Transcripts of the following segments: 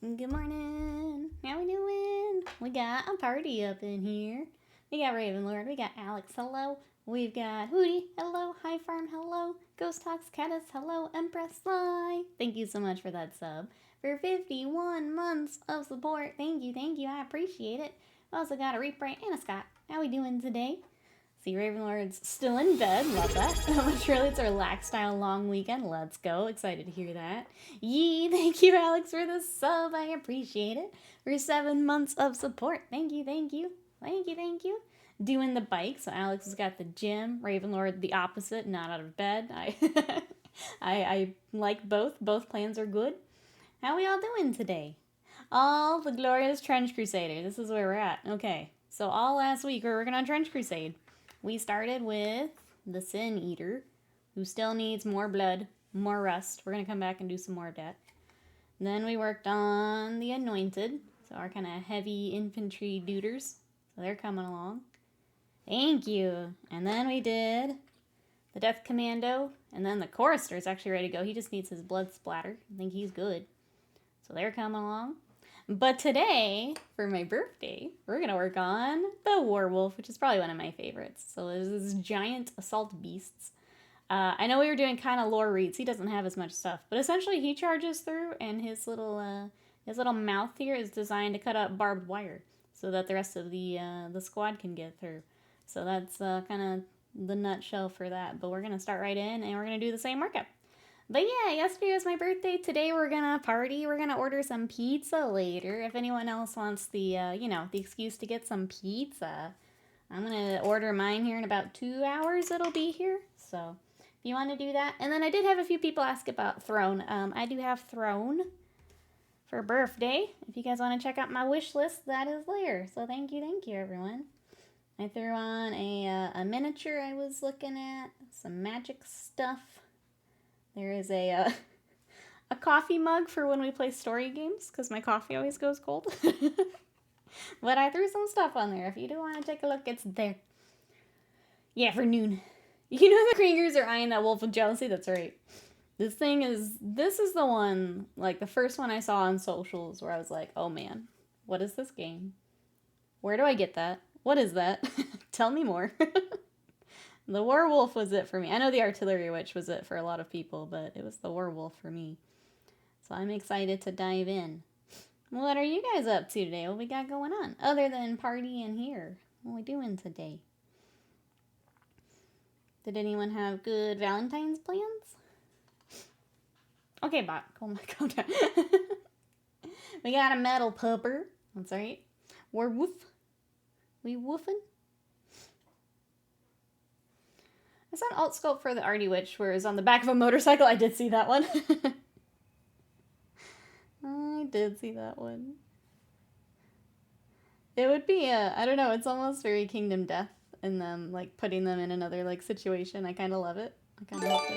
Good morning. How we doing? We got a party up in here. We got Ravenlord. We got Alex. Hello. We've got Hootie. Hello. High Farm. Hello. Ghost Talks Caddis. Hello. Empress Fly. Thank you so much for that sub. For 51 months of support. Thank you. Thank you. I appreciate it. We also got a Reaper and a Scott. How we doing today? See, Ravenlord's still in bed. Love that. Surely it's a relaxed style long weekend. Let's go. Excited to hear that. Yee, thank you, Alex, for the sub. I appreciate it. For 7 months of support. Thank you, thank you. Thank you, thank you. Doing the bike. So Alex has got the gym. Ravenlord the opposite, not out of bed. I like both. Both plans are good. How we all doing today? All the glorious Trench Crusader. This is where we're at. Okay. So all last week we were working on Trench Crusade. We started with the Sin Eater, who still needs more blood, more rust. We're going to come back and do some more of that. Then we worked on the Anointed, so our kind of heavy infantry duders. So they're coming along. Thank you. And then we did the Death Commando, and then the Chorister is actually ready to go. He just needs his blood splatter. I think he's good. So they're coming along. But today, for my birthday, we're going to work on the Werewolf, which is probably one of my favorites. So there's this giant assault beasts. I know we were doing kind of lore reads. He doesn't have as much stuff. But essentially, he charges through, and his little mouth here is designed to cut out barbed wire so that the rest of the squad can get through. So that's kind of the nutshell for that. But we're going to start right in, and we're going to do the same workout. But yeah, yesterday was my birthday. Today we're gonna party. We're gonna order some pizza later. If anyone else wants the, the excuse to get some pizza, I'm gonna order mine here in about 2 hours. It'll be here. So if you want to do that. And then I did have a few people ask about Throne. I do have Throne for birthday. If you guys want to check out my wish list, that is there. So thank you, everyone. I threw on a miniature I was looking at, some magic stuff. There is a coffee mug for when we play story games, because my coffee always goes cold. But I threw some stuff on there. If you do want to take a look, it's there. Yeah, for noon. You know the Kriegers are eyeing that wolf with jealousy? That's right. This is the one, like the first one I saw on socials where I was like, oh man, what is this game? Where do I get that? What is that? Tell me more. The werewolf was it for me. I know the artillery witch was it for a lot of people, but it was the werewolf for me. So I'm excited to dive in. What are you guys up to today? What we got going on? Other than partying here. What are we doing today? Did anyone have good Valentine's plans? Okay, bot. Calm down. We got a metal pupper. That's right. Werewolf. We woofing. I saw an alt sculpt for the Artie Witch where it was on the back of a motorcycle. I did see that one. I did see that one. It would be I don't know, it's almost very Kingdom Death and them, like, putting them in another, like, situation. I kind of love it. I kind of hope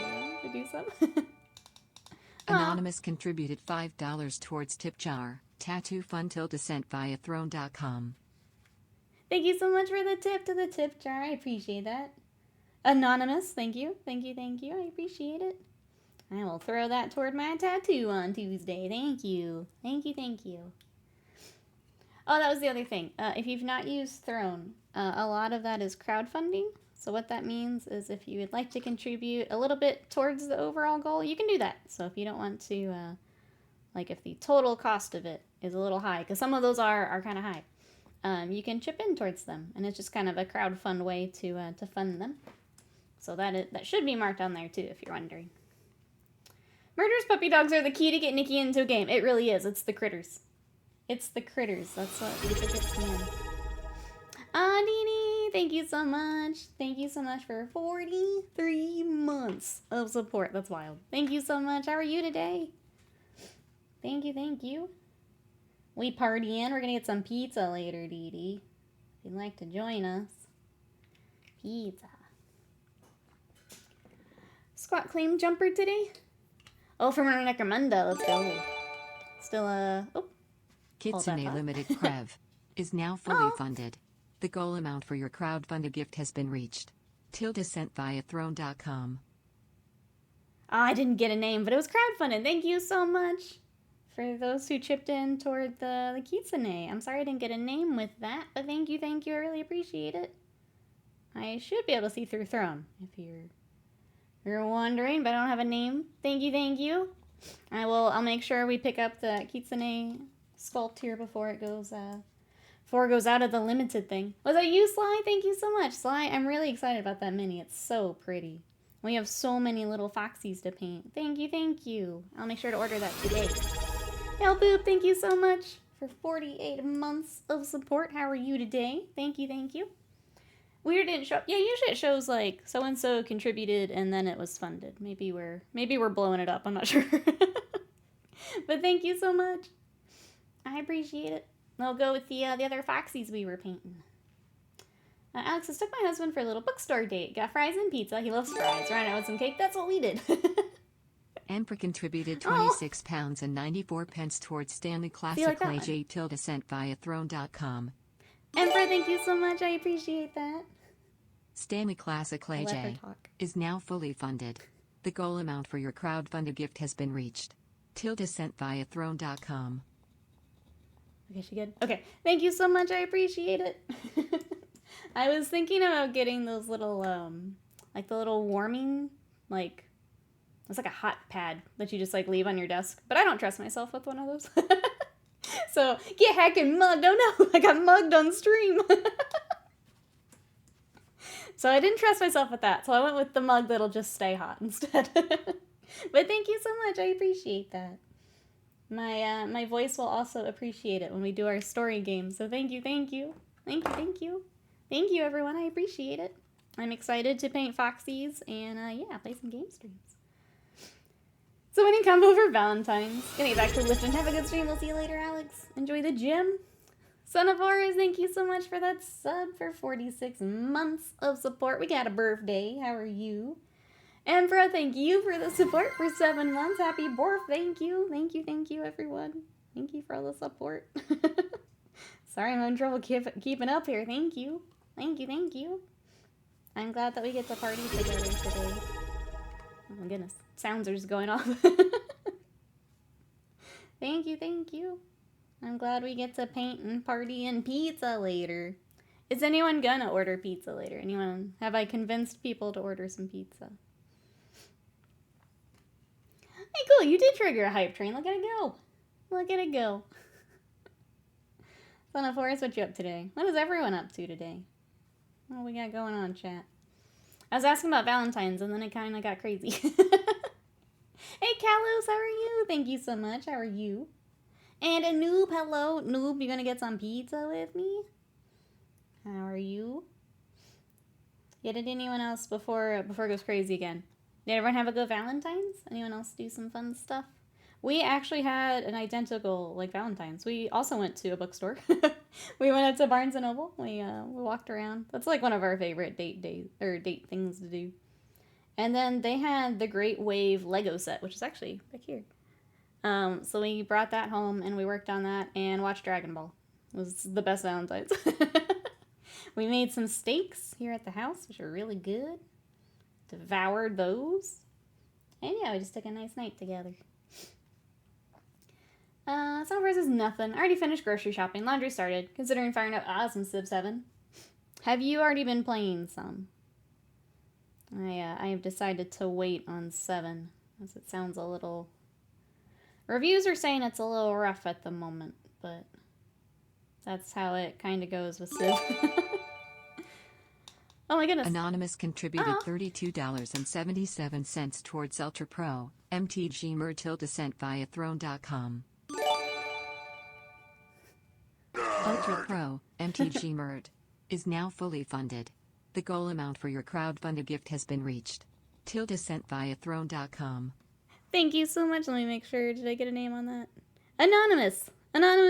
they do some. Anonymous contributed $5 towards tip jar. Tattoo fun till descent via throne.com. Thank you so much for the tip to the tip jar. I appreciate that. Anonymous, thank you. Thank you, thank you. I appreciate it. I will throw that toward my tattoo on Tuesday. Thank you. Thank you, thank you. Oh, that was the other thing. If you've not used Throne, a lot of that is crowdfunding. So what that means is if you would like to contribute a little bit towards the overall goal, you can do that. So if you don't want to, like if the total cost of it is a little high, because some of those are kind of high, you can chip in towards them. And it's just kind of a crowdfund way to fund them. So that should be marked on there too, if you're wondering. Murderous puppy dogs are the key to get Nikki into a game. It really is. It's the critters. It's the critters. That's what gets me in. Nini, thank you so much. Thank you so much for 43 months of support. That's wild. Thank you so much. How are you today? Thank you, thank you. We partying. We're gonna get some pizza later, Dee Dee. If you'd like to join us. Pizza. Squat claim jumper today? Oh, from our Necromunda. Let's go. Still, oh. Kitsune Limited Crev is now fully funded. The goal amount for your crowdfunded gift has been reached. Till descent via throne.com. Oh, I didn't get a name, but it was crowdfunded. Thank you so much for those who chipped in toward the Kitsune. I'm sorry I didn't get a name with that, but thank you. I really appreciate it. I should be able to see through Throne, if you're wondering, but I don't have a name. Thank you. I'll make sure we pick up the Kitsune sculpt here before it goes out of the limited thing. Was that you, Sly? Thank you so much, Sly. I'm really excited about that mini. It's so pretty. We have so many little foxies to paint. Thank you. I'll make sure to order that today. Hell Boop, thank you so much for 48 months of support. How are you today? Thank you. Weird didn't show up. Yeah, usually it shows like so-and-so contributed and then it was funded. Maybe we're blowing it up. I'm not sure. But thank you so much. I appreciate it. I'll go with the other foxies we were painting. Alex has took my husband for a little bookstore date. Got fries and pizza. He loves fries. Ran out with some cake. That's what we did. Emperor contributed £26 and 94 pence towards Stanley Classic Legions tilde sent via throne.com. Emperor, thank you so much. I appreciate that. Stanley Classic Legions is now fully funded. The goal amount for your crowdfunded gift has been reached. Tilde sent via throne.com. Okay, she good? Okay, thank you so much. I appreciate it. I was thinking about getting those little, like the little warming, like, it's like a hot pad that you just like leave on your desk. But I don't trust myself with one of those. So, get heckin' mugged. Oh no, I got mugged on stream. So I didn't trust myself with that. So I went with the mug that'll just stay hot instead. But thank you so much. I appreciate that. My voice will also appreciate it when we do our story games. So thank you. Thank you, everyone. I appreciate it. I'm excited to paint Foxies and, yeah, play some game streams. So when you come over Valentine's, gonna get back to lifting. Have a good stream. We'll see you later, Alex. Enjoy the gym. Son of Horus, thank you so much for that sub for 46 months of support. We got a birthday. How are you? Emperor, thank you for the support for 7 months. Happy birth. Thank you, everyone. Thank you for all the support. Sorry, I'm having trouble keeping up here. Thank you. I'm glad that we get to party together today. Oh my goodness. Sounds are just going off. Thank you. I'm glad we get to paint and party and pizza later. Is anyone gonna order pizza later? Anyone? Have I convinced people to order some pizza? Hey, cool. You did trigger a hype train. Look at it go. Son of Forest, what you up today? What is everyone up to today? What do we got going on, chat? I was asking about Valentine's, and then it kind of got crazy. Hey, Kalos, how are you? Thank you so much. How are you? And a Noob, hello. Noob, you gonna get some pizza with me? How are you? Yeah, did anyone else before it goes crazy again? Did everyone have a good Valentine's? Anyone else do some fun stuff? We actually had an identical, like, Valentine's. We also went to a bookstore. We went up to Barnes & Noble. We walked around. That's, like, one of our favorite date things to do. And then they had the Great Wave Lego set, which is actually back here. So we brought that home, and we worked on that and watched Dragon Ball. It was the best Valentine's. We made some steaks here at the house, which are really good. Devoured those. And yeah, we just took a nice night together. Some of ours is nothing. I already finished grocery shopping. Laundry started. Considering firing up some Civ 7. Have you already been playing some? I have decided to wait on 7. As it sounds a little... Reviews are saying it's a little rough at the moment, but that's how it kind of goes with Civ. Oh my goodness. Anonymous contributed $32.77 towards Ultra Pro, MTG Mer tilde sent via throne.com. Ultra Pro, MTG Merd, is now fully funded. The goal amount for your crowdfunded gift has been reached. Tilde sent via throne.com. Thank you so much. Let me make sure. Did I get a name on that? Anonymous,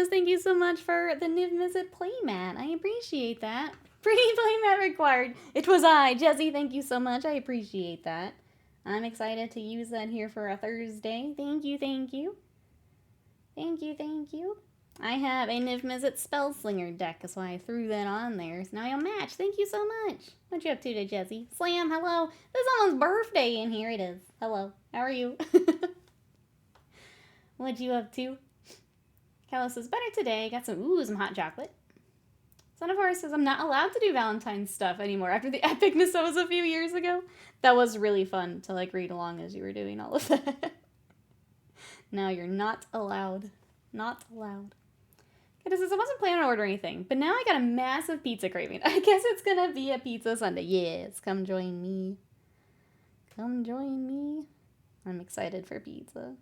thank you so much for the Niv Visit playmat. I appreciate that. Pretty playmat required. It was I, Jesse. Thank you so much. I appreciate that. I'm excited to use that here for a Thursday. Thank you. I have a Niv Mizzet Spellslinger deck, that's why I threw that on there. So now you'll match. Thank you so much. What you up to today, Jesse? Slam, hello. There's someone's birthday in here. It is. Hello. How are you? What you up to? Kello says, better today. Got some hot chocolate. Son of Horse says, I'm not allowed to do Valentine's stuff anymore after the epicness that was a few years ago. That was really fun to, like, read along as you were doing all of that. Now you're not allowed. Not allowed. It says, I wasn't planning on ordering anything, but now I got a massive pizza craving. I guess it's gonna be a pizza Sunday. Yes, come join me. Come join me. I'm excited for pizza.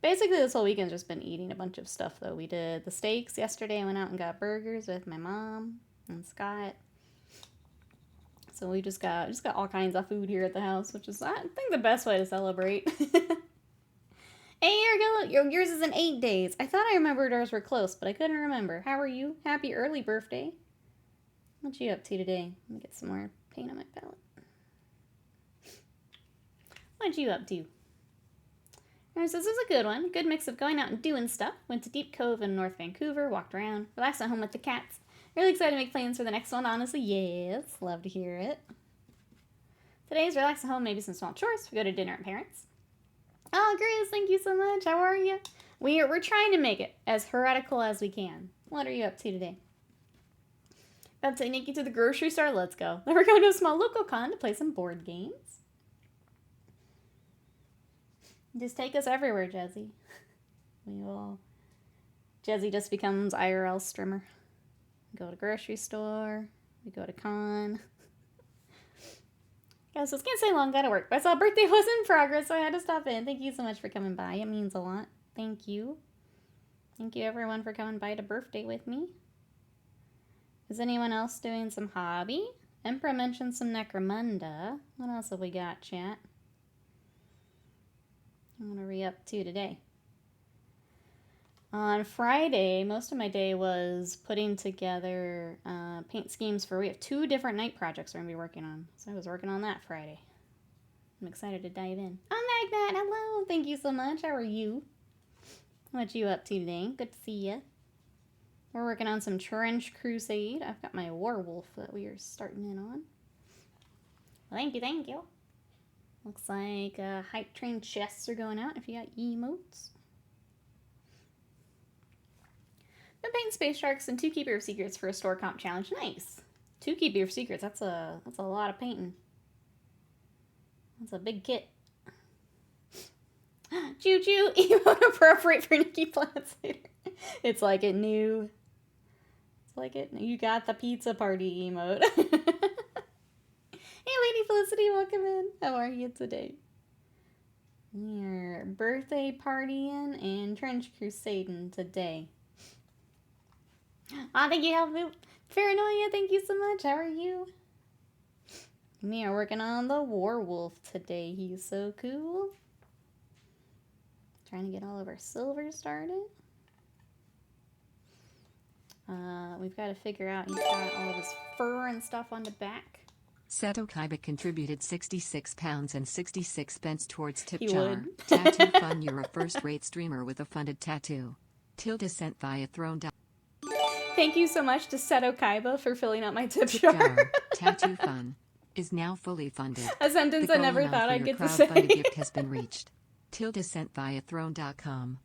Basically, this whole weekend's just been eating a bunch of stuff, though. We did the steaks yesterday. I went out and got burgers with my mom and Scott. So we just got all kinds of food here at the house, which is, I think, the best way to celebrate. Hey, yours is in 8 days. I thought I remembered ours were close, but I couldn't remember. How are you? Happy early birthday. What you up to today? Let me get some more paint on my palette. What you up to? This is a good one. Good mix of going out and doing stuff. Went to Deep Cove in North Vancouver, walked around, relaxed at home with the cats. Really excited to make plans for the next one, honestly. Yes, love to hear it. Today's relax at home, maybe some small chores. We go to dinner at parents. Oh, Grace, thank you so much. How are you? We're trying to make it as heretical as we can. What are you up to today? About to take you to the grocery store. Let's go. Then we're going to a small local con to play some board games. Just take us everywhere, Jezzy. Jezzy just becomes IRL streamer. We go to grocery store. We go to con. Guys, so it's gonna say long, gotta work. But I saw birthday was in progress, so I had to stop in. Thank you so much for coming by. It means a lot. Thank you. Thank you everyone for coming by to birthday with me. Is anyone else doing some hobby? Emperor mentioned some Necromunda. What else have we got, chat? I'm gonna re-up to today. On Friday, most of my day was putting together paint schemes for, we have 2 different night projects we're going to be working on. So I was working on that Friday. I'm excited to dive in. Oh, Magnet, hello. Thank you so much. How are you? What you up to today? Good to see you. We're working on some Trench Crusade. I've got my werewolf that we are starting in on. Well, thank you, thank you. Looks like hype train chests are going out if you got emotes. Been painting space sharks and 2 Keeper of Secrets for a store comp challenge. Nice. 2 Keeper of Secrets. That's a lot of painting. That's a big kit. Choo choo. Emote appropriate for Nikki Plants later. It's like it new. It's like it. You got the pizza party emote. Hey, Lady Felicity, welcome in. How are you today? We're birthday partying and Trench Crusading today. Ah, thank you, Helvoop. Paranoia, thank you so much. How are you? We are working on the werewolf today. He's so cool. Trying to get all of our silver started. We've got to figure out, he's got all of his fur and stuff on the back. Seto Kaiba contributed £66 and 66 pence towards tip He jar. would. Tattoo fun, you're a first-rate streamer with a funded tattoo. Tilda sent via throne. Thank you so much to Seto Kaiba for filling out my tip Tip jar. jar. Tattoo fun is now fully funded. A sentence The I goal never amount thought for I'd your get to say. crowdfunded gift has been reached. Tilda sent via throne.com.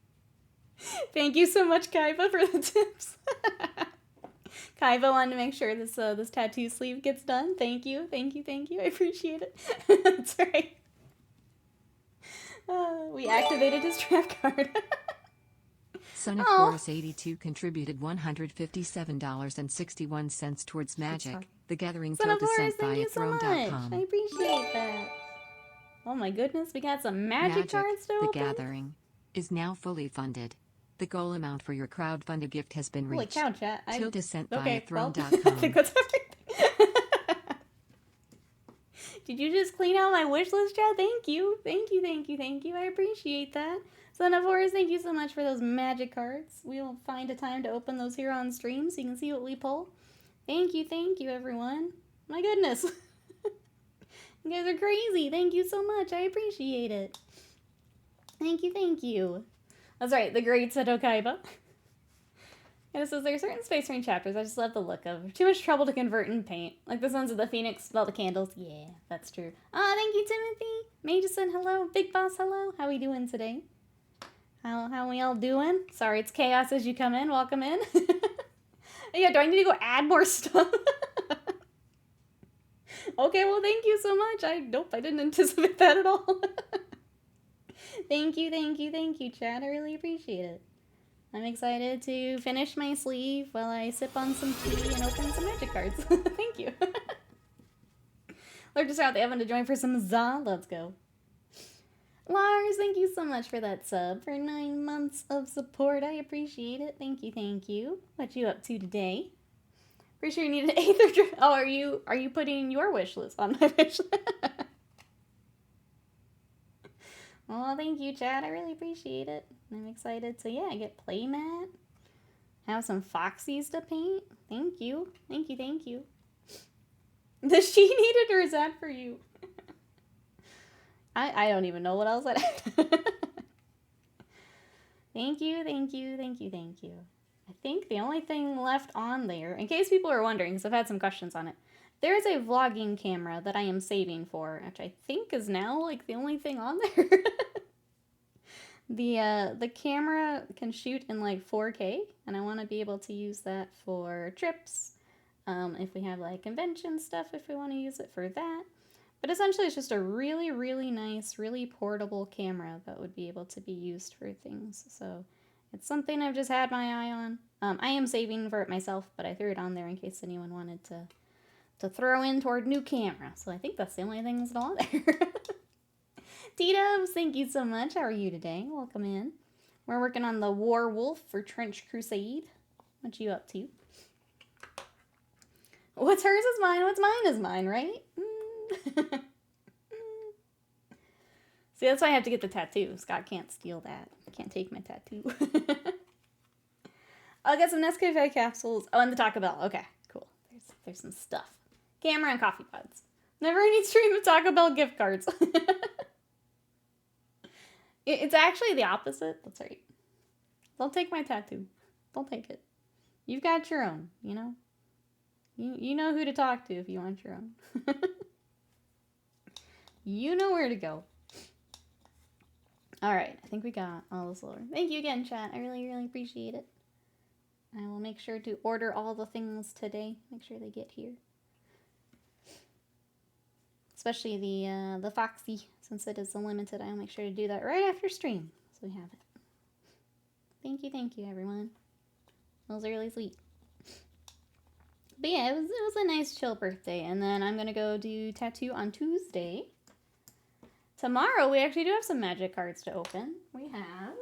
Thank you so much, Kaiba, for the tips. Kaiba wanted to make sure this this tattoo sleeve gets done. Thank you, thank you, thank you. I appreciate it. That's right. We activated his trap card. Son of Horus 82 contributed $157.61 towards Magic. The Gathering. Son of Tilda Horus, sent thank via you so much. throne.com. I appreciate that. Oh my goodness, we got some magic cards to The open. Gathering is now fully funded. The goal amount for your crowdfunded gift has been Holy reached. cow, chat. Tilda sent via Okay, well, throne.com. I think that's everything. Did you just clean out my wish list, chat? Thank you. Thank you, thank you, thank you. I appreciate that. Son of Horus, thank you so much for those magic cards. We'll find a time to open those here on stream so you can see what we pull. Thank you, everyone. My goodness. You guys are crazy. Thank you so much. I appreciate it. Thank you, thank you. That's right, the great Seto Kaiba. And it says there are certain Space Marine chapters I just love the look of. Too much trouble to convert and paint. Like the Sons of the Phoenix, all the candles. Yeah, that's true. Thank you, Timothy. Magison, hello. Big Boss, hello. How we doing today? How we all doing? Sorry, it's chaos as you come in. Welcome in. Yeah, do I need to go add more stuff? Okay, well, thank you so much. Nope, I didn't anticipate that at all. Thank you, Chad. I really appreciate it. I'm excited to finish my sleeve while I sip on some tea and open some magic cards. Thank you. Lurk just out the oven to join for some za. Let's go. Lars, thank you so much for that sub. For 9 months of support. I appreciate it. Thank you. What you up to today? Pretty sure you need an Aether. Oh, are you putting your wish list on my wish list? Oh, thank you, Chad. I really appreciate it. I'm excited to, yeah, get playmat. Have some foxies to paint. Thank you. Does she need it or is that for you? I don't even know what else I'd Thank you. I think the only thing left on there, in case people are wondering, because I've had some questions on it, there is a vlogging camera that I am saving for, which I think is now like the only thing on there. The camera can shoot in like 4K, and I want to be able to use that for trips. If we have like convention stuff, if we want to use it for that. But essentially it's just a really, really nice, really portable camera that would be able to be used for things. So it's something I've just had my eye on. I am saving for it myself, but I threw it on there in case anyone wanted to throw in toward new camera. So I think that's the only thing that's on there. T-Dubs, thank you so much. How are you today? Welcome in. We're working on the War Wolf for Trench Crusade. What you up to? What's hers is mine, what's mine is mine, right? See, that's why I have to get the tattoo. Scott can't steal that. Can't take my tattoo. I'll get some Nescafe capsules. Oh, and the Taco Bell. Okay, cool. There's some stuff. Camera and coffee pods. Never any stream of Taco Bell gift cards. It's actually the opposite. That's right. Don't take my tattoo. Don't take it. You've got your own, you know? You know who to talk to if you want your own. You know where to go. Alright, I think we got all this lower. Thank you again, chat. I really, really appreciate it. I will make sure to order all the things today. Make sure they get here. Especially the Foxy, since it is a limited. I'll make sure to do that right after stream, so we have it. Thank you, everyone. That was really sweet. But yeah, it was a nice chill birthday, and then I'm gonna go do tattoo on Tuesday. Tomorrow we actually do have some magic cards to open. We have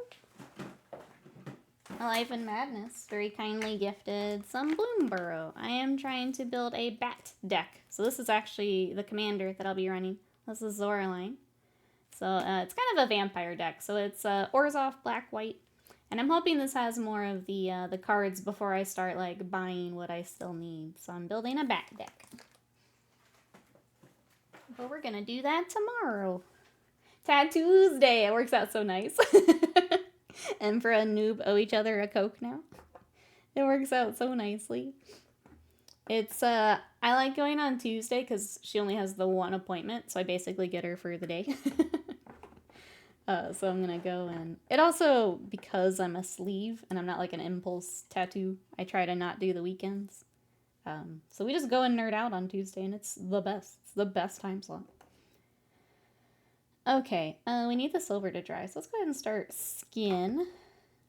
A Life in Madness, very kindly gifted some Bloomburrow. I am trying to build a bat deck. So this is actually the commander that I'll be running. This is Zoraline. So it's kind of a vampire deck. So it's Orzhov, black, white. And I'm hoping this has more of the cards before I start like buying what I still need. So I'm building a bat deck. But we're gonna do that tomorrow. Tattoos Day. It works out so nice. And for a noob, owe each other a Coke now. It works out so nicely. It's, I like going on Tuesday because she only has the one appointment, so I basically get her for the day. So I'm gonna go and... It also, because I'm a sleeve and I'm not like an impulse tattoo, I try to not do the weekends. So we just go and nerd out on Tuesday, and it's the best. It's the best time slot. Okay, we need the silver to dry, so let's go ahead and start skin.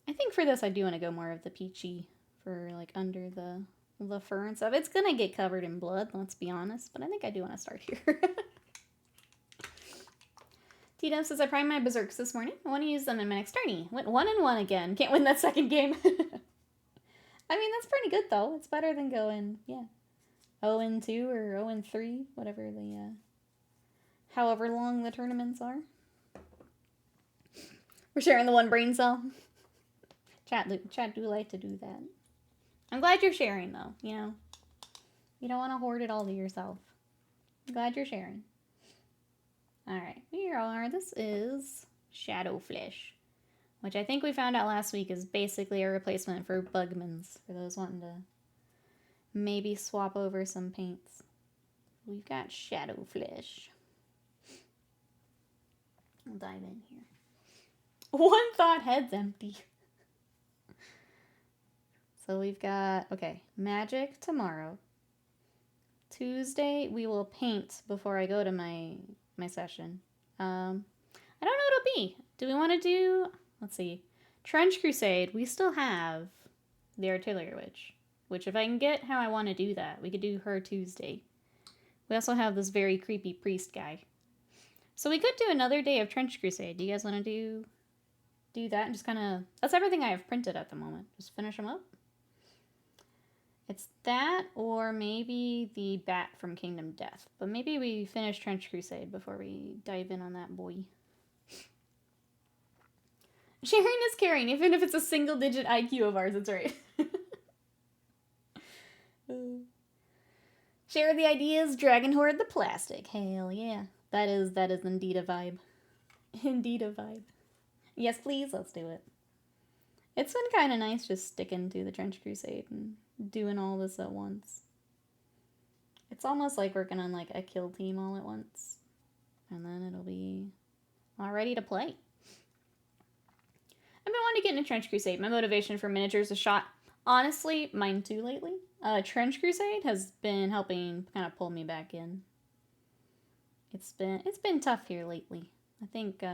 I think for this I do want to go more of the peachy for like under the fur and stuff. It's gonna get covered in blood, let's be honest, but I think I do want to start here. T-Dub says, I primed my berserks this morning. I want to use them in my next tourney. Went 1-1 again. Can't win that second game. I mean, that's pretty good though. It's better than going, yeah, 0-2 or 0-3, whatever the, however long the tournaments are. We're sharing the one brain cell. Chat do like to do that. I'm glad you're sharing though, you know. You don't want to hoard it all to yourself. I'm glad you're sharing. Alright, here are. This is Shadowflesh, which I think we found out last week is basically a replacement for Bugman's, for those wanting to maybe swap over some paints. We've got Shadowflesh. I'll dive in here. One thought, head's empty. So we've got, okay, magic tomorrow. Tuesday, we will paint before I go to my session. I don't know what it'll be. Do we want to do, let's see, Trench Crusade. We still have the Artillery Witch, which if I can get how I want to do that, we could do her Tuesday. We also have this very creepy priest guy. So we could do another day of Trench Crusade. Do you guys want to do that and just kind of, that's everything I have printed at the moment. Just finish them up. It's that or maybe the bat from Kingdom Death. But maybe we finish Trench Crusade before we dive in on that boy. Sharing is caring, even if it's a single digit IQ of ours, that's right. Share the ideas, dragon hoard the plastic. Hell yeah. That is indeed a vibe. Indeed a vibe. Yes, please, let's do it. It's been kind of nice just sticking to the Trench Crusade and doing all this at once. It's almost like working on like a kill team all at once. And then it'll be all ready to play. I've been wanting to get into Trench Crusade. My motivation for miniatures is shot. Honestly, mine too lately. Trench Crusade has been helping kind of pull me back in. It's been tough here lately. I think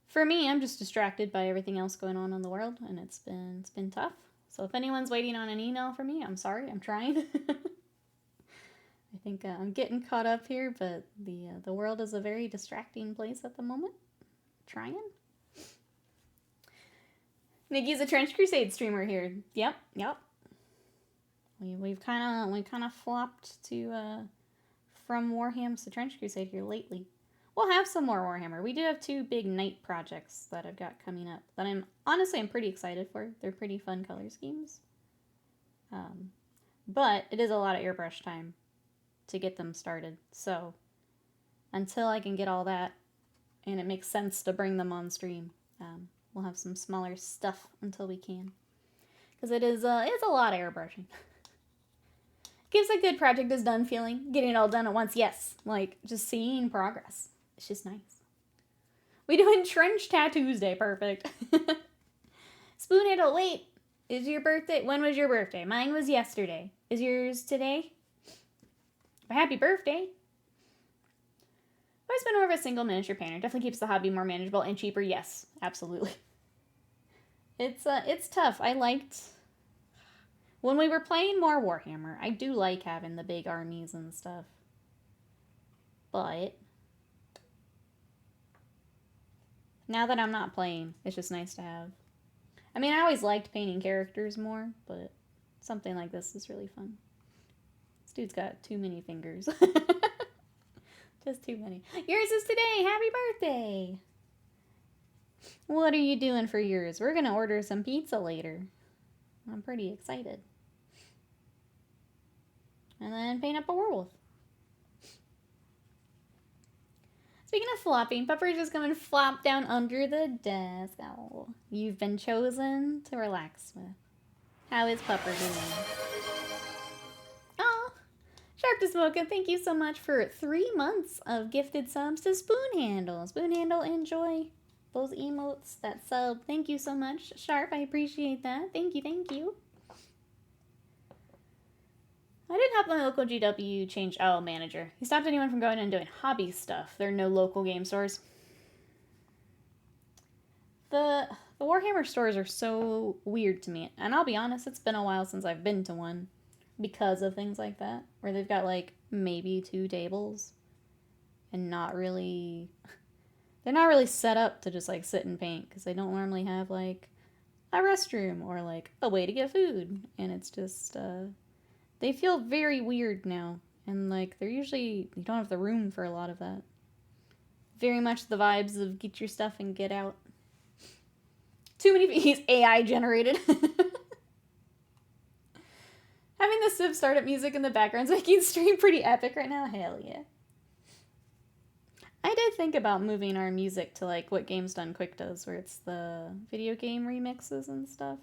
for me, I'm just distracted by everything else going on in the world, and it's been tough. So if anyone's waiting on an email from me, I'm sorry. I'm trying. I think I'm getting caught up here, but the world is a very distracting place at the moment. Trying. Nikki's a Trench Crusade streamer here. Yep. We've kind of flopped to from Warhammer to Trench Crusade here lately. We'll have some more Warhammer. We do have 2 big night projects that I've got coming up that I'm pretty excited for. They're pretty fun color schemes. But it is a lot of airbrush time to get them started. So until I can get all that and it makes sense to bring them on stream, we'll have some smaller stuff until we can. Because it's a lot of airbrushing. Gives a good project is done feeling. Getting it all done at once, yes. Like, just seeing progress. It's just nice. We doing Trench Tattoos Day, perfect. Spoonhandle, wait. Is your birthday? When was your birthday? Mine was yesterday. Is yours today? Happy birthday. I've always been more of a single miniature painter. Definitely keeps the hobby more manageable and cheaper. Yes, absolutely. It's tough. I liked when we were playing more Warhammer. I do like having the big armies and stuff. But now that I'm not playing, it's just nice to have. I mean, I always liked painting characters more, but something like this is really fun. This dude's got too many fingers. Just too many. Yours is today. Happy birthday. What are you doing for yours? We're going to order some pizza later. I'm pretty excited. And then paint up a werewolf. Speaking of flopping, Pepper's just going to flop down under the desk. Oh, you've been chosen to relax with. How is Pepper doing? Oh, Sharp to Smoke, and thank you so much for 3 months of gifted subs to Spoonhandle. Spoonhandle, enjoy those emotes, that sub. Thank you so much, Sharp. I appreciate that. Thank you. I did help my local GW change manager. He stopped anyone from going and doing hobby stuff. There are no local game stores. The Warhammer stores are so weird to me. And I'll be honest, it's been a while since I've been to one because of things like that. Where they've got like maybe 2 tables and not really... They're not really set up to just like sit and paint because they don't normally have like a restroom or like a way to get food. And it's just... They feel very weird now, and like they're usually, you don't have the room for a lot of that. Very much the vibes of get your stuff and get out. Too many, he's AI generated. Having the Civ startup music in the background's making stream pretty epic right now. Hell yeah. I did think about moving our music to like what Games Done Quick does, where it's the video game remixes and stuff.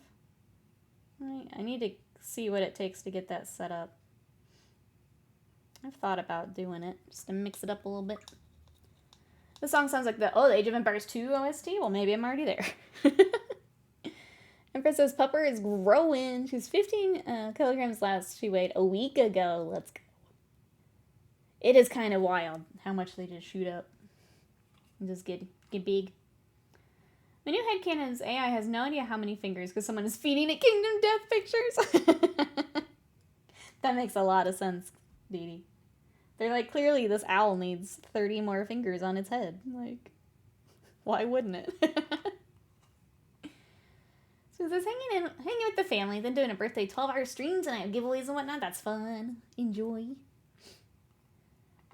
I need to see what it takes to get that set up. I've thought about doing it just to mix it up a little bit. The song sounds like the Age of Empires 2 OST. Well, maybe I'm already there. Empress says Pupper is growing. She's 15 kilograms less she weighed a week ago. Let's go. It is kind of wild how much they just shoot up and just get big. My new headcanon's AI has no idea how many fingers because someone is feeding it Kingdom Death pictures. That makes a lot of sense, Dee Dee. They're like, clearly this owl needs 30 more fingers on its head. Like, why wouldn't it? So this hanging with the family, then doing a birthday 12-hour stream tonight, giveaways and whatnot. That's fun. Enjoy.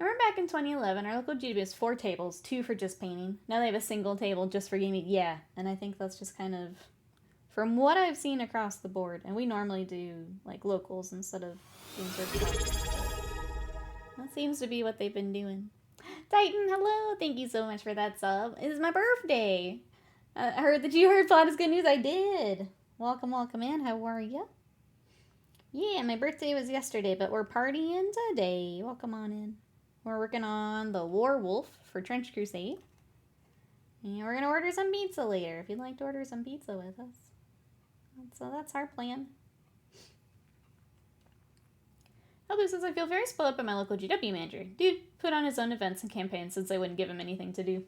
I remember back in 2011, our local GW has 4 tables, 2 for just painting. Now they have a single table just for gaming. Yeah, and I think that's just kind of, from what I've seen across the board, and we normally do, like, locals instead of games workshops. That seems to be what they've been doing. Titan, hello! Thank you so much for that sub. It is my birthday! I heard that you heard Plot is Good News. I did! Welcome in. How are you? Yeah, my birthday was yesterday, but we're partying today. Welcome on in. We're working on the Warwolf for Trench Crusade. And we're going to order some pizza later, if you'd like to order some pizza with us. So that's our plan. Elder says, I feel very spoiled up by my local GW manager. Dude put on his own events and campaigns since they wouldn't give him anything to do.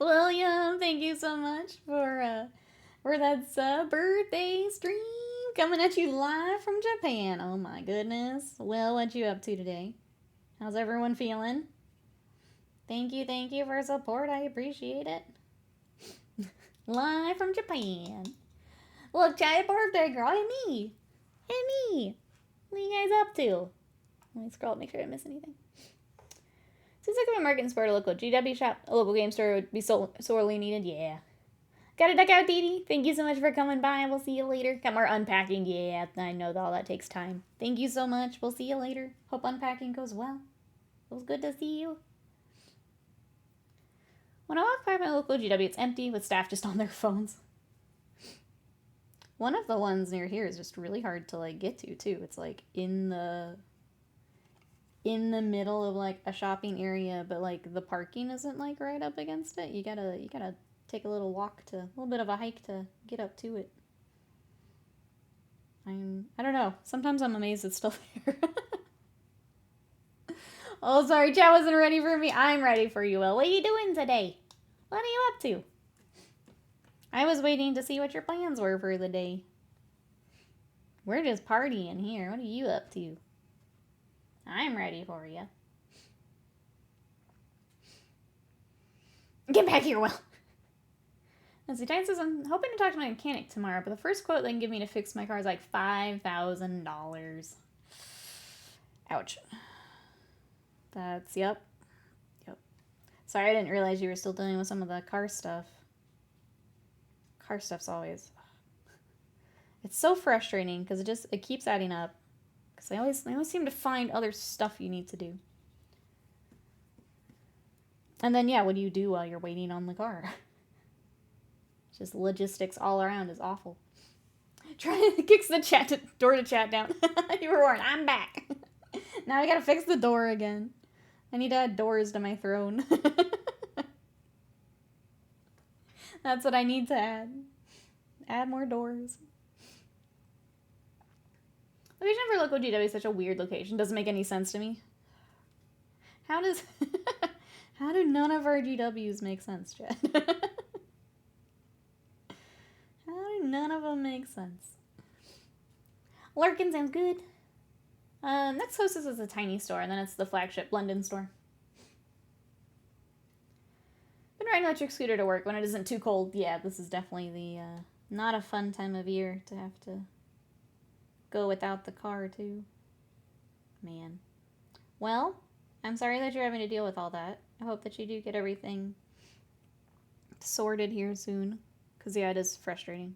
William, thank you so much for that birthday stream coming at you live from Japan. Oh my goodness. Well, what you up to today? How's everyone feeling? Thank you for support. I appreciate it. Live from Japan. Look, giant birthday girl. Hey, me. Hey, me. What are you guys up to? Let me scroll up, make sure I didn't miss anything. Seems like if a market and sport a local GW shop, a local game store would be sorely needed. Yeah. Gotta duck out, Dee Dee. Thank you so much for coming by. We'll see you later. Got more unpacking. Yeah, I know all that takes time. Thank you so much. We'll see you later. Hope unpacking goes well. It was good to see you. When I walk by my local GW, it's empty with staff just on their phones. One of the ones near here is just really hard to, like, get to, too. It's, like, in the middle of, like, a shopping area, but, like, the parking isn't, like, right up against it. You gotta take a little little bit of a hike to get up to it. I don't know. Sometimes I'm amazed it's still there. Oh, sorry, chat wasn't ready for me. I'm ready for you, Will. What are you doing today? What are you up to? I was waiting to see what your plans were for the day. We're just partying here. What are you up to? I'm ready for you. Get back here, Will. Let's see, Titan says, I'm hoping to talk to my mechanic tomorrow, but the first quote they can give me to fix my car is like $5,000. Ouch. That's, yep. Sorry, I didn't realize you were still dealing with some of the car stuff. Car stuff's always... It's so frustrating, because it keeps adding up. Because they always seem to find other stuff you need to do. And then, yeah, what do you do while you're waiting on the car? Just logistics all around is awful. Kicks the door to chat down. You were warned. I'm back. Now I gotta fix the door again. I need to add doors to my throne. That's what I need to add. Add more doors. Location for local GW is such a weird location. Doesn't make any sense to me. How do none of our GWs make sense, Chad? How do none of them make sense? Larkin sounds good. Next Hostess is a tiny store, and then it's the flagship London store. Been riding electric scooter to work when it isn't too cold. Yeah, this is definitely the not a fun time of year to have to go without the car, too. Man. Well, I'm sorry that you're having to deal with all that. I hope that you do get everything sorted here soon. Because, yeah, it is frustrating.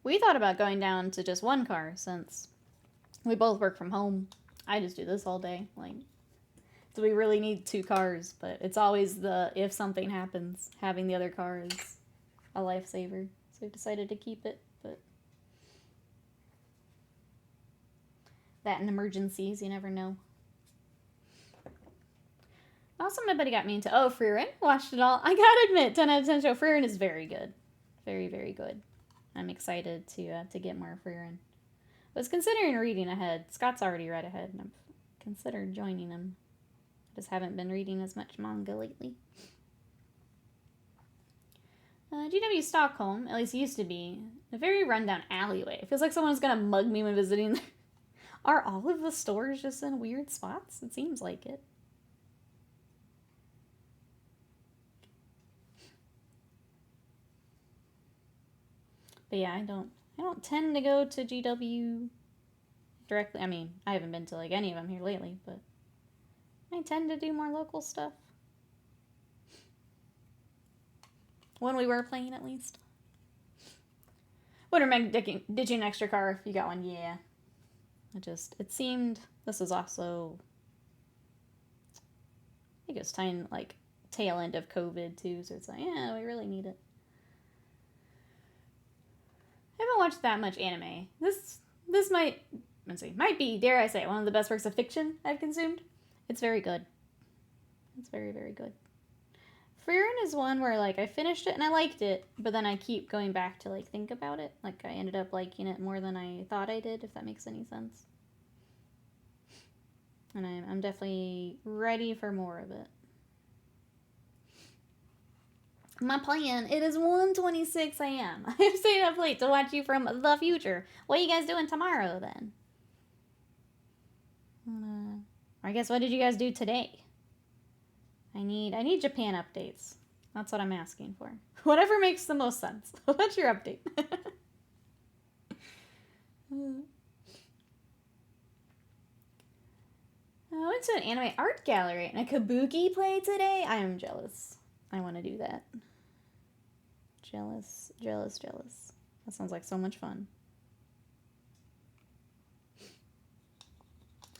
We thought about going down to just one car since we both work from home. I just do this all day. Like, do we really need 2 cars? But it's always if something happens, having the other car is a lifesaver. So we decided to keep it. But That in emergencies, you never know. Also, my buddy got me into, Frieren. Watched it all. I gotta admit, 10 out of 10 show. Frieren is very good. Very, very good. I'm excited to get more Frieren. I was considering reading ahead. Scott's already read ahead, and I've considered joining him. I just haven't been reading as much manga lately. GW Stockholm, at least used to be, a very rundown alleyway. It feels like someone's gonna mug me when visiting there. Are all of the stores just in weird spots? It seems like it. But yeah, I don't tend to go to GW directly. I mean, I haven't been to like any of them here lately, but I tend to do more local stuff. When we were playing, at least. Wouldn't recommend ditching an extra car if you got one. Yeah. It seemed this was also, I think it was time like tail end of COVID too, so it's like, yeah, we really need it. I haven't watched that much anime. This might be, dare I say, one of the best works of fiction I've consumed. It's very good. It's very, very good. Frieren is one where like I finished it and I liked it, but then I keep going back to like think about it. Like I ended up liking it more than I thought I did, if that makes any sense. And I'm definitely ready for more of it. My plan, it is 1:26 a.m. I'm staying up late to watch you from the future. What are you guys doing tomorrow, then? I guess, what did you guys do today? I need Japan updates. That's what I'm asking for. Whatever makes the most sense. What's your update? I went to an anime art gallery and a kabuki play today. I am jealous. I want to do that. Jealous. That sounds like so much fun.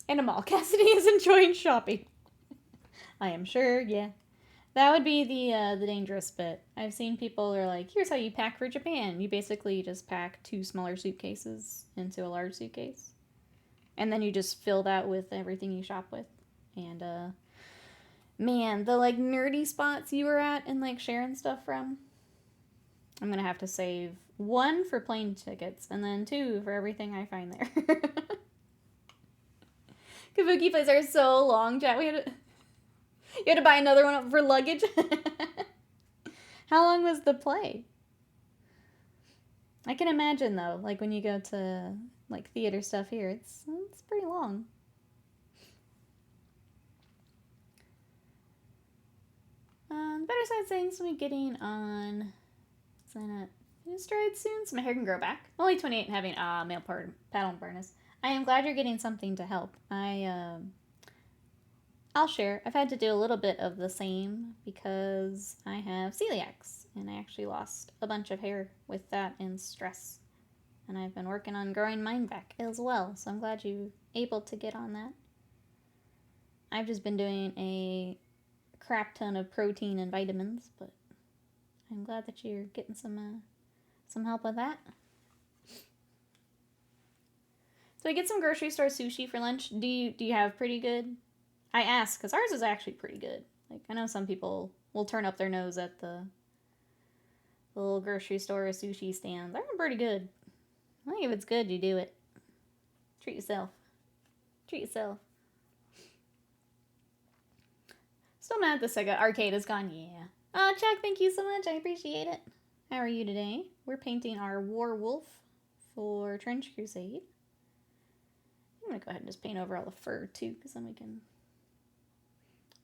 And a mall. Cassidy is enjoying shopping. I am sure, yeah. That would be the dangerous bit. I've seen people are like, here's how you pack for Japan. You basically just pack 2 smaller suitcases into a large suitcase. And then you just fill that with everything you shop with. And, man, the, like, nerdy spots you were at and, like, sharing stuff from, I'm gonna have to save 1 for plane tickets and then 2 for everything I find there. Kabuki plays are so long, chat. You had to buy another one for luggage? How long was the play? I can imagine, though, like, when you go to, like, theater stuff here, it's pretty long. Better side things will be getting on stride soon, so my hair can grow back. Only 28 and having male pattern burnus. I am glad you're getting something to help. I'll share. I've had to do a little bit of the same because I have celiacs, and I actually lost a bunch of hair with that and stress. And I've been working on growing mine back as well, so I'm glad you're able to get on that. I've just been doing a crap ton of protein and vitamins, but I'm glad that you're getting some help with that. So I get some grocery store sushi for lunch. Do you have pretty good? I ask because ours is actually pretty good. Like, I know some people will turn up their nose at the little grocery store sushi stands. They're pretty good. I think if it's good, you do it. Treat yourself. Still mad the Sega arcade is gone. Yeah. Oh, Chuck, thank you so much. I appreciate it. How are you today? We're painting our War Wolf for Trench Crusade. I'm gonna go ahead and just paint over all the fur too, because then we can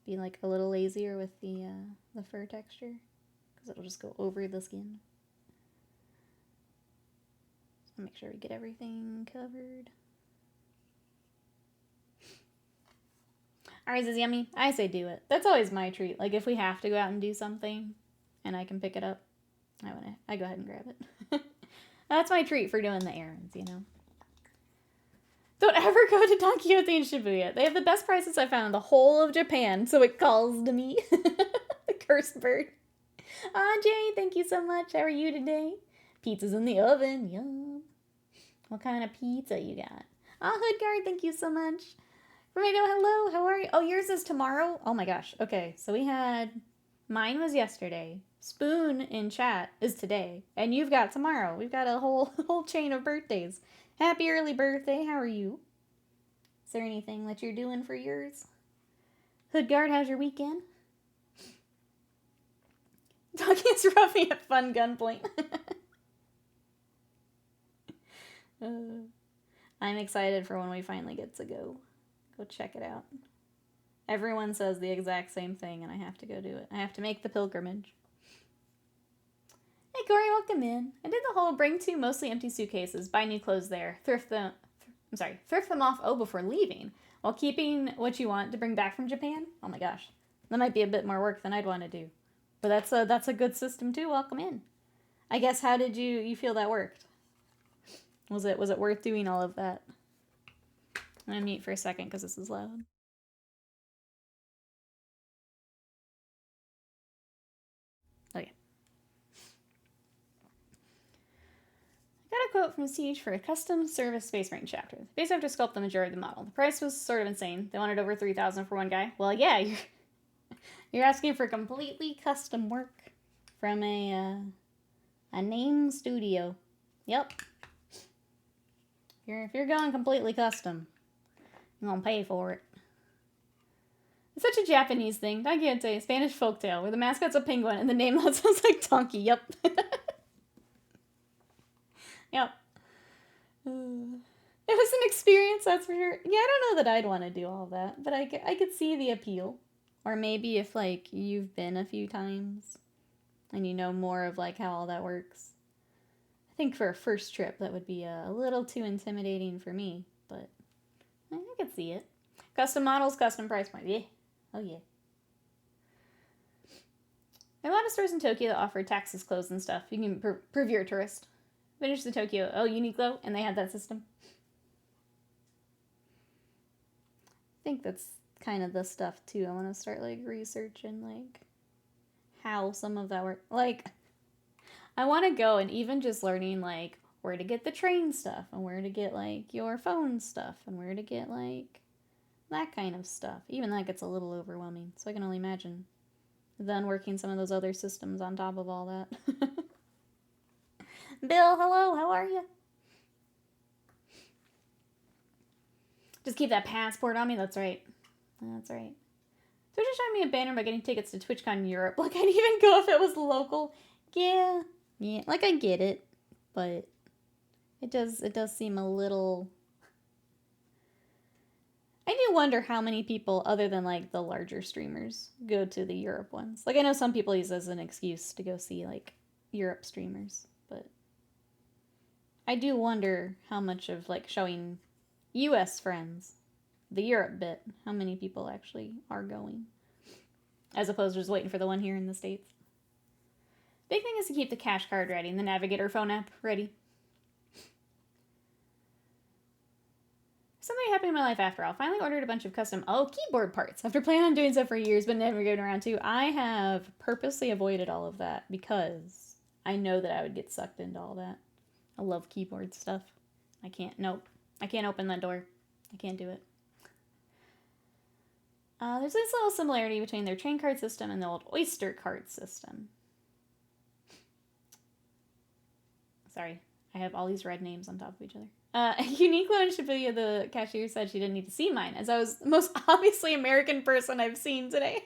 be like a little lazier with the fur texture, because it'll just go over the skin. So make sure we get everything covered. Ours is yummy. I say do it. That's always my treat. Like, if we have to go out and do something and I can pick it up, I go ahead and grab it. That's my treat for doing the errands, you know. Don't ever go to Don Quixote and Shibuya. They have the best prices I found in the whole of Japan, so it calls to me. The cursed bird. Jay, thank you so much. How are you today? Pizza's in the oven. Yum. What kind of pizza you got? Ah, Hoodguard, thank you so much. Romeo, hello, how are you? Oh, yours is tomorrow? Oh my gosh. Okay, so we had... Mine was yesterday. Spoon in chat is today. And you've got tomorrow. We've got a whole chain of birthdays. Happy early birthday. How are you? Is there anything that you're doing for yours? Hoodguard, how's your weekend? Doggy's roughing at fun gunpoint. I'm excited for when we finally get to go check it out. Everyone says the exact same thing, and I have to go do it. I have to make the pilgrimage. Hey, Corey, welcome in. I did the whole bring 2 mostly empty suitcases, buy new clothes there, thrift them off, before leaving, while keeping what you want to bring back from Japan. Oh my gosh. That might be a bit more work than I'd want to do. But that's a good system too. Welcome in. I guess, how did you feel that worked? Was it worth doing all of that? I'm gonna mute for a second because this is loud. Okay. I got a quote from Siege for a custom service Space Marine chapter. They basically have to sculpt the majority of the model. The price was sort of insane. They wanted over $3,000 for one guy. Well, yeah, you're asking for completely custom work from a name studio. Yep. If you're going completely custom, you're gonna pay for it. It's such a Japanese thing. I can't say Spanish folktale where the mascot's a penguin and the name sounds like donkey. Yep. Yep. It was an experience, that's for sure. Yeah, I don't know that I'd want to do all that, but I could see the appeal. Or maybe if, like, you've been a few times and you know more of, like, how all that works. I think for a first trip, that would be a little too intimidating for me, but I could see it. Custom models, custom price point. Yeah. Oh, yeah. There are a lot of stores in Tokyo that offer taxes, clothes, and stuff. You can prove you're a tourist. Finish the Tokyo. Oh, Uniqlo, and they had that system. I think that's kind of the stuff, too. I want to start, like, researching, like, how some of that works. Like, I want to go and even just learning, like, where to get the train stuff, and where to get, like, your phone stuff, and where to get, like, that kind of stuff. Even that gets a little overwhelming, so I can only imagine then working some of those other systems on top of all that. Bill, hello, how are you? Just keep that passport on me, that's right. That's right. So just showing me a banner about getting tickets to TwitchCon Europe. Like, I'd even go if it was local. Yeah, like, I get it, but it does seem a little... I do wonder how many people, other than, like, the larger streamers, go to the Europe ones. Like, I know some people use it as an excuse to go see, like, Europe streamers, but I do wonder how much of, like, showing US friends the Europe bit, how many people actually are going, as opposed to just waiting for the one here in the States. Big thing is to keep the cash card ready and the Navigator phone app ready. Something happened in my life after all. Finally ordered a bunch of custom keyboard parts after planning on doing so for years but never getting around to. I have purposely avoided all of that because I know that I would get sucked into all that. I love keyboard stuff. I can't open that door. I can't do it. There's this little similarity between their train card system and the old Oyster card system. Sorry, I have all these red names on top of each other. Uniqlo in Shibuya, the cashier said she didn't need to see mine, as I was the most obviously American person I've seen today.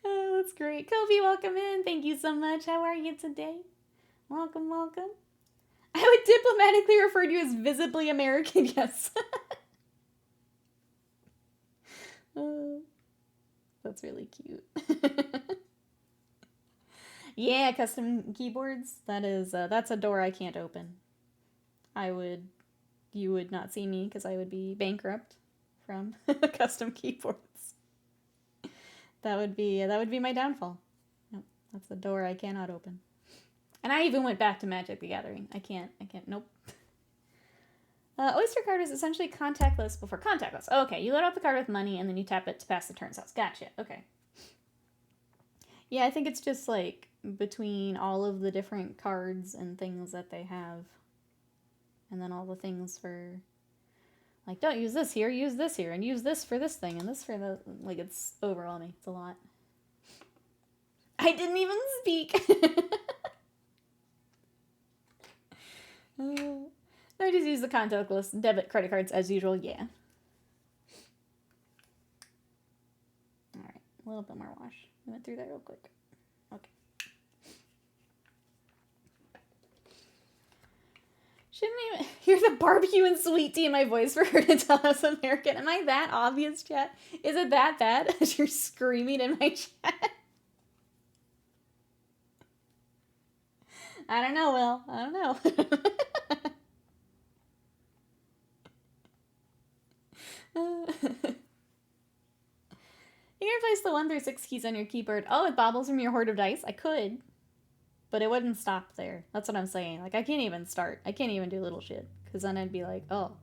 Oh, that's great. Kobe, welcome in. Thank you so much. How are you today? Welcome, welcome. I would diplomatically refer to you as visibly American, yes. That's really cute. Yeah, custom keyboards. That's a door I can't open. You would not see me because I would be bankrupt from custom keyboards. That would be my downfall. Nope, that's a door I cannot open. And I even went back to Magic the Gathering. I can't, nope. Oyster card is essentially contactless before contactless. Okay, you load up the card with money and then you tap it to pass the turn cells. Gotcha, okay. Yeah, I think it's just like between all of the different cards and things that they have. And then all the things for, like, don't use this here, use this here, and use this for this thing, and this for the, like, it's overwhelming. It's a lot. I didn't even speak. I just use the contactless debit credit cards as usual, yeah. Alright, a little bit more wash. We went through that real quick. Okay. Shouldn't even hear the barbecue and sweet tea in my voice for her to tell us American. Am I that obvious, chat? Is it that bad as you're screaming in my chat? I don't know, Will. I don't know. You can replace the 1 through 6 keys on your keyboard. Oh, with baubles from your hoard of dice? I could. But it wouldn't stop there. That's what I'm saying. Like, I can't even start. I can't even do little shit. Because then I'd be like, oh.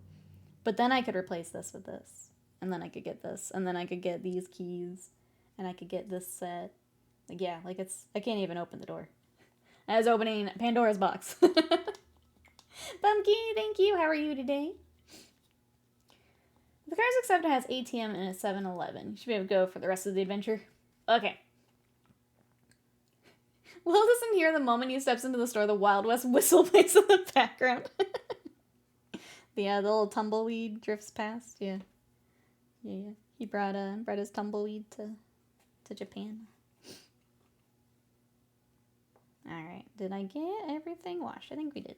But then I could replace this with this. And then I could get this. And then I could get these keys. And I could get this set. Like, yeah, like it's... I can't even open the door. I was opening Pandora's box. Bumpkin, thank you. How are you today? The car's accepted has ATM and a 7-Eleven. You should be able to go for the rest of the adventure. Okay. Will doesn't hear the moment he steps into the store, the Wild West whistle plays in the background. The little tumbleweed drifts past. Yeah. Yeah. He brought his tumbleweed to Japan. Alright, did I get everything washed? I think we did.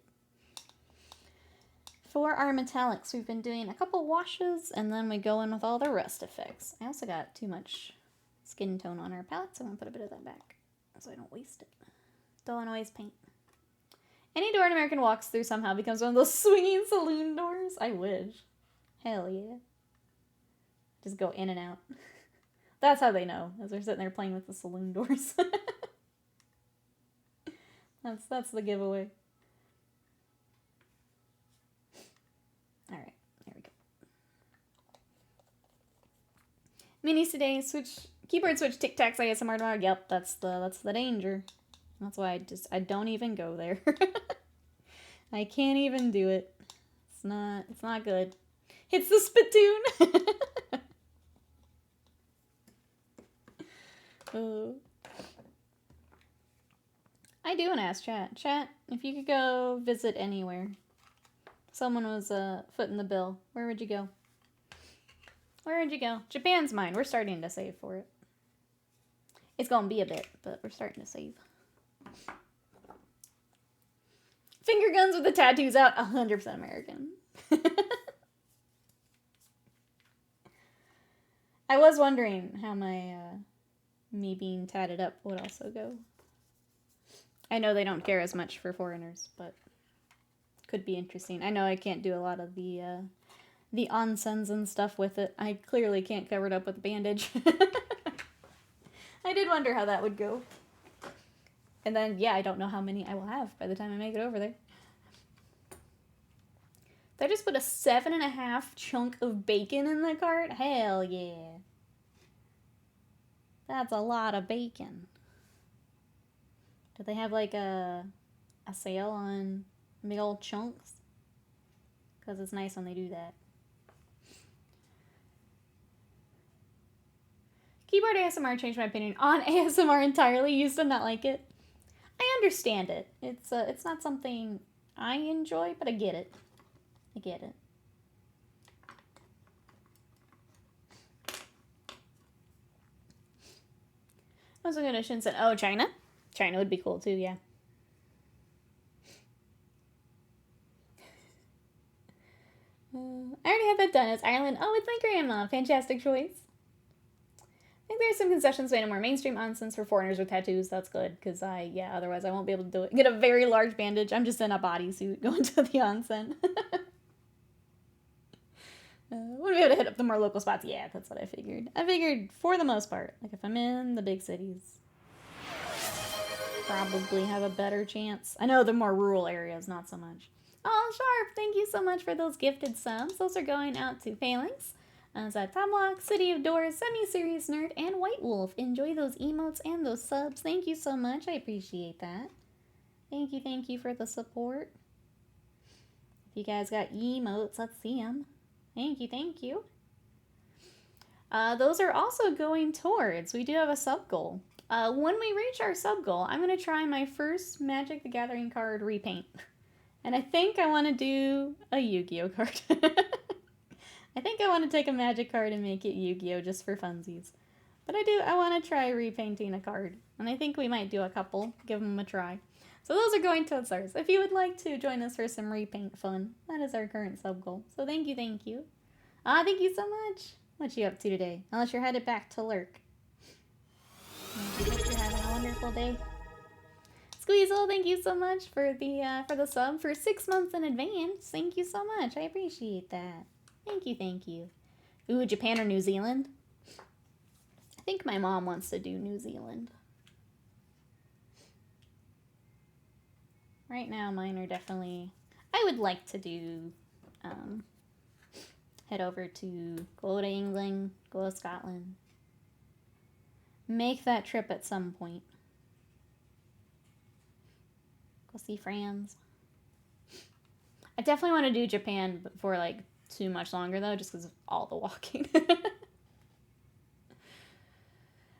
For our metallics, we've been doing a couple washes, and then we go in with all the rust effects. I also got too much skin tone on our palette, so I'm going to put a bit of that back, so I don't waste it. Don't want to waste paint. Any door an American walks through somehow becomes one of those swinging saloon doors. I wish. Hell yeah. Just go in and out. That's how they know, as they're sitting there playing with the saloon doors. That's the giveaway. Alright, there we go. Minis today, keyboard switch Tic Tacs ASMR tomorrow. Yep, that's the danger. That's why I don't even go there. I can't even do it. It's not good. It's the spittoon. Oh. I do want to ask chat. Chat, if you could go visit anywhere, someone was footing the bill, where would you go? Where would you go? Japan's mine. We're starting to save for it. It's gonna be a bit, but we're starting to save. Finger guns with the tattoos out, 100% American. I was wondering how my me being tatted up would also go. I know they don't care as much for foreigners, but could be interesting. I know I can't do a lot of the onsens and stuff with it. I clearly can't cover it up with a bandage. I did wonder how that would go. And then, yeah, I don't know how many I will have by the time I make it over there. Did I just put a 7.5 chunk of bacon in the cart? Hell yeah. That's a lot of bacon. Do they have like a sale on big old chunks? Because it's nice when they do that. Keyboard ASMR changed my opinion on ASMR entirely. Used to not like it. I understand it. It's not something I enjoy, but I get it. I get it. I was gonna Shinsen. Oh, China? China would be cool too, yeah. I already had that done. It's Ireland. Oh, with my grandma. Fantastic choice. I think there's some concessions made a more mainstream nonsense for foreigners with tattoos. That's good, because otherwise I won't be able to do it. Get a very large bandage. I'm just in a bodysuit going to the onsen. Wouldn't be able to hit up the more local spots. Yeah, that's what I figured. I figured for the most part, like if I'm in the big cities, probably have a better chance. I know the more rural areas, not so much. Oh, Sharp, thank you so much for those gifted subs. Those are going out to Phalanx, Tomlock, City of Doors, Semi-Serious Nerd, and White Wolf. Enjoy those emotes and those subs. Thank you so much. I appreciate that. Thank you for the support. If you guys got emotes, let's see them. Thank you, thank you. Those are also going towards, we do have a sub goal. When we reach our sub goal, I'm going to try my first Magic the Gathering card repaint. And I think I want to do a Yu-Gi-Oh card. I think I want to take a Magic card and make it Yu-Gi-Oh just for funsies. But I want to try repainting a card. And I think we might do a couple, give them a try. So those are going to ours. If you would like to join us for some repaint fun, that is our current sub goal. So thank you, thank you. Thank you so much. What you up to today? Unless you're headed back to lurk. I hope you're having a wonderful day. Squeezel, thank you so much for the sub for 6 months in advance. Thank you so much. I appreciate that. Thank you, thank you. Ooh, Japan or New Zealand? I think my mom wants to do New Zealand. Right now, mine are definitely... I would like to do... head over to... Go to England, go to Scotland. Make that trip at some point. Go see friends. I definitely want to do Japan for like too much longer though, just because of all the walking.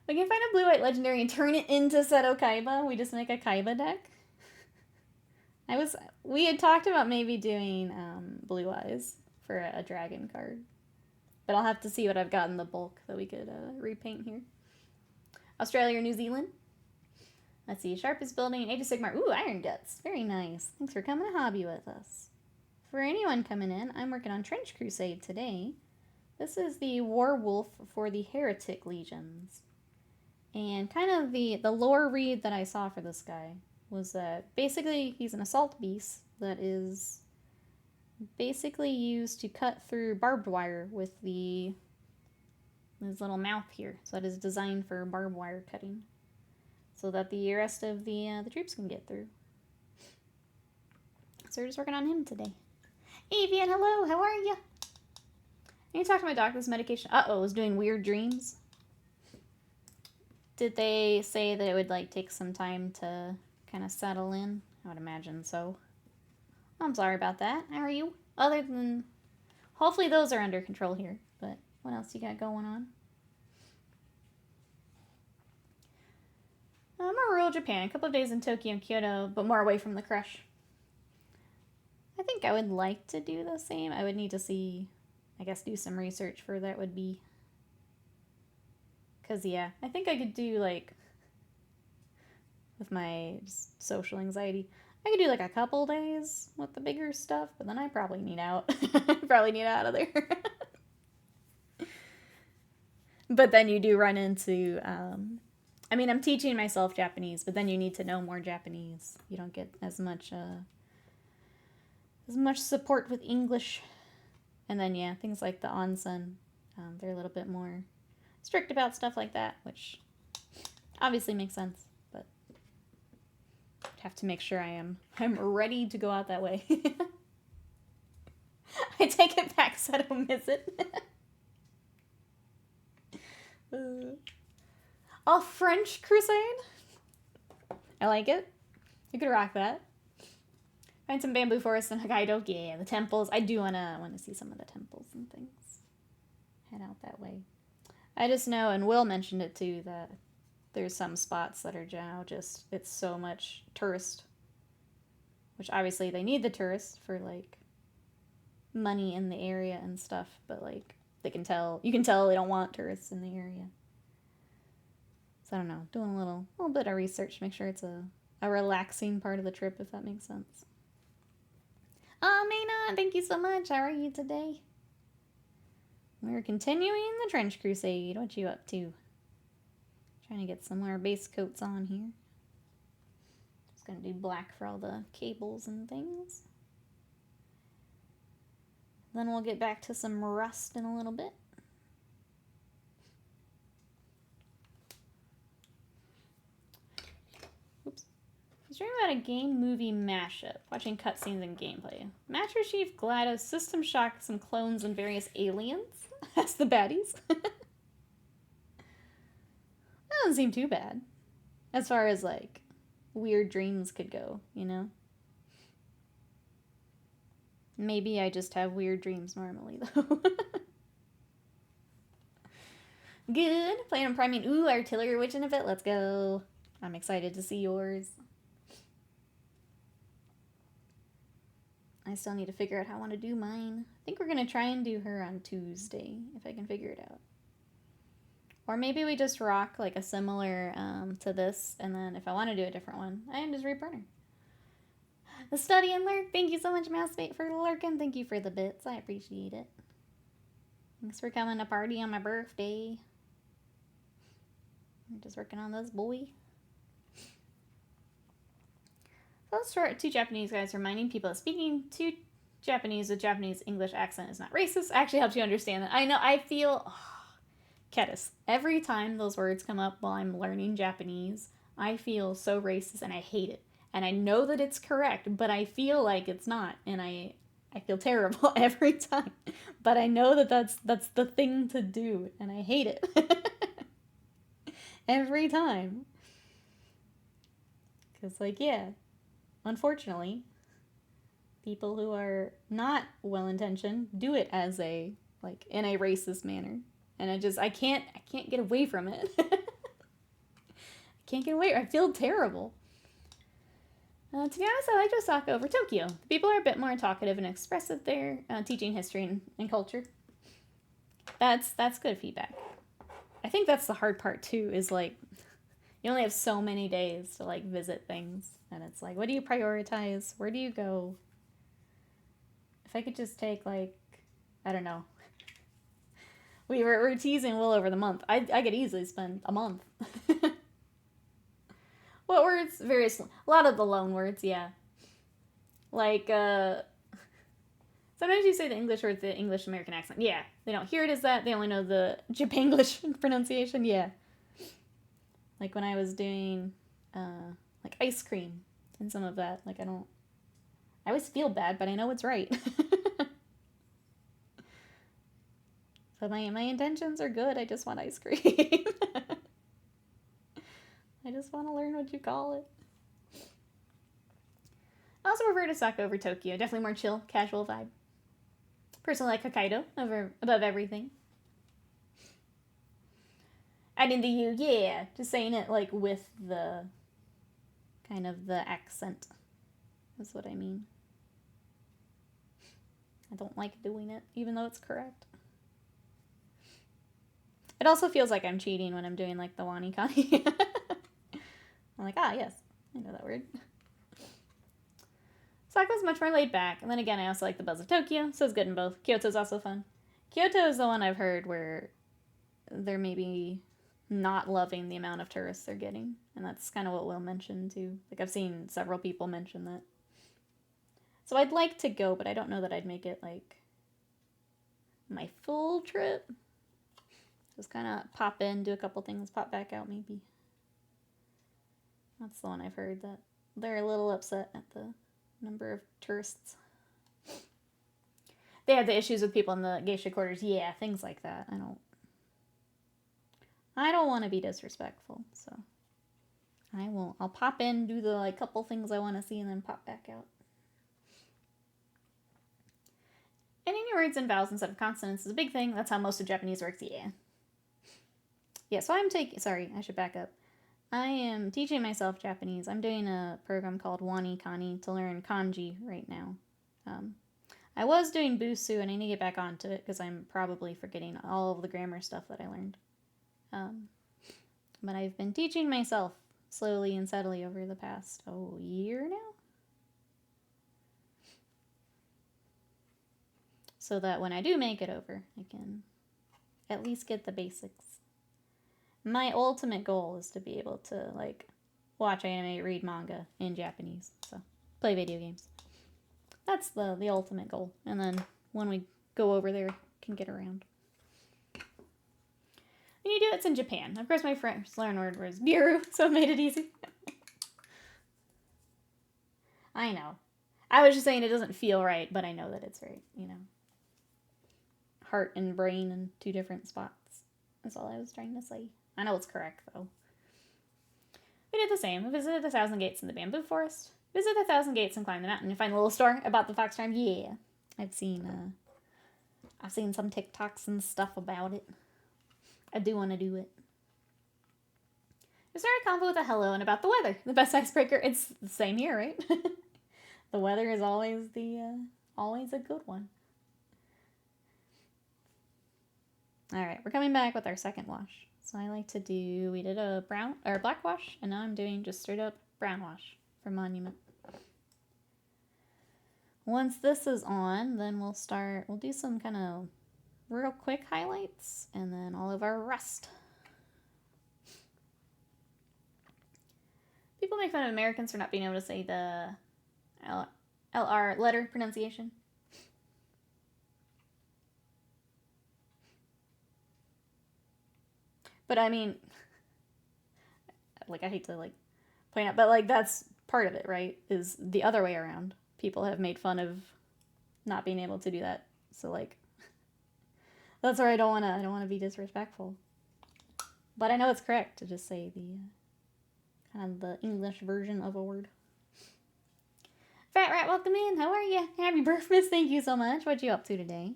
We can find a blue-white legendary and turn it into Seto Kaiba. We just make a Kaiba deck. We had talked about maybe doing Blue Eyes for a dragon card. But I'll have to see what I've got in the bulk that we could repaint here. Australia or New Zealand? Let's see. Sharp is building. Age of Sigmar. Ooh, Iron Guts. Very nice. Thanks for coming to hobby with us. For anyone coming in, I'm working on Trench Crusade today. This is the Warwolf for the Heretic Legions. And kind of the lore read that I saw for this guy was that basically he's an assault beast that is basically used to cut through barbed wire with his little mouth here. So that is designed for barbed wire cutting, so that the rest of the troops can get through. So we're just working on him today. Avian, hello, how are you? I need to talk to my doctor. This medication, I was doing weird dreams. Did they say that it would like take some time to kind of settle in? I would imagine so. I'm sorry about that. How are you? Other than, hopefully those are under control here. But what else you got going on? I'm a rural Japan. A couple of days in Tokyo and Kyoto, but more away from the crush. I think I would like to do the same. I would need to see, I guess, do some research for that would be. Because, yeah, I think I could do, like, with my just social anxiety, I could do, like, a couple days with the bigger stuff, but then I probably need out. Probably need out of there. But then you do run into, I mean, I'm teaching myself Japanese, but then you need to know more Japanese. You don't get as much support with English. And then, yeah, things like the onsen, they're a little bit more strict about stuff like that, which obviously makes sense, but I'd have to make sure I'm ready to go out that way. I take it back, so I don't miss it. Oh, French Crusade? I like it. You could rock that. Find some bamboo forests in Hokkaido. Yeah, the temples. I do wanna see some of the temples and things. Head out that way. I just know, and Will mentioned it too, that there's some spots that are now just, it's so much tourist. Which obviously they need the tourists for like money in the area and stuff, but like you can tell they don't want tourists in the area. So I don't know, doing a little bit of research to make sure it's a relaxing part of the trip, if that makes sense. Maynard, thank you so much. How are you today? We're continuing the Trench Crusade. What you up to? Trying to get some more base coats on here. Just gonna do black for all the cables and things. Then we'll get back to some rust in a little bit. Oops. He's dreaming about a game movie mashup, watching cutscenes and gameplay. Master Chief, GLaDOS, System Shock, some clones, and various aliens as the baddies. That doesn't seem too bad. As far as, like, weird dreams could go, you know? Maybe I just have weird dreams normally, though. Good. Playing on priming. Ooh, artillery witch in a bit. Let's go. I'm excited to see yours. I still need to figure out how I want to do mine. I think we're going to try and do her on Tuesday, if I can figure it out. Or maybe we just rock like a similar to this, and then if I want to do a different one, I can just reprint her. The study and lurk. Thank you so much, Massmate, for lurking. Thank you for the bits. I appreciate it. Thanks for coming to party on my birthday. I'm just working on this, boy. Let's start. Two Japanese guys reminding people that speaking to Japanese with Japanese English accent is not racist. Actually helps you understand that. I know, I feel... Kedis, every time those words come up while I'm learning Japanese, I feel so racist and I hate it. And I know that it's correct, but I feel like it's not. And I feel terrible every time. But I know that that's the thing to do. And I hate it. Every time. Because, like, yeah. Unfortunately, people who are not well-intentioned do it as a, like, in a racist manner. And I can't get away from it. I can't get away. I feel terrible. To be honest, I like to talk over Tokyo. The people are a bit more talkative and expressive there, teaching history and culture. That's good feedback. I think that's the hard part, too, is, like, you only have so many days to, like, visit things. And it's like, what do you prioritize? Where do you go? If I could just take, like, I don't know. We're teasing Will over the month. I could easily spend a month. What words? A lot of the loan words, yeah. Like, sometimes you say the English word with the English American accent. Yeah. They don't hear it as that. They only know the Japanglish pronunciation. Yeah. Like when I was doing, like ice cream and some of that. Like I always feel bad, but I know it's right. So my intentions are good. I just want ice cream. I just want to learn what you call it. I also prefer to suck over Tokyo. Definitely more chill, casual vibe. Personally, like Hokkaido above everything. Adding the U, yeah. Just saying it like with the kind of the accent. Is what I mean. I don't like doing it, even though it's correct. It also feels like I'm cheating when I'm doing like the wani-kani. I'm like, yes, I know that word. Osaka's much more laid back, and then again, I also like the buzz of Tokyo, so it's good in both. Kyoto's also fun. Kyoto is the one I've heard where they're maybe not loving the amount of tourists they're getting, and that's kind of what Will mentioned too. Like I've seen several people mention that. So I'd like to go, but I don't know that I'd make it like my full trip. Just kind of pop in, do a couple things, pop back out maybe. That's the one I've heard that they're a little upset at the number of tourists. They had the issues with people in the geisha quarters. Yeah, things like that. I don't want to be disrespectful, so I won't. I'll pop in, do the like couple things I want to see, and then pop back out. Ending your words in vowels instead of consonants is a big thing. That's how most of Japanese works. Yeah. Yeah, so sorry, I should back up. I am teaching myself Japanese. I'm doing a program called wani-kani to learn kanji right now. I was doing busu, and I need to get back onto it because I'm probably forgetting all of the grammar stuff that I learned. But I've been teaching myself slowly and steadily over the past, year now? So that when I do make it over, I can at least get the basics. My ultimate goal is to be able to, like, watch anime, read manga in Japanese. So, play video games. That's the ultimate goal. And then, when we go over there, can get around. When you do it's in Japan. Of course, my first learned word was biru, so it made it easy. I know. I was just saying it doesn't feel right, but I know that it's right, you know. Heart and brain in two different spots. That's all I was trying to say. I know it's correct, though. We did the same. We visited the 1,000 Gates in the bamboo forest. Visit the 1,000 Gates and climb the mountain. You find a little store about the fox charm. Yeah. I've seen some TikToks and stuff about it. I do want to do it. We started a convo with a hello and about the weather. The best icebreaker. It's the same here, right? The weather is always always a good one. All right, we're coming back with our second wash. So I like to do. We did a brown or black wash, and now I'm doing just straight up brown wash for Monument. Once this is on, then we'll do some kind of real quick highlights and then all of our rest. People make fun of Americans for not being able to say the LR letter pronunciation. But I mean, like, I hate to like point out, but like that's part of it, right? Is the other way around. People have made fun of not being able to do that. So like, that's where I don't want to be disrespectful. But I know it's correct to just say the kind of the English version of a word. Fat Rat, welcome in. How are you? Happy birthday. Thank you so much. What you up to today?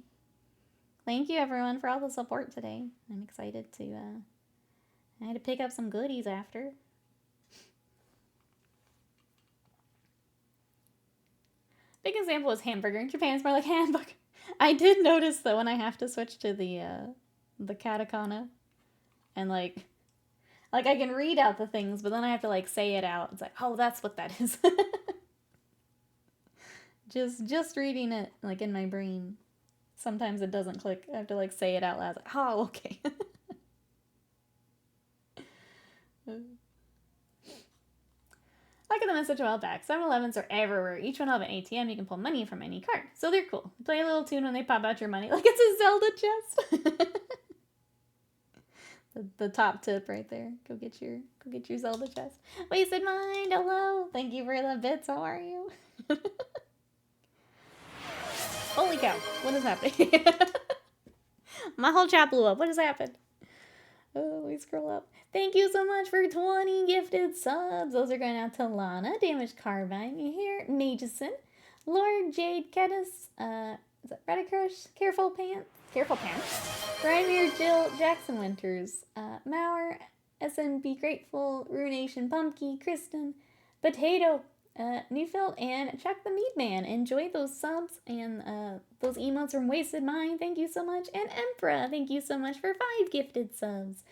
Thank you everyone for all the support today. I'm excited to I had to pick up some goodies after. Big example is hamburger. In Japan, it's more like hamburger. I did notice though when I have to switch to the katakana, and like I can read out the things, but then I have to like say it out. It's like, oh, that's what that is. just reading it like in my brain, sometimes it doesn't click. I have to like say it out loud. Like, oh, okay. I got the message a while back. 7-Elevens are everywhere. Each one will have an ATM. You can pull money from any card. So they're cool. Play a little tune when they pop out your money. Like it's a Zelda chest. the top tip right there. Go get your Zelda chest. Wasted Mind, hello. Thank you for the bits. How are you? Holy cow. What is happening? My whole chat blew up. What has happened? Oh, we scroll up. Thank you so much for 20 gifted subs. Those are going out to Lana, Damaged Carbine, you hear, Mageson, Lord Jade Kedis, is that Reddit Crush? Careful Pants, Rymere Jill, Jackson Winters, Mauer, SMB Grateful, Ruination Pumpkin, Kristen, Potato, Newfield, and Chuck the Meat Man. Enjoy those subs and those emotes from Wasted Mind. Thank you so much. And Emperor, thank you so much for 5 gifted subs.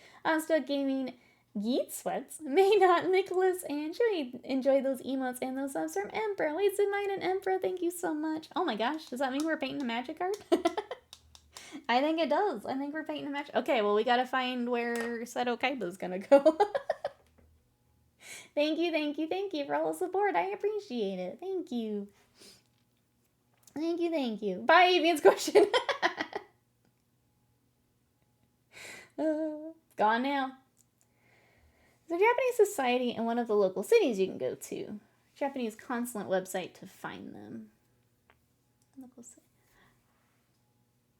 Stuck Gaming, Geet Sweats, Maynot, Nicholas, and Joey. Enjoy those emotes and those subs from Emperor. Wasted Mind and Emperor, thank you so much. Oh my gosh, does that mean we're painting a magic card? I think it does. I think we're painting a magic. Okay, well, we gotta find where Seto Kaiba's gonna go. Thank you for all the support. I appreciate it. Thank you. Bye, Avian's question. Gone now. There's a Japanese society in one of the local cities you can go to. Japanese consulate website to find them. Local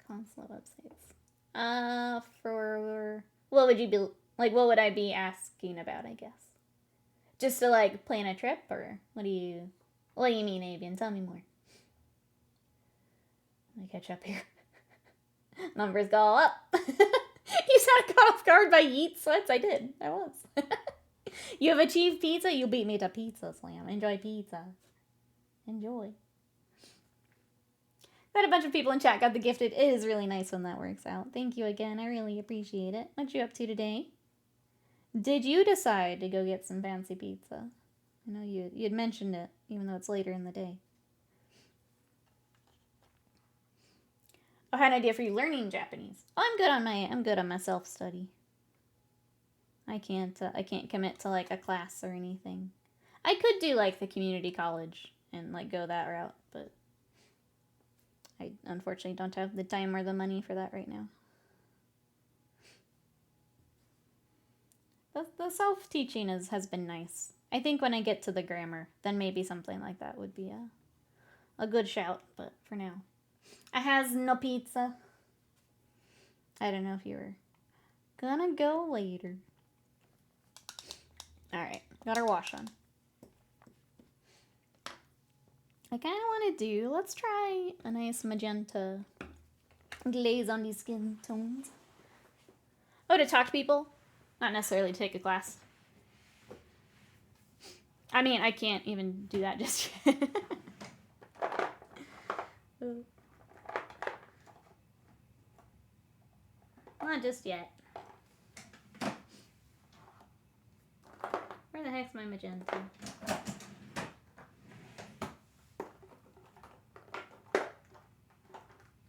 consulate websites. For what would you be like? What would I be asking about? I guess. Just to like plan a trip, or what do you mean, Avian? Tell me more. Let me catch up here. Numbers go up. You sounded caught off guard by Yeet Sweats. I did. I was. You have achieved pizza. You beat me to pizza, Slam. Enjoy pizza. Enjoy. Got a bunch of people in chat got the gifted. It is really nice when that works out. Thank you again. I really appreciate it. What you up to today? Did you decide to go get some fancy pizza? I know you had mentioned it, even though it's later in the day. I had an idea for you learning Japanese. Oh, I'm good on my self-study. I can't commit to like a class or anything. I could do like the community college and like go that route, but I unfortunately don't have the time or the money for that right now. The self-teaching has been nice. I think when I get to the grammar, then maybe something like that would be a good shout, but for now. I has no pizza. I don't know if you were gonna go later. Alright, got our wash on. I kind of want to do, let's try a nice magenta glaze on these skin tones. Oh, to talk to people? Not necessarily to take a class. I mean, I can't even do that just yet. Not just yet. Where the heck's my magenta?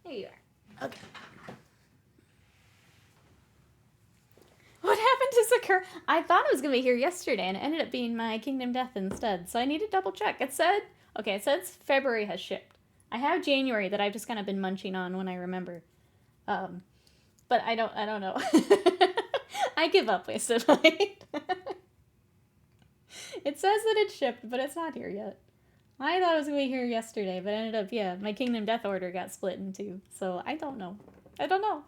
There you are. Okay. What happened to Sakura? I thought it was going to be here yesterday, and it ended up being my Kingdom Death instead. So I need to double check. It said, okay, it says February has shipped. I have January that I've just kind of been munching on when I remember. But I don't know. I give up, Wasted Light. It says that it's shipped, but it's not here yet. I thought it was going to be here yesterday, but it ended up, yeah, my Kingdom Death order got split in two. So I don't know. I don't know.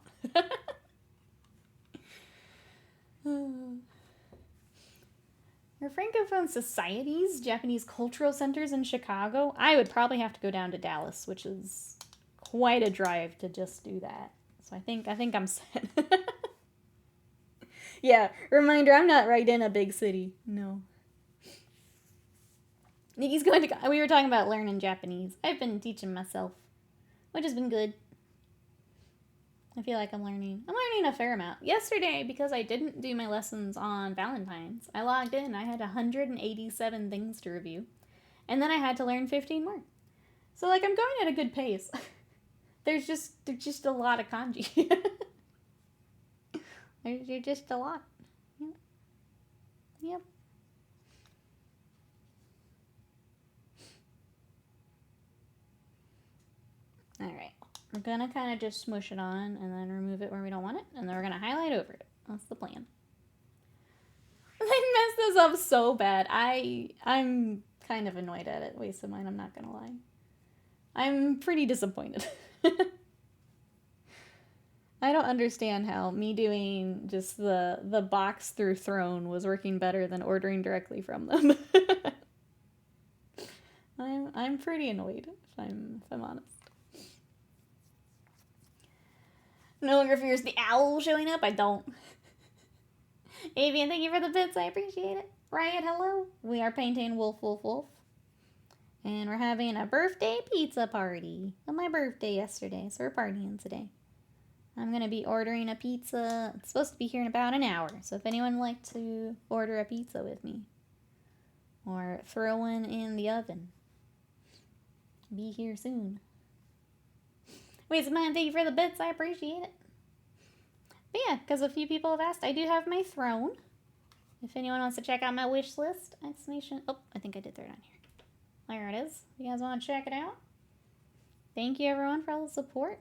Are Francophone societies, Japanese cultural centers in Chicago? I would probably have to go down to Dallas, which is quite a drive to just do that. So I think I'm set. Yeah, reminder, I'm not right in a big city. No. Nikki's going to... We were talking about learning Japanese. I've been teaching myself, which has been good. I feel like I'm learning a fair amount. Yesterday, because I didn't do my lessons on Valentine's, I logged in. I had 187 things to review. And then I had to learn 15 more. So, like, I'm going at a good pace. There's just a lot of kanji. There's just a lot. Yep. Yep. Alright. We're gonna kind of just smush it on and then remove it where we don't want it. And then we're gonna highlight over it. That's the plan. I messed this up so bad. I'm kind of annoyed at it. Wasted mine, I'm not gonna lie. I'm pretty disappointed. I don't understand how me doing just the box through Throne was working better than ordering directly from them. I'm pretty annoyed, if I'm honest. No longer fears the owl showing up. I don't. Avian, thank you for the bits. I appreciate it. Riot, hello. We are painting Wolf, Wolf, Wolf. And we're having a birthday pizza party. On my birthday yesterday, so we're partying today. I'm going to be ordering a pizza. It's supposed to be here in about an hour. So if anyone would like to order a pizza with me, or throw one in the oven, be here soon. Wait, man, thank you for the bits. I appreciate it. But yeah, because a few people have asked, I do have my throne. If anyone wants to check out my wish list, exclamation. Oh, I think I did throw it on here. There it is. You guys want to check it out? Thank you, everyone, for all the support.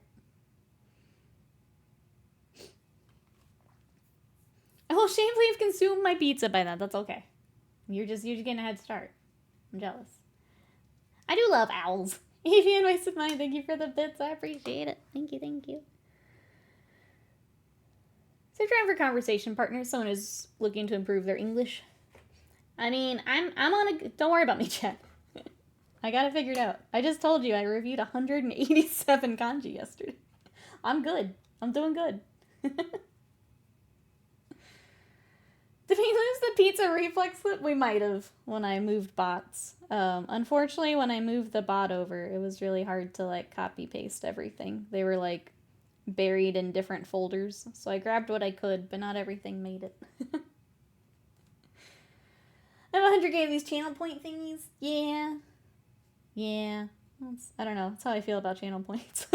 Oh, shamefully you've consumed my pizza by then. That's okay. You're just getting a head start. I'm jealous. I do love owls. Avian wasted mine. Thank you for the bits. I appreciate it. Thank you, thank you. So trying for conversation partners. Someone is looking to improve their English. I mean, I'm on a... Don't worry about me, chat. I got it figured out. I just told you I reviewed 187 kanji yesterday. I'm good. I'm doing good. Did we lose the pizza reflex clip? We might have when I moved bots. Unfortunately, when I moved the bot over, it was really hard to like copy paste everything. They were like buried in different folders. So I grabbed what I could, but not everything made it. I have 100k of these channel point thingies. Yeah. Yeah. I don't know. That's how I feel about channel points.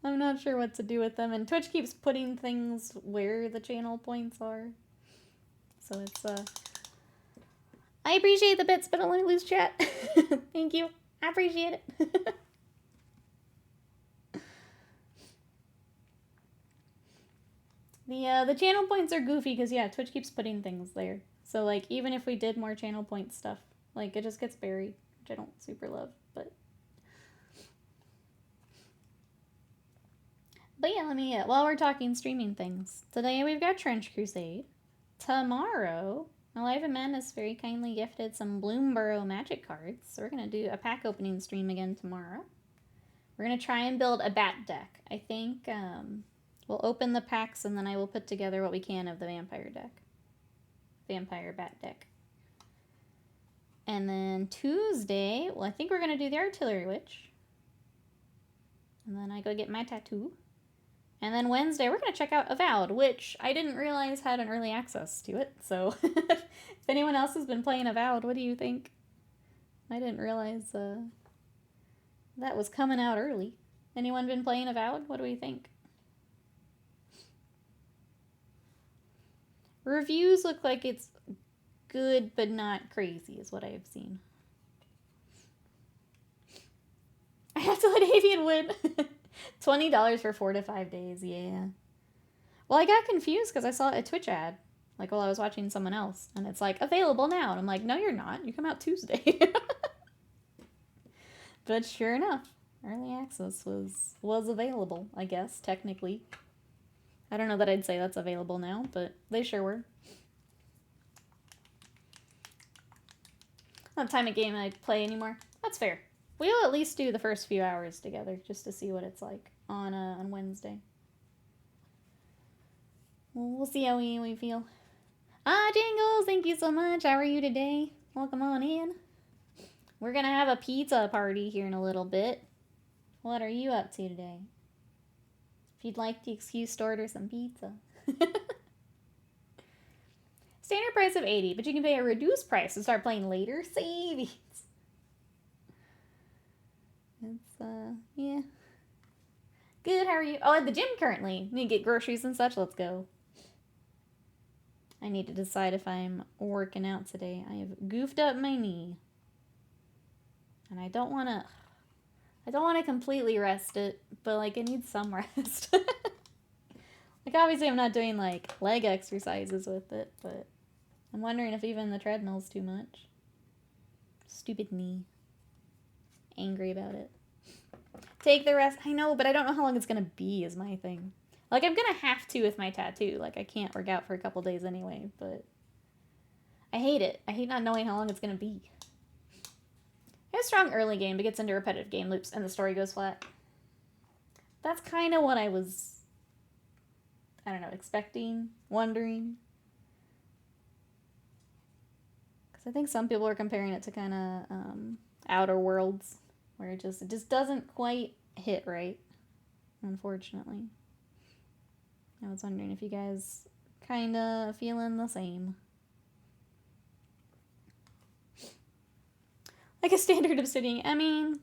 I'm not sure what to do with them, and Twitch keeps putting things where the channel points are. So it's, I appreciate the bits, but don't let me lose chat. Thank you. I appreciate it. The channel points are goofy because, yeah, Twitch keeps putting things there. So, like, even if we did more channel point stuff, like, it just gets buried, which I don't super love, but... But yeah, let me, while we're talking streaming things, today we've got Trench Crusade. Tomorrow, Alive and Madness very kindly gifted some Bloomborough magic cards. So we're going to do a pack opening stream again tomorrow. We're going to try and build a bat deck. I think we'll open the packs and then I will put together what we can of the vampire deck. Vampire bat deck. And then Tuesday, well, I think we're going to do the Artillery Witch. And then I go get my tattoo. And then Wednesday, we're going to check out Avowed, which I didn't realize had an early access to it. So if anyone else has been playing Avowed, what do you think? I didn't realize that was coming out early. Anyone been playing Avowed? What do we think? Reviews look like it's good, but not crazy, is what I have seen. I have to let Avian win. $20 for 4 to 5 days, yeah. Well, I got confused because I saw a Twitch ad, like while I was watching someone else, and it's like, available now. And I'm like, no, you're not. You come out Tuesday. But sure enough, early access was available, I guess, technically. I don't know that I'd say that's available now, but they sure were. Not the time of game I play anymore. That's fair. We'll at least do the first few hours together just to see what it's like on Wednesday. We'll see how we feel. Jingles, thank you so much. How are you today? Welcome on in. We're going to have a pizza party here in a little bit. What are you up to today? If you'd like the excuse to order some pizza. Standard price of $80, but you can pay a reduced price to start playing later. Savings. It's, yeah. Good, how are you? Oh, at the gym currently. Need to get groceries and such. Let's go. I need to decide if I'm working out today. I have goofed up my knee. And I don't want to completely rest it, but, like, it needs some rest. Like, obviously I'm not doing, like, leg exercises with it, but I'm wondering if even the treadmill's too much. Stupid knee. Angry about it. Take the rest. I know, but I don't know how long it's going to be is my thing. Like, I'm going to have to with my tattoo. Like, I can't work out for a couple days anyway, but I hate it. I hate not knowing how long it's going to be. I have a strong early game, but gets into repetitive game loops, and the story goes flat. That's kind of what I was, I don't know, expecting, wondering. Because I think some people are comparing it to kind of Outer Worlds, where it just doesn't quite hit right, unfortunately. I was wondering if you guys kind of feeling the same. Like a standard Obsidian. I mean,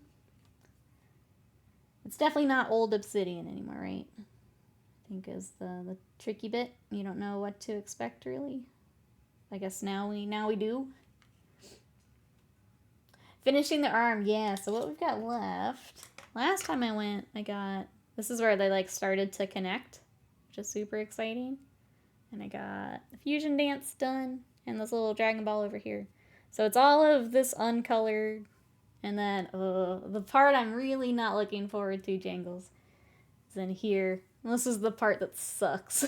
it's definitely not old Obsidian anymore, right? I think is the tricky bit. You don't know what to expect, really. I guess now we do. Finishing the arm, yeah. So what we've got left. Last time I went, I got... This is where they, like, started to connect, which is super exciting. And I got the fusion dance done, and this little Dragon Ball over here. So it's all of this uncolored, and then the part I'm really not looking forward to, Jangles, is in here. And this is the part that sucks.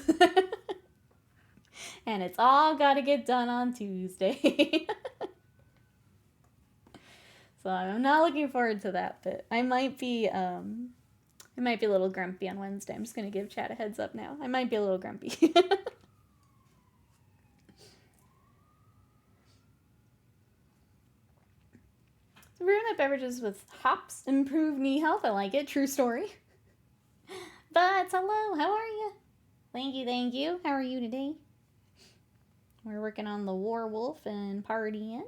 And it's all got to get done on Tuesday. So I'm not looking forward to that bit. I might be a little grumpy on Wednesday. I'm just going to give Chad a heads up now. I might be a little grumpy. Brewing beverages with hops improve knee health. I like it. True story. But hello, how are you? Thank you. How are you today? We're working on the Warwolf and partying.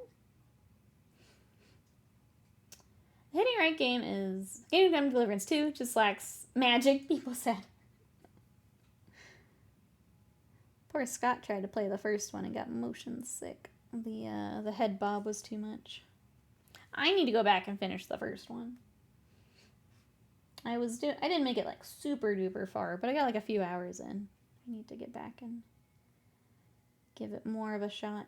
The hitting right game is Kingdom Come Deliverance 2, just lacks magic, people said. Poor Scott tried to play the first one and got motion sick. The head bob was too much. I need to go back and finish the first one. I didn't make it like super duper far, but I got like a few hours in. I need to get back and give it more of a shot.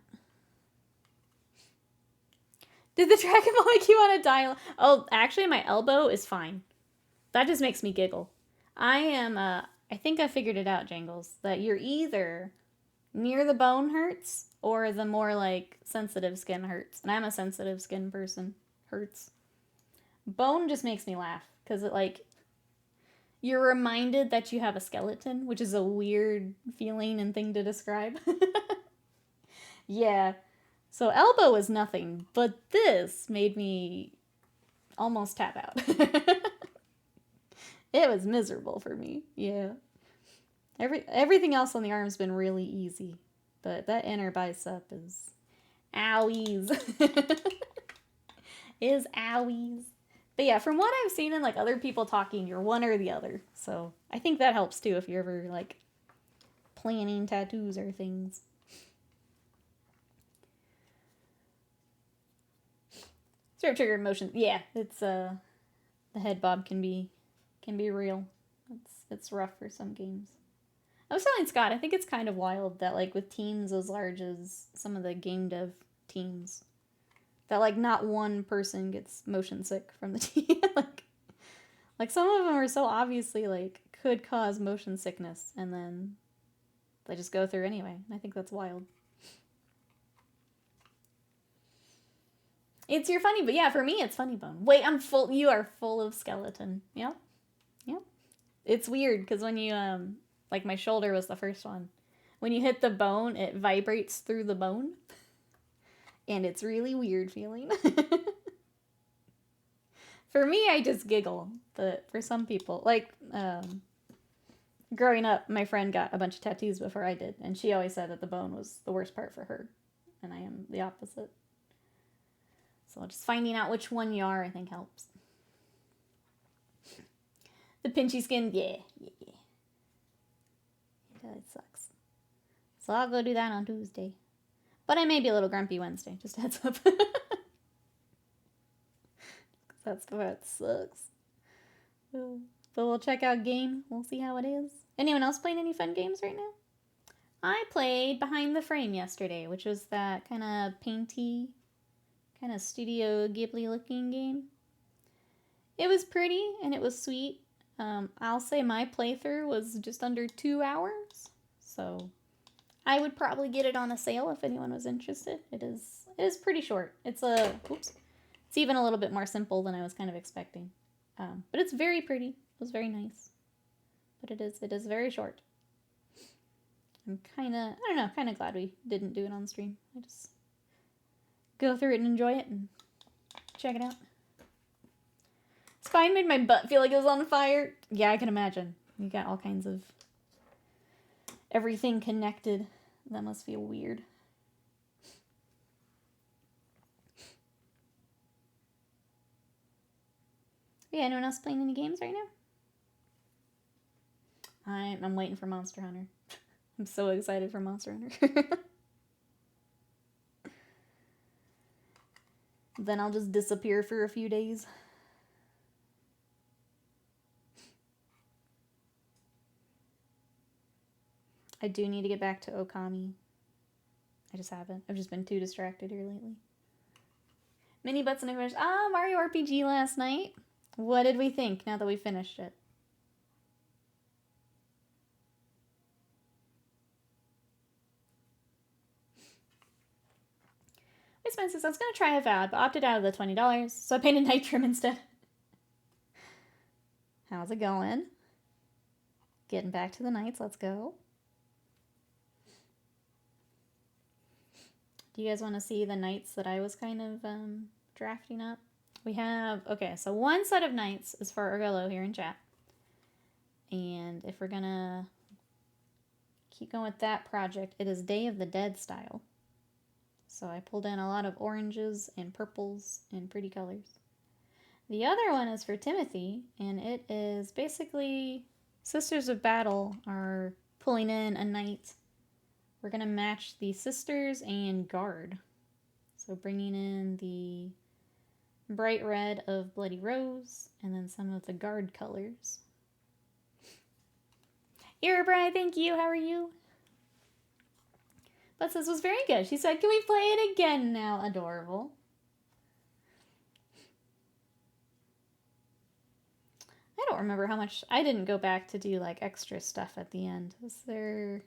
Did the Dragon Ball make you want to die? Oh, actually my elbow is fine. That just makes me giggle. I think I figured it out, Jangles, that you're either Near the bone hurts, or the more like sensitive skin hurts. And I'm a sensitive skin person. Hurts. Bone just makes me laugh because it like you're reminded that you have a skeleton, which is a weird feeling and thing to describe. Yeah. So elbow is nothing, but this made me almost tap out. It was miserable for me. Yeah. Everything else on the arm's been really easy, but that inner bicep is owies. Is owies. But yeah, from what I've seen in like other people talking, you're one or the other. So I think that helps too if you're ever like planning tattoos or things. Sort of trigger motion. Yeah, it's the head bob can be real. It's rough for some games. I was telling Scott, I think it's kind of wild that like with teams as large as some of the game dev teams, that like not one person gets motion sick from the team. like some of them are so obviously like could cause motion sickness, and then they just go through anyway. And I think that's wild. It's your funny, but yeah, for me it's funny bone. Wait, I'm full. You are full of skeleton. Yep, yep. It's weird because when you like my shoulder was the first one. When you hit the bone, it vibrates through the bone, and it's really weird feeling. For me, I just giggle, but for some people, like growing up, my friend got a bunch of tattoos before I did, and she always said that the bone was the worst part for her, and I am the opposite. So just finding out which one you are, I think, helps. The pinchy skin, yeah. It sucks. So I'll go do that on Tuesday. But I may be a little grumpy Wednesday, just a heads up. That's what sucks. But we'll check out game. We'll see how it is. Anyone else playing any fun games right now? I played Behind the Frame yesterday, which was that kind of painty, kind of Studio Ghibli looking game. It was pretty and it was sweet. I'll say my playthrough was just under 2 hours, so I would probably get it on a sale if anyone was interested. It is pretty short. It's even a little bit more simple than I was kind of expecting. But it's very pretty. It was very nice. But it is very short. I'm kind of glad we didn't do it on stream. I just go through it and enjoy it and check it out. Spine made my butt feel like it was on fire. Yeah, I can imagine. You got all kinds of everything connected. That must feel weird. Yeah, anyone else playing any games right now? I'm waiting for Monster Hunter. I'm so excited for Monster Hunter. Then I'll just disappear for a few days. I do need to get back to Okami. I just haven't. I've just been too distracted here lately. Mini Butts and English. Mario RPG last night. What did we think now that we finished it? Expenses. I was going to try a VOD, but opted out of the $20, so I painted Nitrim instead. How's it going? Getting back to the knights. Let's go. Do you guys want to see the knights that I was kind of drafting up? We have, okay, so one set of knights is for Urgolo here in chat. And if we're going to keep going with that project, it is Day of the Dead style. So I pulled in a lot of oranges and purples and pretty colors. The other one is for Timothy, and it is basically Sisters of Battle are pulling in a knight. We're going to match the Sisters and Guard. So bringing in the bright red of Bloody Rose, and then some of the Guard colors. Irabri, thank you. How are you? But this was very good. She said, can we play it again now? Adorable. I don't remember how much. I didn't go back to do like extra stuff at the end. Was there?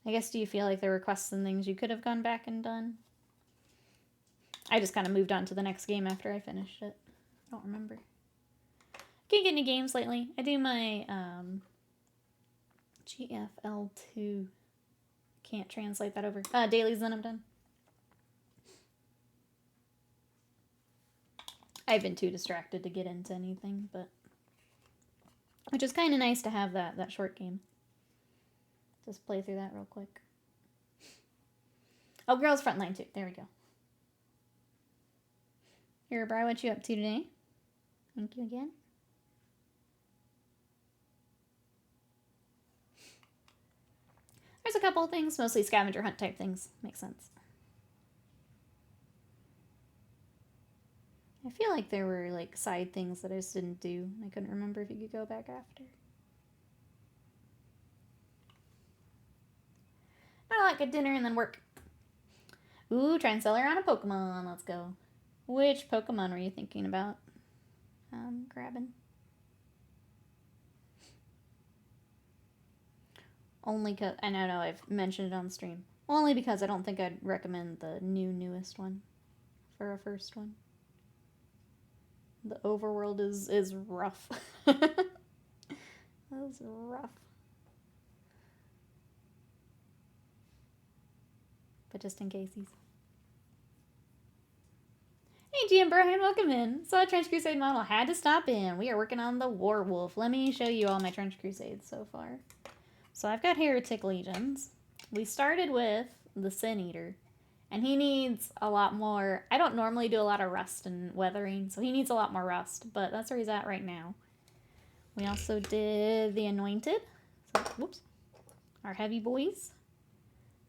I guess, do you feel like there were quests and things you could have gone back and done? I just kind of moved on to the next game after I finished it. I don't remember. Can't get any games lately. I do my GFL2. Can't translate that over. Dailies, then I'm done. I've been too distracted to get into anything, but which is kind of nice to have that short game. Just play through that real quick. Oh, Girls Frontline 2. There we go. Here, Bri, what you up to today? Thank you again. There's a couple of things, mostly scavenger hunt type things. Makes sense. I feel like there were like side things that I just didn't do. I couldn't remember if you could go back after. I like a dinner and then work. Ooh, try and sell her on a Pokemon. Let's go. Which Pokemon were you thinking about grabbing? Only because, I know I've mentioned it on stream. Only because I don't think I'd recommend the newest one for a first one. The overworld is rough. That was rough. But just in case he's... Hey GM Brian, welcome in. Saw a Trench Crusade model, had to stop in. We are working on the Warwolf. Let me show you all my Trench Crusades so far. So I've got Heretic Legions. We started with the Sin Eater. And he needs a lot more... I don't normally do a lot of rust and weathering, so he needs a lot more rust. But that's where he's at right now. We also did the Anointed. So, whoops. Our heavy boys.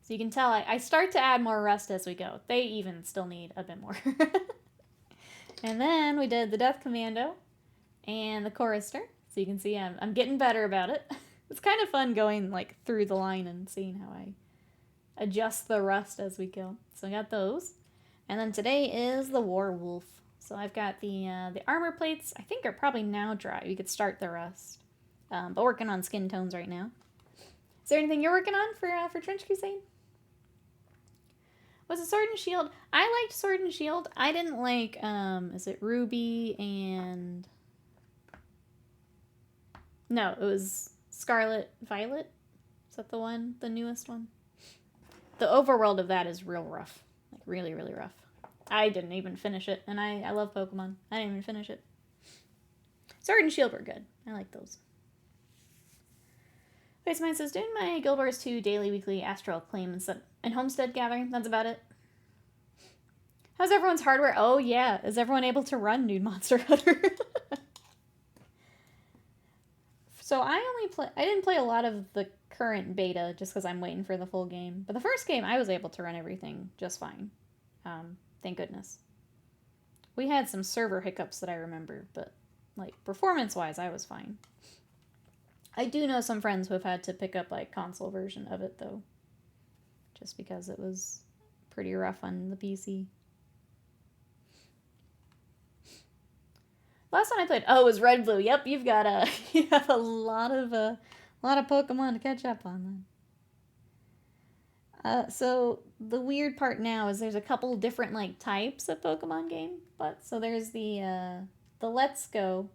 So you can tell I start to add more rust as we go. They even still need a bit more. And then we did the Death Commando and the Chorister. So you can see I'm getting better about it. It's kind of fun going like through the line and seeing how I adjust the rust as we go. So I got those. And then today is the Warwolf. So I've got the armor plates. I think are probably now dry. We could start the rust. But working on skin tones right now. Is there anything you're working on for Trench Crusade? Was it Sword and Shield? I liked Sword and Shield. I didn't like, is it Ruby and... No, it was Scarlet Violet. Is that the one? The newest one? The overworld of that is real rough. Like, really, really rough. I didn't even finish it, and I love Pokemon. I didn't even finish it. Sword and Shield were good. I like those. Faceman says, doing my Guild Wars 2 daily, weekly Astral Claim and Homestead Gathering. That's about it. How's everyone's hardware? Oh, yeah. Is everyone able to run Nude Monster Hunter? So I didn't play a lot of the current beta just because I'm waiting for the full game. But the first game, I was able to run everything just fine. Thank goodness. We had some server hiccups that I remember, but like performance-wise, I was fine. I do know some friends who have had to pick up like console version of it though, just because it was pretty rough on the PC. Last one I played, oh, it was Red Blue. Yep, you have a lot of Pokemon to catch up on then. So the weird part now is there's a couple different like types of Pokemon game, but so there's the Let's Go,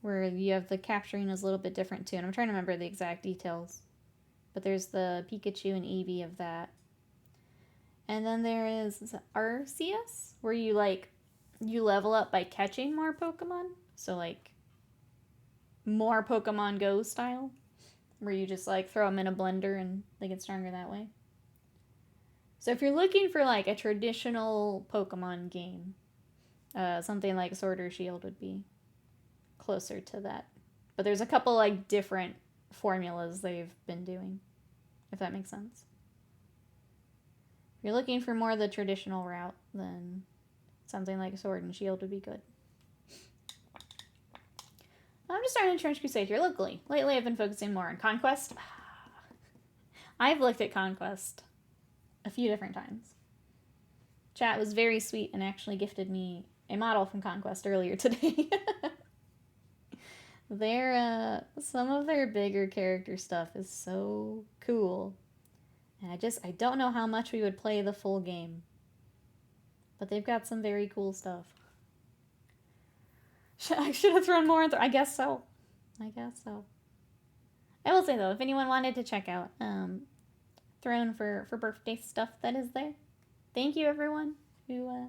where you have the capturing is a little bit different too, and I'm trying to remember the exact details. But there's the Pikachu and Eevee of that. And then there is Arceus, where you level up by catching more Pokemon. So like more Pokemon Go style, where you just like throw them in a blender and they get stronger that way. So if you're looking for like a traditional Pokemon game, something like Sword or Shield would be closer to that. But there's a couple like different formulas they've been doing, if that makes sense. If you're looking for more of the traditional route, then something like Sword and Shield would be good. I'm just starting to Trench Crusade here locally. Lately I've been focusing more on Conquest. I've looked at Conquest a few different times. Chat was very sweet and actually gifted me a model from Conquest earlier today. Some of their bigger character stuff is so cool. And I don't know how much we would play the full game. But they've got some very cool stuff. I should have thrown more. I guess so. I guess so. I will say though, if anyone wanted to check out Throne for birthday stuff that is there, thank you everyone who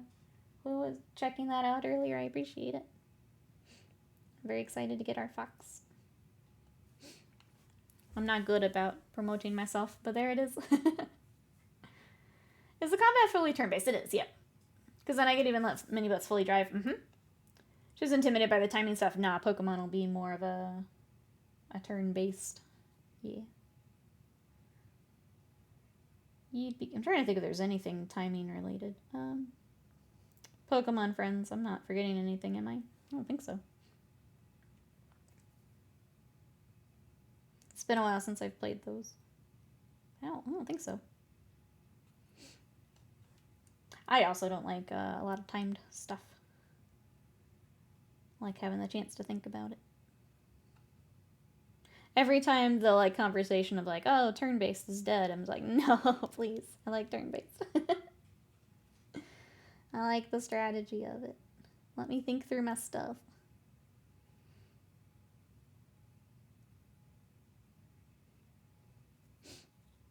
was checking that out earlier. I appreciate it. I'm very excited to get our fox. I'm not good about promoting myself, but there it is. Is the combat fully turn-based? It is, yep. Because then I could even let mini-bots fully drive. Just intimidated by the timing stuff. Nah, Pokemon will be more of a turn-based. Yeah. I'm trying to think if there's anything timing related. Pokemon friends. I'm not forgetting anything, am I? I don't think so. It's been a while since I've played those. I don't think so. I also don't like a lot of timed stuff. I like having the chance to think about it. Every time the like conversation of like, oh, turn-based is dead, I'm like, no, please. I like turn-based. I like the strategy of it. Let me think through my stuff.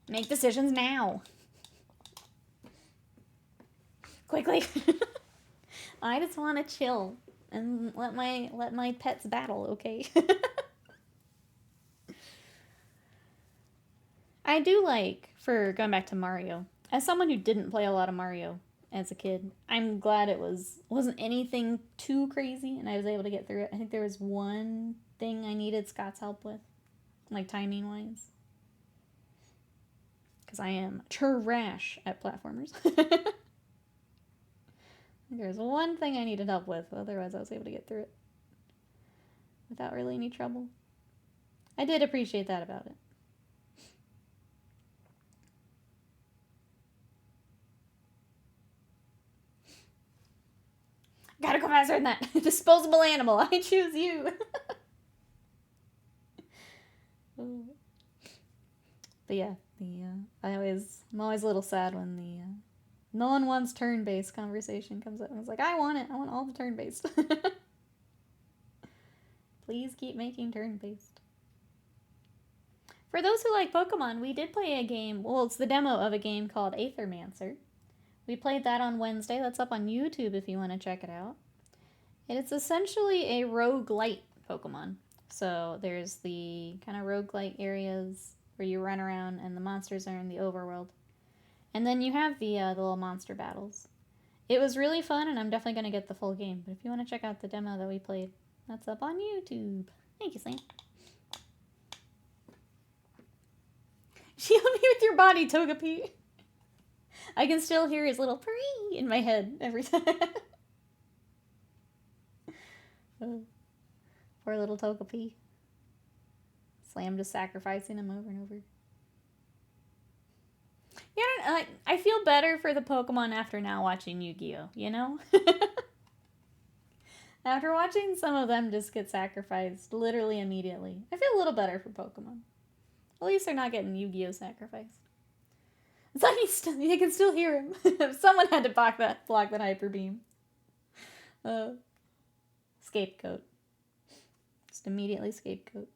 Make decisions now. Quickly. I just want to chill and let my pets battle, okay? I do like, for going back to Mario, as someone who didn't play a lot of Mario as a kid, I'm glad it wasn't anything too crazy and I was able to get through it. I think there was one thing I needed Scott's help with, like timing wise. Because I am trash at platformers. There's one thing I needed help with, otherwise I was able to get through it without really any trouble. I did appreciate that about it. Gotta go faster than that. Disposable animal, I choose you. But yeah, I'm always a little sad when the no one wants turn-based conversation comes up. I was like, I want it. I want all the turn-based. Please keep making turn-based. For those who like Pokemon, we did play a game. Well, it's the demo of a game called Aethermancer. We played that on Wednesday. That's up on YouTube if you want to check it out. And it's essentially a roguelite Pokemon. So there's the kind of roguelite areas where you run around and the monsters are in the overworld. And then you have the little monster battles. It was really fun, and I'm definitely going to get the full game. But if you want to check out the demo that we played, that's up on YouTube. Thank you, Sam. Shield me with your body, Togepi. I can still hear his little purr in my head every time. Poor little Togepi. Slam just sacrificing him over and over. Yeah, I feel better for the Pokemon after now watching Yu-Gi-Oh, you know? After watching some of them just get sacrificed literally immediately, I feel a little better for Pokemon. At least they're not getting Yu-Gi-Oh sacrificed. It's like you can still hear him. Someone had to block that Hyper Beam. Scapegoat. Just immediately scapegoat.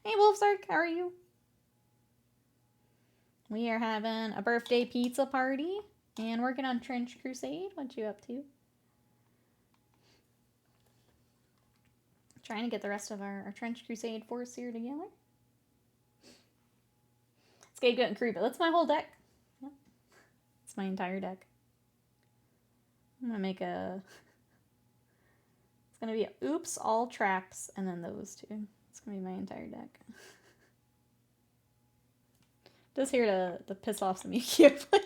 Hey, Wolfsark, how are you? We are having a birthday pizza party and working on Trench Crusade. What you up to? Trying to get the rest of our Trench Crusade force here together. Scapegoat and Kariba. That's my whole deck. Yep. It's my entire deck. I'm going to make a... It's going to be a oops, all traps, and then those two. It's going to be my entire deck. Just here to piss off some Yu-Gi-Oh players.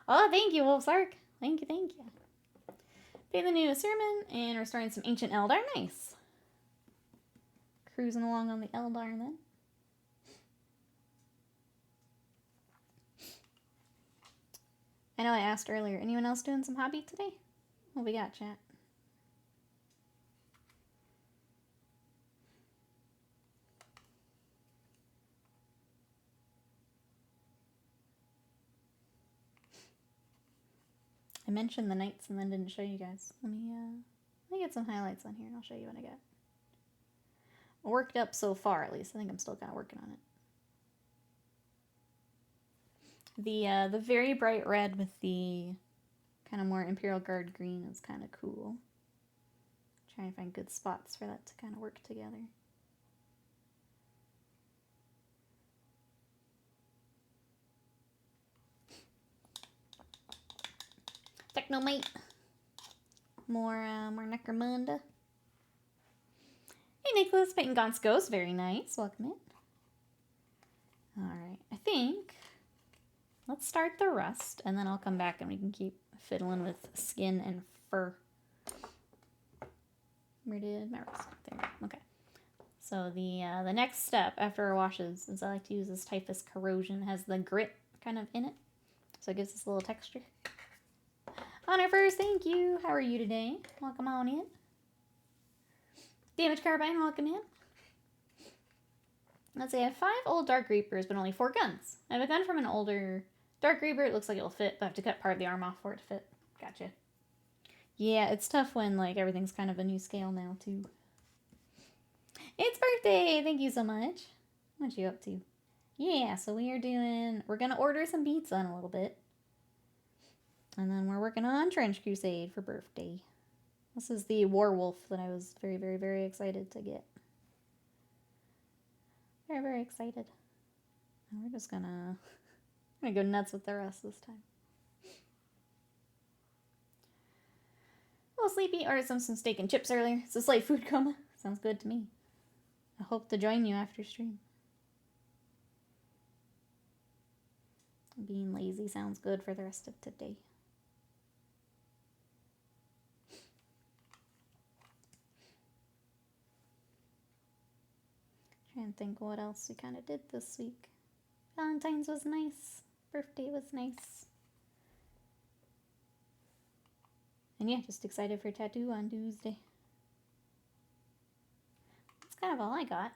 Oh, thank you, Wolfsark. Thank you, thank you. Pay the new Sermon and restoring some ancient Eldar. Nice. Cruising along on the Eldar then. I know I asked earlier, anyone else doing some hobby today? What we got, chat? I mentioned the knights and then didn't show you guys. Let me get some highlights on here and I'll show you what I got. Worked up so far, at least. I think I'm still kind of working on it. The very bright red with the kind of more Imperial Guard green is kind of cool. Trying to find good spots for that to kind of work together. Technomite. More Necromunda. Hey Nicholas, painting Gaunt's Ghost. Very nice. Welcome in. Alright, I think let's start the rust and then I'll come back and we can keep fiddling with skin and fur. Where did my rust? There. Okay. So the next step after our washes is I like to use this Typhus Corrosion. It has the grit kind of in it. So it gives us a little texture. Honor first, thank you. How are you today? Welcome on in. Damage Carbine, welcome in. Let's say I have 5 old Dark Reapers, but only 4 guns. I have a gun from an older Dark Reaper. It looks like it'll fit, but I have to cut part of the arm off for it to fit. Gotcha. Yeah, it's tough when, like, everything's kind of a new scale now, too. It's birthday! Thank you so much. What you up to? Yeah, so we're gonna order some pizza in a little bit. And then we're working on Trench Crusade for birthday. This is the Warwolf that I was very, very, very excited to get. Very, very excited. And we're just gonna go nuts with the rest this time. A little sleepy. Ordered some steak and chips earlier. It's a slight food coma. Sounds good to me. I hope to join you after stream. Being lazy sounds good for the rest of today. Trying to think what else we kind of did this week. Valentine's was nice. Birthday was nice. And yeah, just excited for tattoo on Tuesday. That's kind of all I got.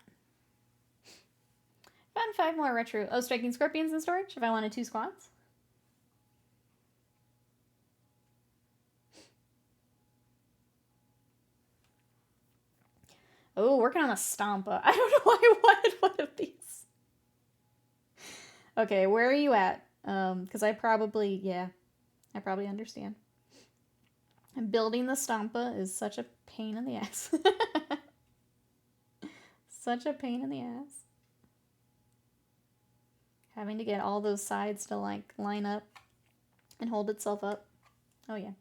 Found 5 more retro striking scorpions in storage if I wanted 2 squads. Oh, working on a Stompa. I don't know why I wanted one of these. Okay, where are you at? Because I probably understand. And building the Stompa is such a pain in the ass. Such a pain in the ass. Having to get all those sides to, like, line up and hold itself up. Oh, yeah.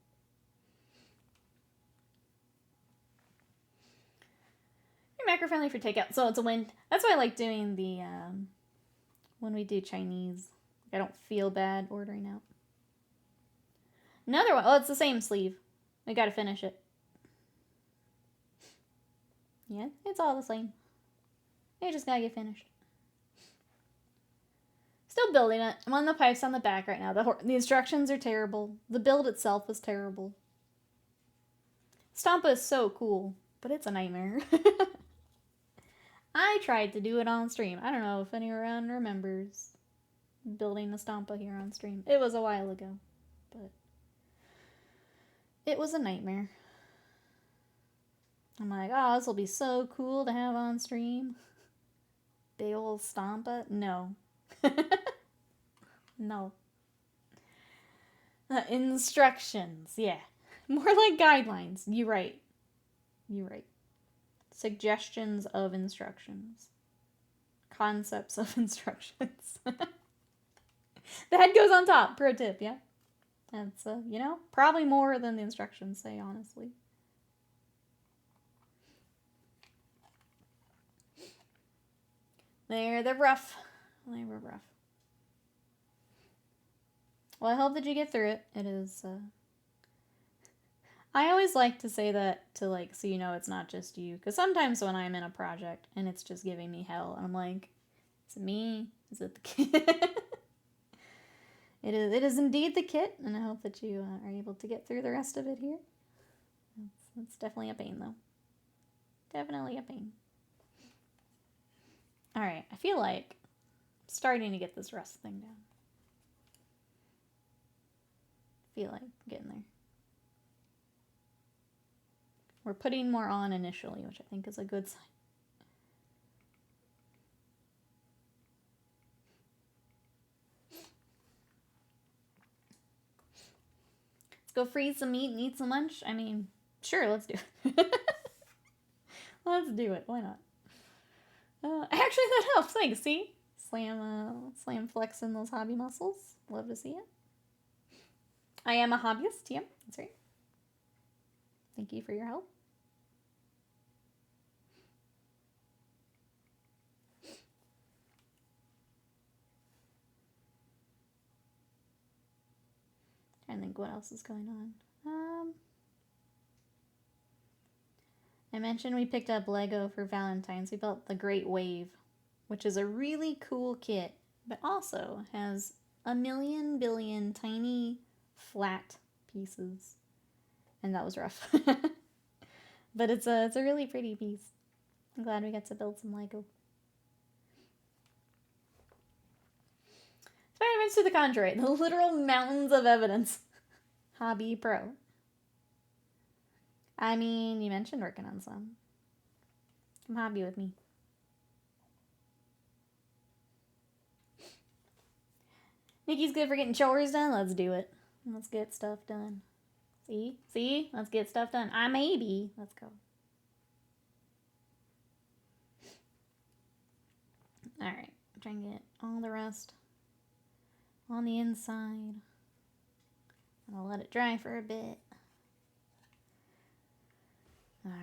Macro friendly for takeout, so it's a win. That's why I like doing the when we do Chinese. I don't feel bad ordering out. Another one. Oh, it's the same sleeve. We gotta finish it. Yeah, it's all the same. You just gotta get finished. Still building it. I'm on the pipes on the back right now. The instructions are terrible. The build itself is terrible. Stompa is so cool, but it's a nightmare. I tried to do it on stream. I don't know if anyone remembers building a Stompa here on stream. It was a while ago, but it was a nightmare. I'm like, oh, this will be so cool to have on stream. Big old Stompa. No. No. Instructions. Yeah. More like guidelines. You're right. You're right. Suggestions of instructions. Concepts of instructions. The head goes on top. Pro tip, yeah? That's, you know, probably more than the instructions say, honestly. They're rough. They were rough. Well, I hope that you get through it. It is, I always like to say that to, like, so you know it's not just you. Because sometimes when I'm in a project and it's just giving me hell, and I'm like, is it me? Is it the kit? It is indeed the kit, and I hope that you are able to get through the rest of it here. It's definitely a pain, though. Definitely a pain. Alright, I feel like I'm starting to get this rust thing down. feel like getting there. We're putting more on initially, which I think is a good sign. Let's go freeze some meat and eat some lunch. I mean, sure, let's do it. Let's do it. Why not? Actually, that helps. Thanks. See? Slam flexing those hobby muscles. Love to see it. I am a hobbyist. Yeah, that's right. Thank you for your help. Trying to think what else is going on. I mentioned we picked up Lego for Valentine's. We built the Great Wave, which is a really cool kit, but also has a million billion tiny flat pieces. And that was rough. But it's a really pretty piece. I'm glad we got to build some Lego. Spider-Man's to the contrary. The literal mountains of evidence. Hobby Pro. I mean, you mentioned working on some. Come hobby with me. Nikki's good for getting chores done. Let's do it. Let's get stuff done. See? See? Let's get stuff done. I maybe. Let's go. Alright. Try and get all the rest on the inside. I'll let it dry for a bit.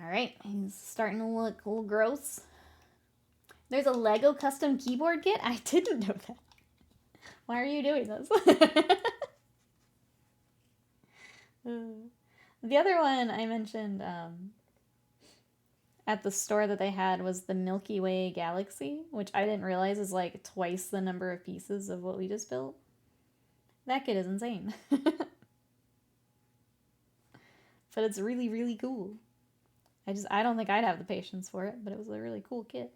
Alright, he's starting to look a little gross. There's a Lego custom keyboard kit? I didn't know that. Why are you doing this? The other one I mentioned at the store that they had was the Milky Way Galaxy, which I didn't realize is like twice the number of pieces of what we just built. That kit is insane. But it's really, really cool. I don't think I'd have the patience for it, but it was a really cool kit.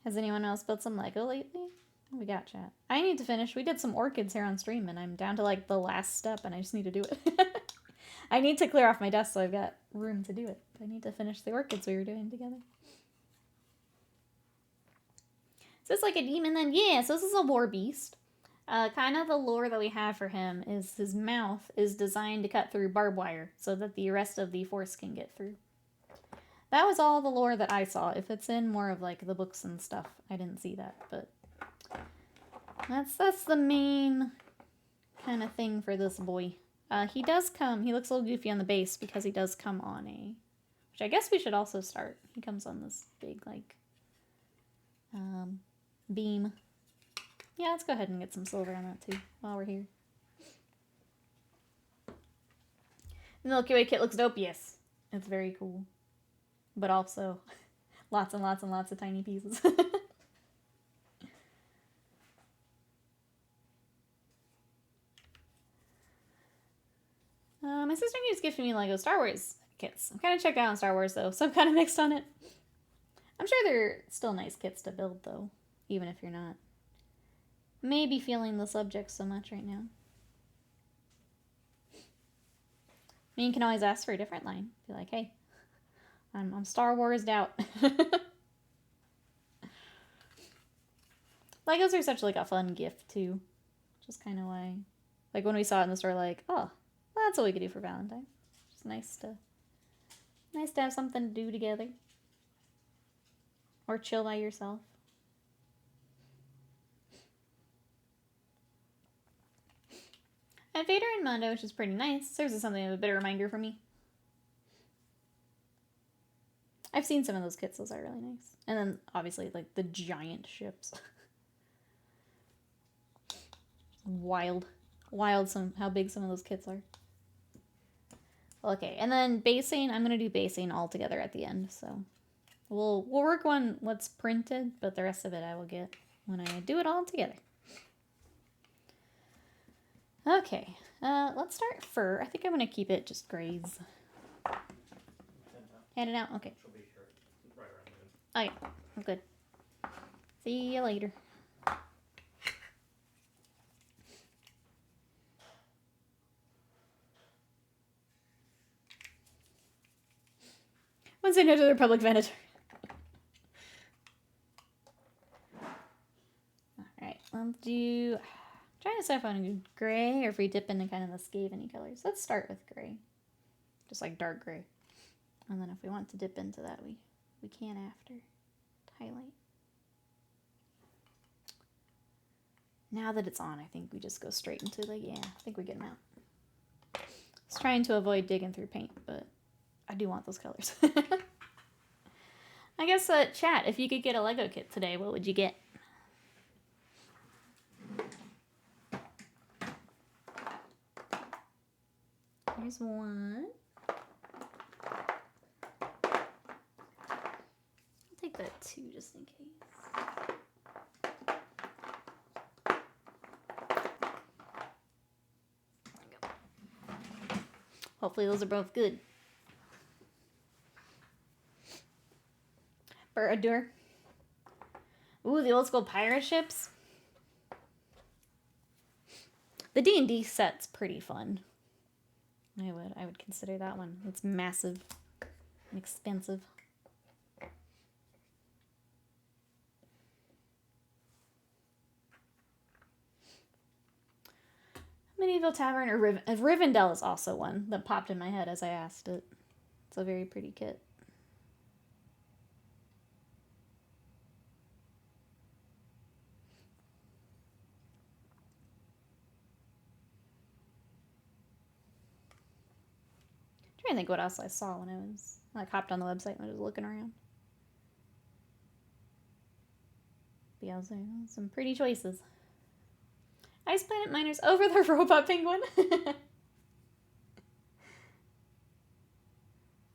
Has anyone else built some Lego lately? We got chat. I need to finish. We did some orchids here on stream, and I'm down to like the last step, and I just need to do it. I need to clear off my desk so I've got room to do it. I need to finish the orchids we were doing together. Is this like a demon then? Yeah, so this is a war beast. Kind of the lore that we have for him is his mouth is designed to cut through barbed wire so that the rest of the force can get through. That was all the lore that I saw. If it's in more of like the books and stuff, I didn't see that, but that's the main kind of thing for this boy. He does come, he looks a little goofy on the base because he does come on a, which I guess we should also start. He comes on this big like beam. Yeah, let's go ahead and get some silver on that too while we're here. The Milky Way kit looks dope. Yes, it's very cool. But also lots and lots and lots of tiny pieces. My sister keeps gifting me Lego Star Wars kits. I'm kind of checked out on Star Wars though, so I'm kind of mixed on it. I'm sure they're still nice kits to build though, even if you're not maybe feeling the subject so much right now. I mean, you can always ask for a different line. Be like, hey, I'm Star Wars'd out. Legos are such like a fun gift too. Just kind of why, like when we saw it in the store, like, oh, well, that's what we could do for Valentine's. It's nice to have something to do together. Or chill by yourself. I had Vader and Mondo, which is pretty nice. Serves as something of a bit of a reminder for me. I've seen some of those kits. Those are really nice. And then, obviously, like, the giant ships. Wild. Wild how big some of those kits are. Okay, and then basing. I'm going to do basing all together at the end, so... We'll work on what's printed, but the rest of it I will get when I do it all together. Okay, let's start fur. I think I'm going to keep it just grays. Hand it out? Okay. Oh yeah, I'm good. See you later. Once they know to their public vendor. Alright, let's do... trying to decide if I want to do gray or if we dip into kind of the Skaven-y colors. Let's start with gray. Just like dark gray. And then if we want to dip into that, we can after. Highlight. Now that it's on, I think we just go straight into the... yeah, I think we get them out. I was trying to avoid digging through paint, but I do want those colors. I guess, chat, if you could get a Lego kit today, what would you get? Here's one. I'll take that two just in case. There we go. Hopefully those are both good. Baradur. Ooh, the old school pirate ships. The D&D set's pretty fun. I would consider that one. It's massive and expensive. Medieval Tavern or Rivendell is also one that popped in my head as I asked it. It's a very pretty kit. I'm trying to think what else I saw when I was hopped on the website when I was looking around. But yeah, some pretty choices. Ice Planet Miners over the robot penguin.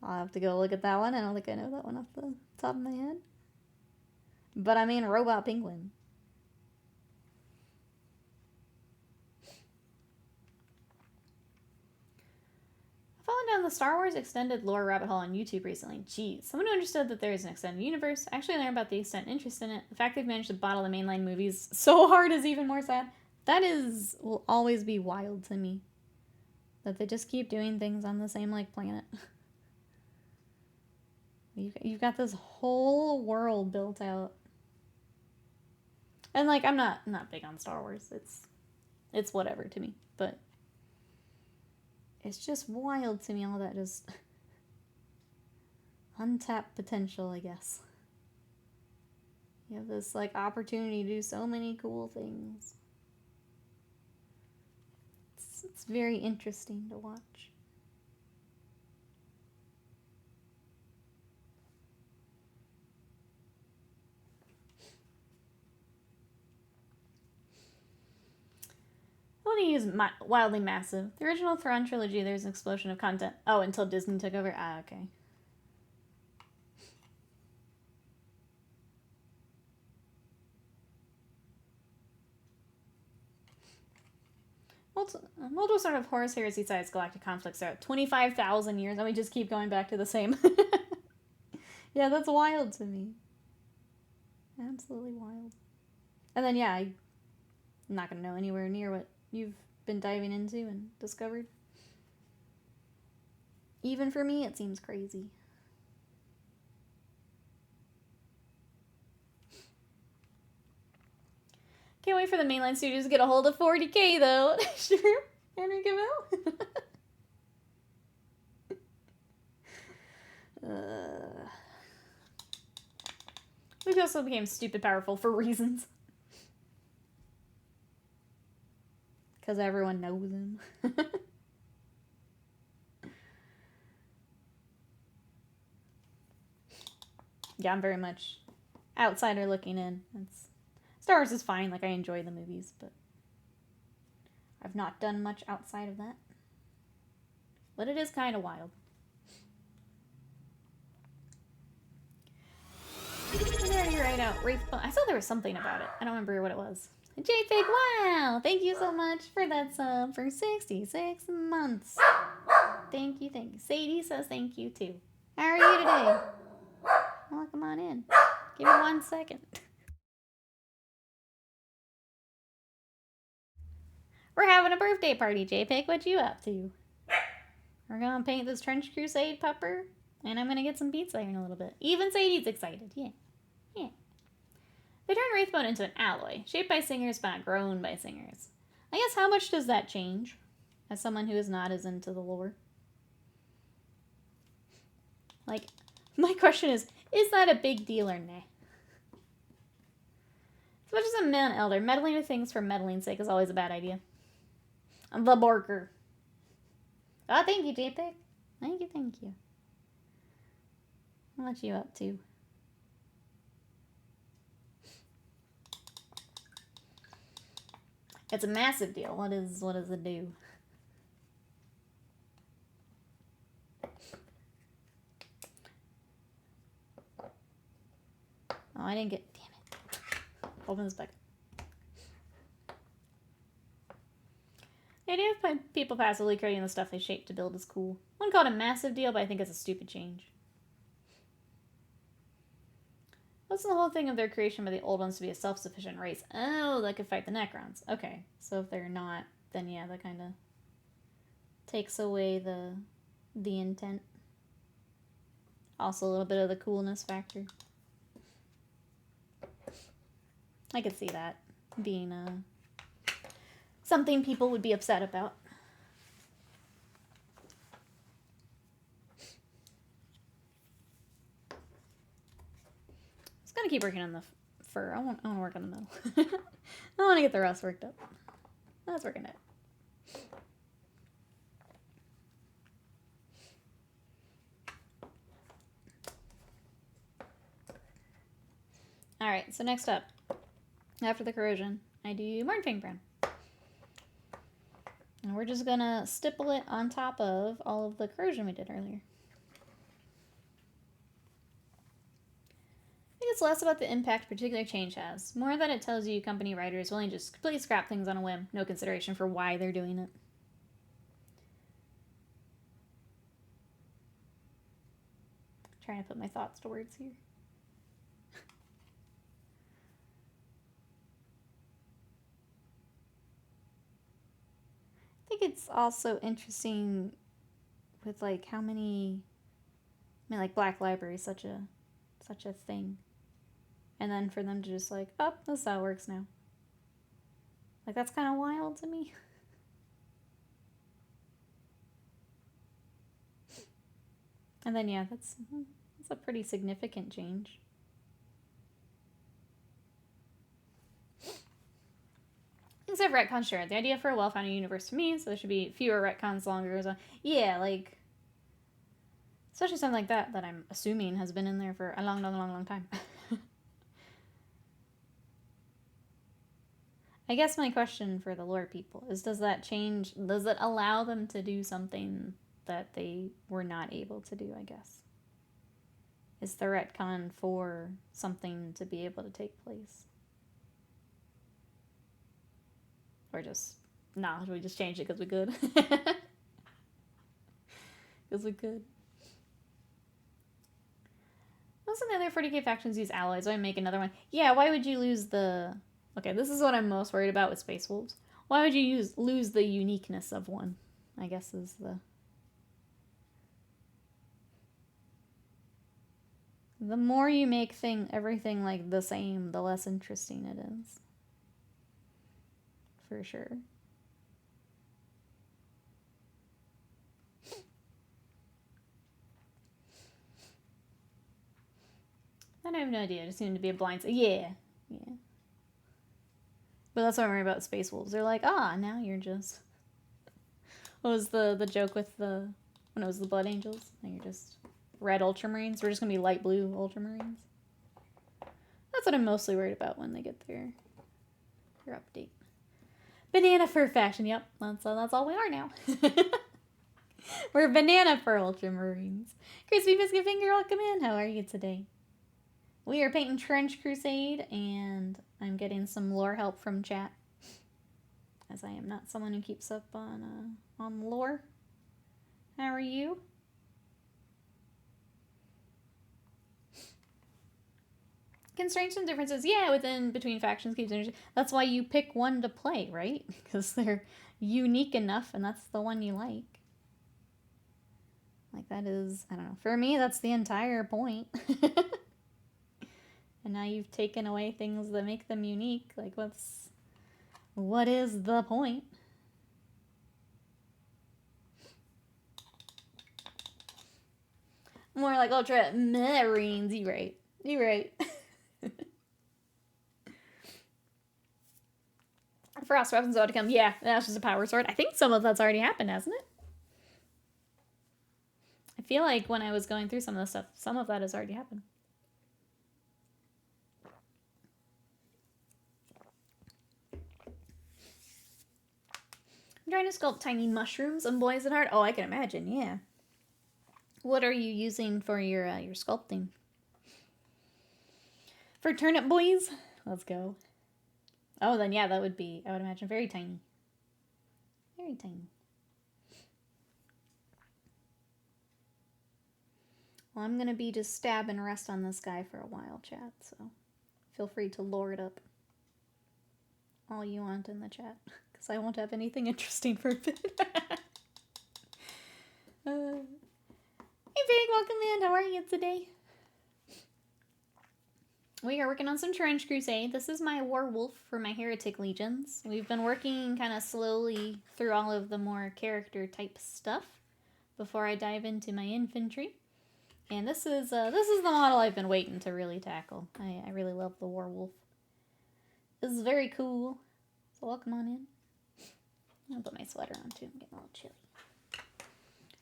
I'll have to go look at that one. I don't think I know that one off the top of my head. But I mean robot penguin. I've fallen down the Star Wars extended lore rabbit hole on YouTube recently. Jeez, someone who understood that there is an extended universe actually learned about the extent and interest in it. The fact they've managed to bottle the mainline movies so hard is even more sad. That will always be wild to me. That they just keep doing things on the same, planet. You've got this whole world built out. And, I'm not big on Star Wars. It's whatever to me. But it's just wild to me, all that just untapped potential, I guess. You have this, opportunity to do so many cool things. It's very interesting to watch. Well, they use wildly massive. The original Thrawn trilogy, there's an explosion of content. Oh, until Disney took over? Ah, okay. Multiple sort of Horus Heresy-sized galactic conflicts are at 25,000 years, and we just keep going back to the same. Yeah, that's wild to me. Absolutely wild. And then, yeah, I'm not going to know anywhere near what you've been diving into and discovered. Even for me, it seems crazy. Can't wait for the mainline studios to get a hold of 40K, though. Sure, Henry Cavill. Luke also became stupid powerful for reasons. Because everyone knows him. Yeah, I'm very much outsider looking in. Star Wars is fine, I enjoy the movies, but I've not done much outside of that. But it is kind of wild. There, you're right out. I saw there was something about it. I don't remember what it was. JPEG, wow! Thank you so much for that sub for 66 months. Thank you, thank you. Sadie says thank you too. How are you today? Well, come on in. Give me 1 second. We're having a birthday party, JPEG. What you up to? We're gonna paint this Trench Crusade pupper. And I'm gonna get some pizza here in a little bit. Even Sadie's excited. Yeah. Yeah. They turned Wraithbone into an alloy, shaped by singers but not grown by singers. I guess how much does that change? As someone who is not as into the lore. Like, my question is that a big deal or nah? As much as a man elder, meddling with things for meddling's sake is always a bad idea. I'm the Borker. Oh, thank you, JPEG. Thank you. What you up to? It's a massive deal. What does it do? Oh, I didn't get. Damn it. Open this back. The idea of people passively creating the stuff they shape to build is cool. I wouldn't call it a massive deal, but I think it's a stupid change. What's the whole thing of their creation by the old ones to be a self-sufficient race? Oh, that could fight the Necrons. Okay, so if they're not, then yeah, that kind of takes away the intent. Also a little bit of the coolness factor. I could see that being something people would be upset about. Just gotta keep working on the fur. I want to work on the metal. I want to get the rust worked up. That's working out. Alright, so next up, after the corrosion, I do Mornfang Brown. And we're just gonna stipple it on top of all of the corrosion we did earlier. I think it's less about the impact a particular change has, more that it tells you company writers willing to just completely scrap things on a whim, no consideration for why they're doing it. Trying to put my thoughts to words here. I think it's also interesting with like how many, I mean, like Black Library is such a thing, and then for them to just like, oh, this is how it works now. Like that's kind of wild to me. And then yeah, that's a pretty significant change. Except retcon, sure. The idea for a well-founded universe to me, so there should be fewer retcons longer as well. Yeah, like, especially something like that I'm assuming has been in there for a long time. I guess my question for the lore people is, does that change, does it allow them to do something that they were not able to do, I guess? Is the retcon for something to be able to take place? Or just, nah, we just changed it because we could. Because we could. Most of the other 40k factions use alloys. Why make another one? Yeah, why would you lose the... Okay, this is what I'm most worried about with Space Wolves. Why would you lose the uniqueness of one? I guess is the... The more you make everything like the same, the less interesting it is. For sure. I have no idea. It just seemed to be a blind... Yeah. But that's what I'm worried about Space Wolves. They're like, now you're just... What was the joke with when it was the Blood Angels? Now you're just red Ultramarines. We're just going to be light blue Ultramarines. That's what I'm mostly worried about when they get their update. Banana Fur faction. Yep, that's all we are now. We're Banana Fur Ultramarines. Crispy Biscuit Finger, welcome in. How are you today? We are painting Trench Crusade, and I'm getting some lore help from chat, as I am not someone who keeps up on lore. How are you? Constraints and differences, yeah, between factions keeps interesting. That's why you pick one to play, right? Because they're unique enough, and that's the one you like. Like, that is, I don't know. For me, that's the entire point. And now you've taken away things that make them unique. Like, what is the point? More like Ultramarines. You're right. You're right. Frost weapons ought to come. Yeah, that's just a power sword. I think some of that's already happened, hasn't it? I feel like when I was going through some of the stuff, some of that has already happened. I'm trying to sculpt tiny mushrooms on Boys at Heart. Oh, I can imagine, yeah. What are you using for your sculpting? For turnip boys? Let's go. Oh, then yeah, that would be, I would imagine, very tiny. Very tiny. Well, I'm going to be just stab and rest on this guy for a while, chat, so feel free to lore it up all you want in the chat, because I won't have anything interesting for a bit. Hey, Big, welcome in. How are you today? We are working on some Trench Crusade. This is my werewolf for my Heretic Legions. We've been working kind of slowly through all of the more character type stuff before I dive into my infantry. And this is the model I've been waiting to really tackle. I really love the werewolf. This is very cool. So welcome on in. I'll put my sweater on too. I'm getting a little chilly.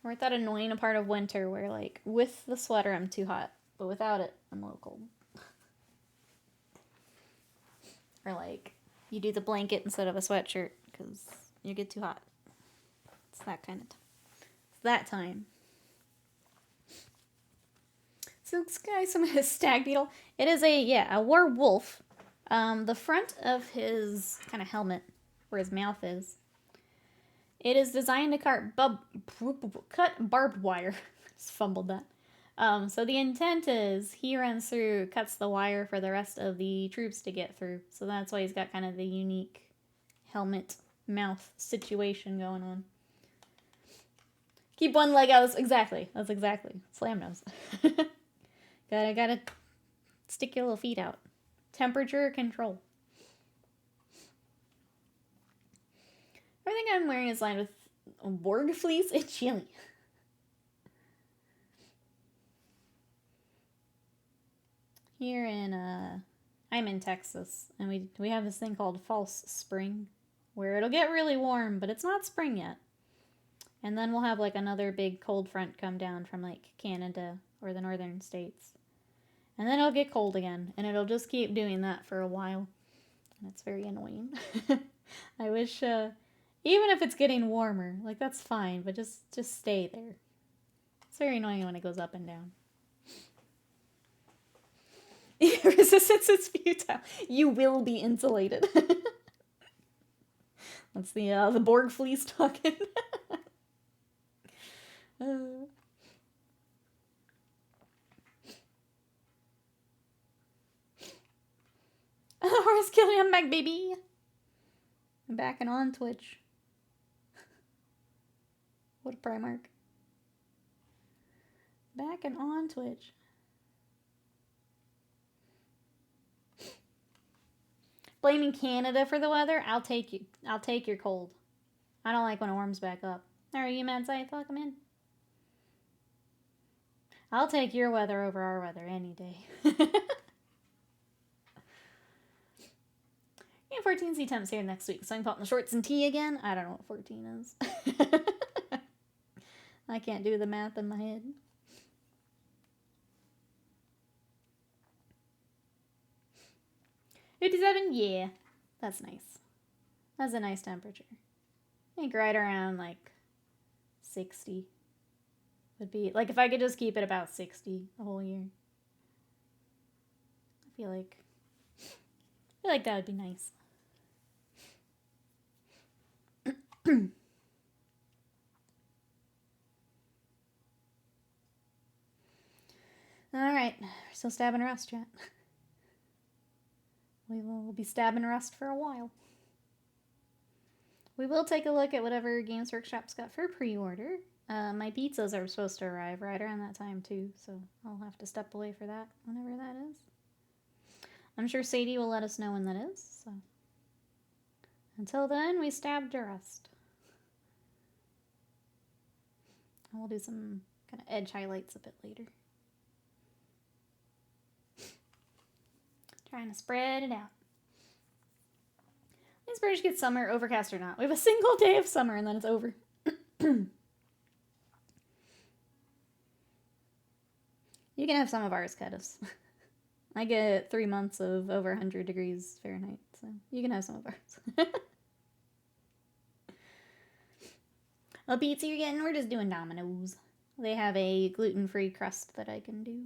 We're at that annoying part of winter where, like, with the sweater I'm too hot, but without it I'm a little cold. Or, like, you do the blanket instead of a sweatshirt because you get too hot. It's that kind of time. It's that time. So this guy's some stag beetle. It is a werewolf. The front of his kind of helmet, where his mouth is, it is designed to cut barbed wire. Just fumbled that. So the intent is he runs through, cuts the wire for the rest of the troops to get through. So that's why he's got kind of the unique helmet mouth situation going on. Keep one leg out. Exactly. That's exactly. Slam nose. Gotta stick your little feet out. Temperature control. Everything I'm wearing is lined with Borg fleece. It's chilly. Here in I'm in Texas, and we have this thing called false spring, where it'll get really warm, but it's not spring yet. And then we'll have like another big cold front come down from like Canada or the northern states. And then it'll get cold again, and it'll just keep doing that for a while. And it's very annoying. I wish, even if it's getting warmer, like that's fine, but just stay there. It's very annoying when it goes up and down. Resistance is futile. You will be insulated. That's the Borg fleece talking. Horse killing, I'm back, baby. I'm back and on Twitch. What a Primark. Back and on Twitch. Blaming Canada for the weather? I'll take your cold. I don't like when it warms back up. How are you, Mad Scythe? Welcome in. I'll take your weather over our weather any day. Yeah, 14C temps here next week, so I'm putting the shorts and tee again. I don't know what 14 is. I can't do the math in my head. $57? Yeah. That's nice. That's a nice temperature. I think right around, like, 60 would be... Like, if I could just keep it about 60 the whole year. I feel like that would be nice. Alright. We're still stabbing rust, chat. We will be stabbing rust for a while. We will take a look at whatever Games Workshop's got for pre-order. My pizzas are supposed to arrive right around that time too, so I'll have to step away for that whenever that is. I'm sure Sadie will let us know when that is, so. Until then, we stab the rest. And we'll do some kind of edge highlights a bit later. Trying to spread it out. These birds get summer, overcast or not. We have a single day of summer and then it's over. You can have some of ours, Caddis. I get 3 months of over 100 degrees Fahrenheit, so you can have some of ours. What pizza you're getting? We're just doing Domino's. They have a gluten-free crust that I can do.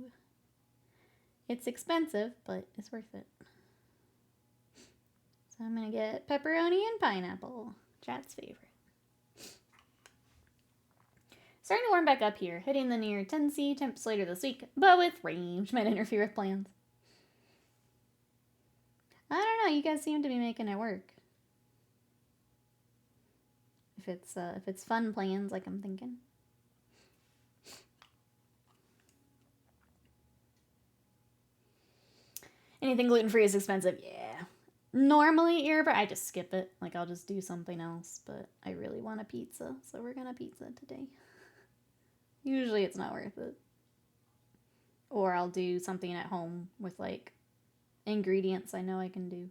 It's expensive, but it's worth it. So I'm gonna get pepperoni and pineapple. Chat's favorite. Starting to warm back up here, hitting the near 10°C temps later this week, but with rain, which might interfere with plans. I don't know, you guys seem to be making it work. If it's fun plans, like I'm thinking. Anything gluten-free is expensive, yeah. Normally, I just skip it. Like, I'll just do something else, but I really want a pizza, so we're gonna pizza today. Usually it's not worth it. Or I'll do something at home with, like, ingredients I know I can do.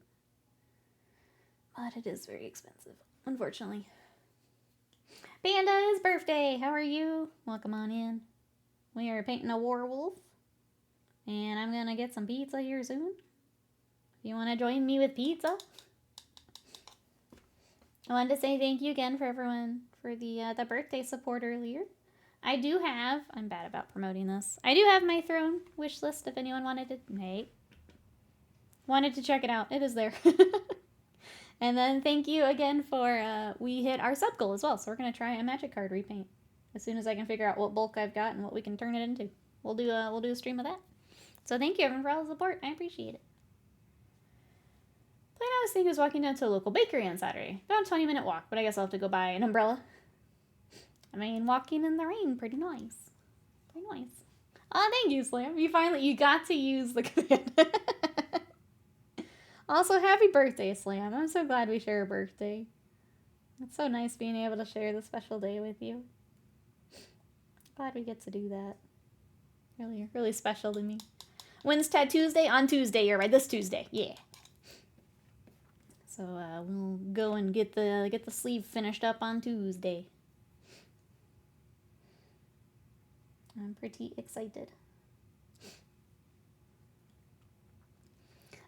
But it is very expensive, unfortunately. Panda's birthday! How are you? Welcome on in. We are painting a werewolf. And I'm gonna get some pizza here soon. If you want to join me with pizza. I wanted to say thank you again for everyone for the birthday support earlier. I do have, I'm bad about promoting this, I do have my throne wish list if anyone wanted to check it out. It is there. And then thank you again for, we hit our sub goal as well, so we're going to try a magic card repaint as soon as I can figure out what bulk I've got and what we can turn it into. We'll do a stream of that. So thank you everyone for all the support. I appreciate it. Plan I was thinking was walking down to a local bakery on Saturday. About a 20-minute walk, but I guess I'll have to go buy an umbrella. I mean, walking in the rain, pretty nice. Pretty nice. Oh, thank you, Slam. You got to use the command. Also, happy birthday, Slam. I'm so glad we share a birthday. It's so nice being able to share this special day with you. Glad we get to do that. Really, really special to me. When's Tattoos Day? On Tuesday, you're right. This Tuesday, yeah. So we'll go and get the sleeve finished up on Tuesday. I'm pretty excited.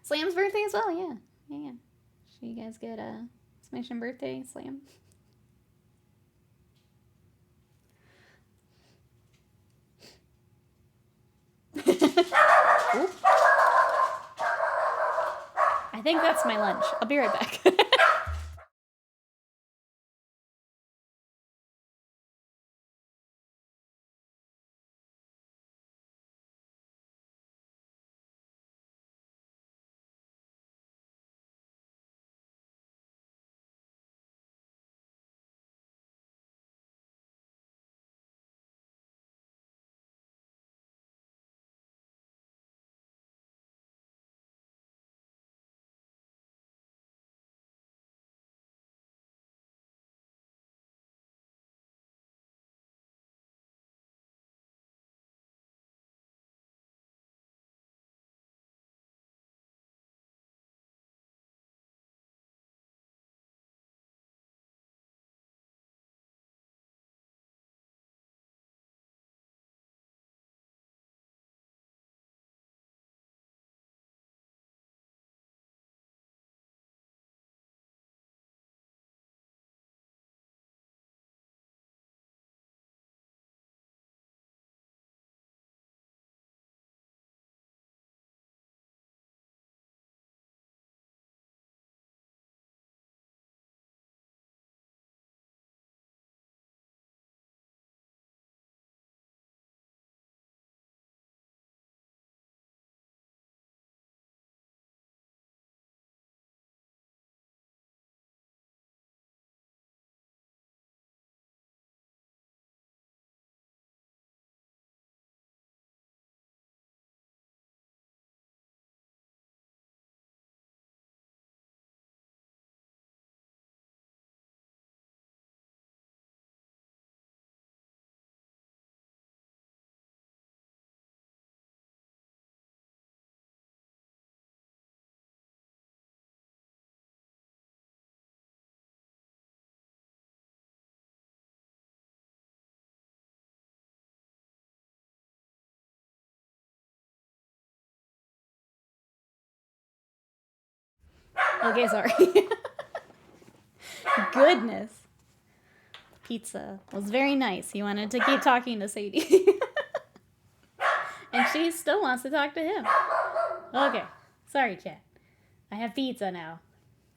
Slam's birthday as well, yeah. Yeah. Should you guys get a Smashing birthday, Slam? I think that's my lunch. I'll be right back. Okay, sorry. Goodness. Pizza was very nice. He wanted to keep talking to Sadie. And she still wants to talk to him. Okay. Sorry, chat. I have pizza now.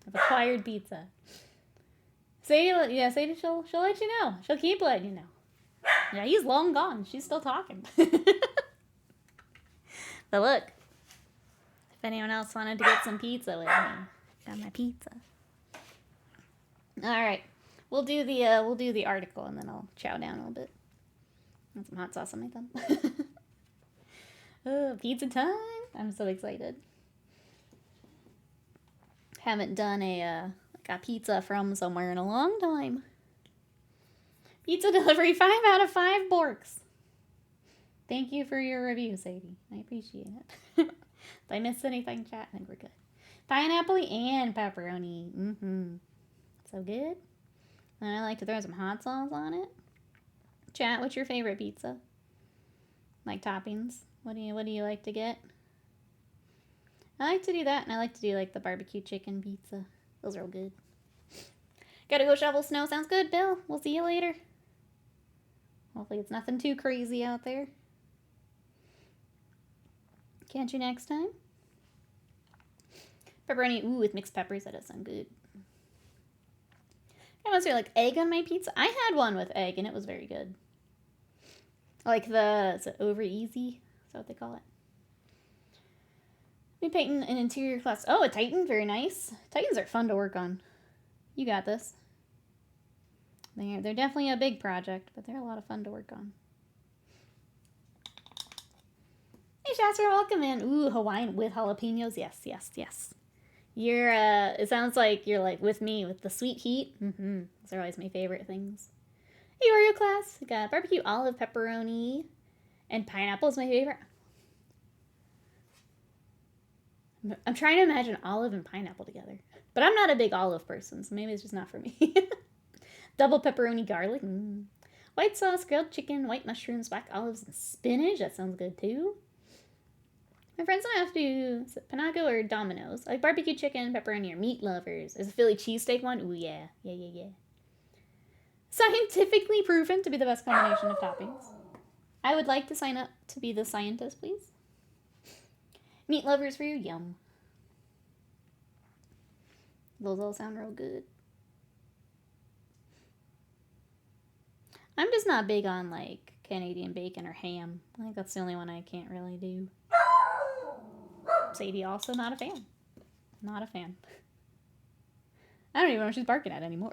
I've acquired pizza. Sadie, yeah, Sadie, she'll let you know. She'll keep letting you know. Yeah, he's long gone. She's still talking. But look, if anyone else wanted to get some pizza with me, got my pizza. All right, we'll do the article and then I'll chow down a little bit. And some hot sauce on my thumb. Oh, pizza time! I'm so excited. Haven't done a pizza from somewhere in a long time. Pizza delivery 5 out of 5 Borks. Thank you for your review, Sadie. I appreciate it. Did I miss anything, chat? I think we're good. Pineapple and pepperoni. So good. And I like to throw some hot sauce on it. Chat, what's your favorite pizza? Like toppings? What do you like to get? I like to do that, and I like to do like the barbecue chicken pizza. Those are all good. Gotta go shovel snow. Sounds good, Bill. We'll see you later. Hopefully it's nothing too crazy out there. Catch you next time. Pepperoni, ooh, with mixed peppers. That does sound good. I was there like egg on my pizza. I had one with egg, and it was very good. Like is it over easy? Is that what they call it? We painting an interior class. Oh, a Titan. Very nice. Titans are fun to work on. You got this. They're definitely a big project, but they're a lot of fun to work on. Hey, Shasta, welcome in. Ooh, Hawaiian with jalapenos. Yes, yes, yes. You're, it sounds like you're like with me with the sweet heat. Those are always my favorite things. Hey, Oreo class. We got barbecue, olive, pepperoni, and pineapple is my favorite. I'm trying to imagine olive and pineapple together. But I'm not a big olive person, so maybe it's just not for me. Double pepperoni garlic. White sauce, grilled chicken, white mushrooms, black olives, and spinach. That sounds good too. My friends and I have to do Panago or Domino's. I like barbecue chicken, pepperoni, or meat lovers. There's a Philly cheesesteak one. Ooh, yeah. Yeah. Scientifically proven to be the best combination of toppings. I would like to sign up to be the scientist, please. Meat lovers for you, yum. Those all sound real good. I'm just not big on like Canadian bacon or ham. I think that's the only one I can't really do. Sadie also not a fan. Not a fan. I don't even know what she's barking at anymore.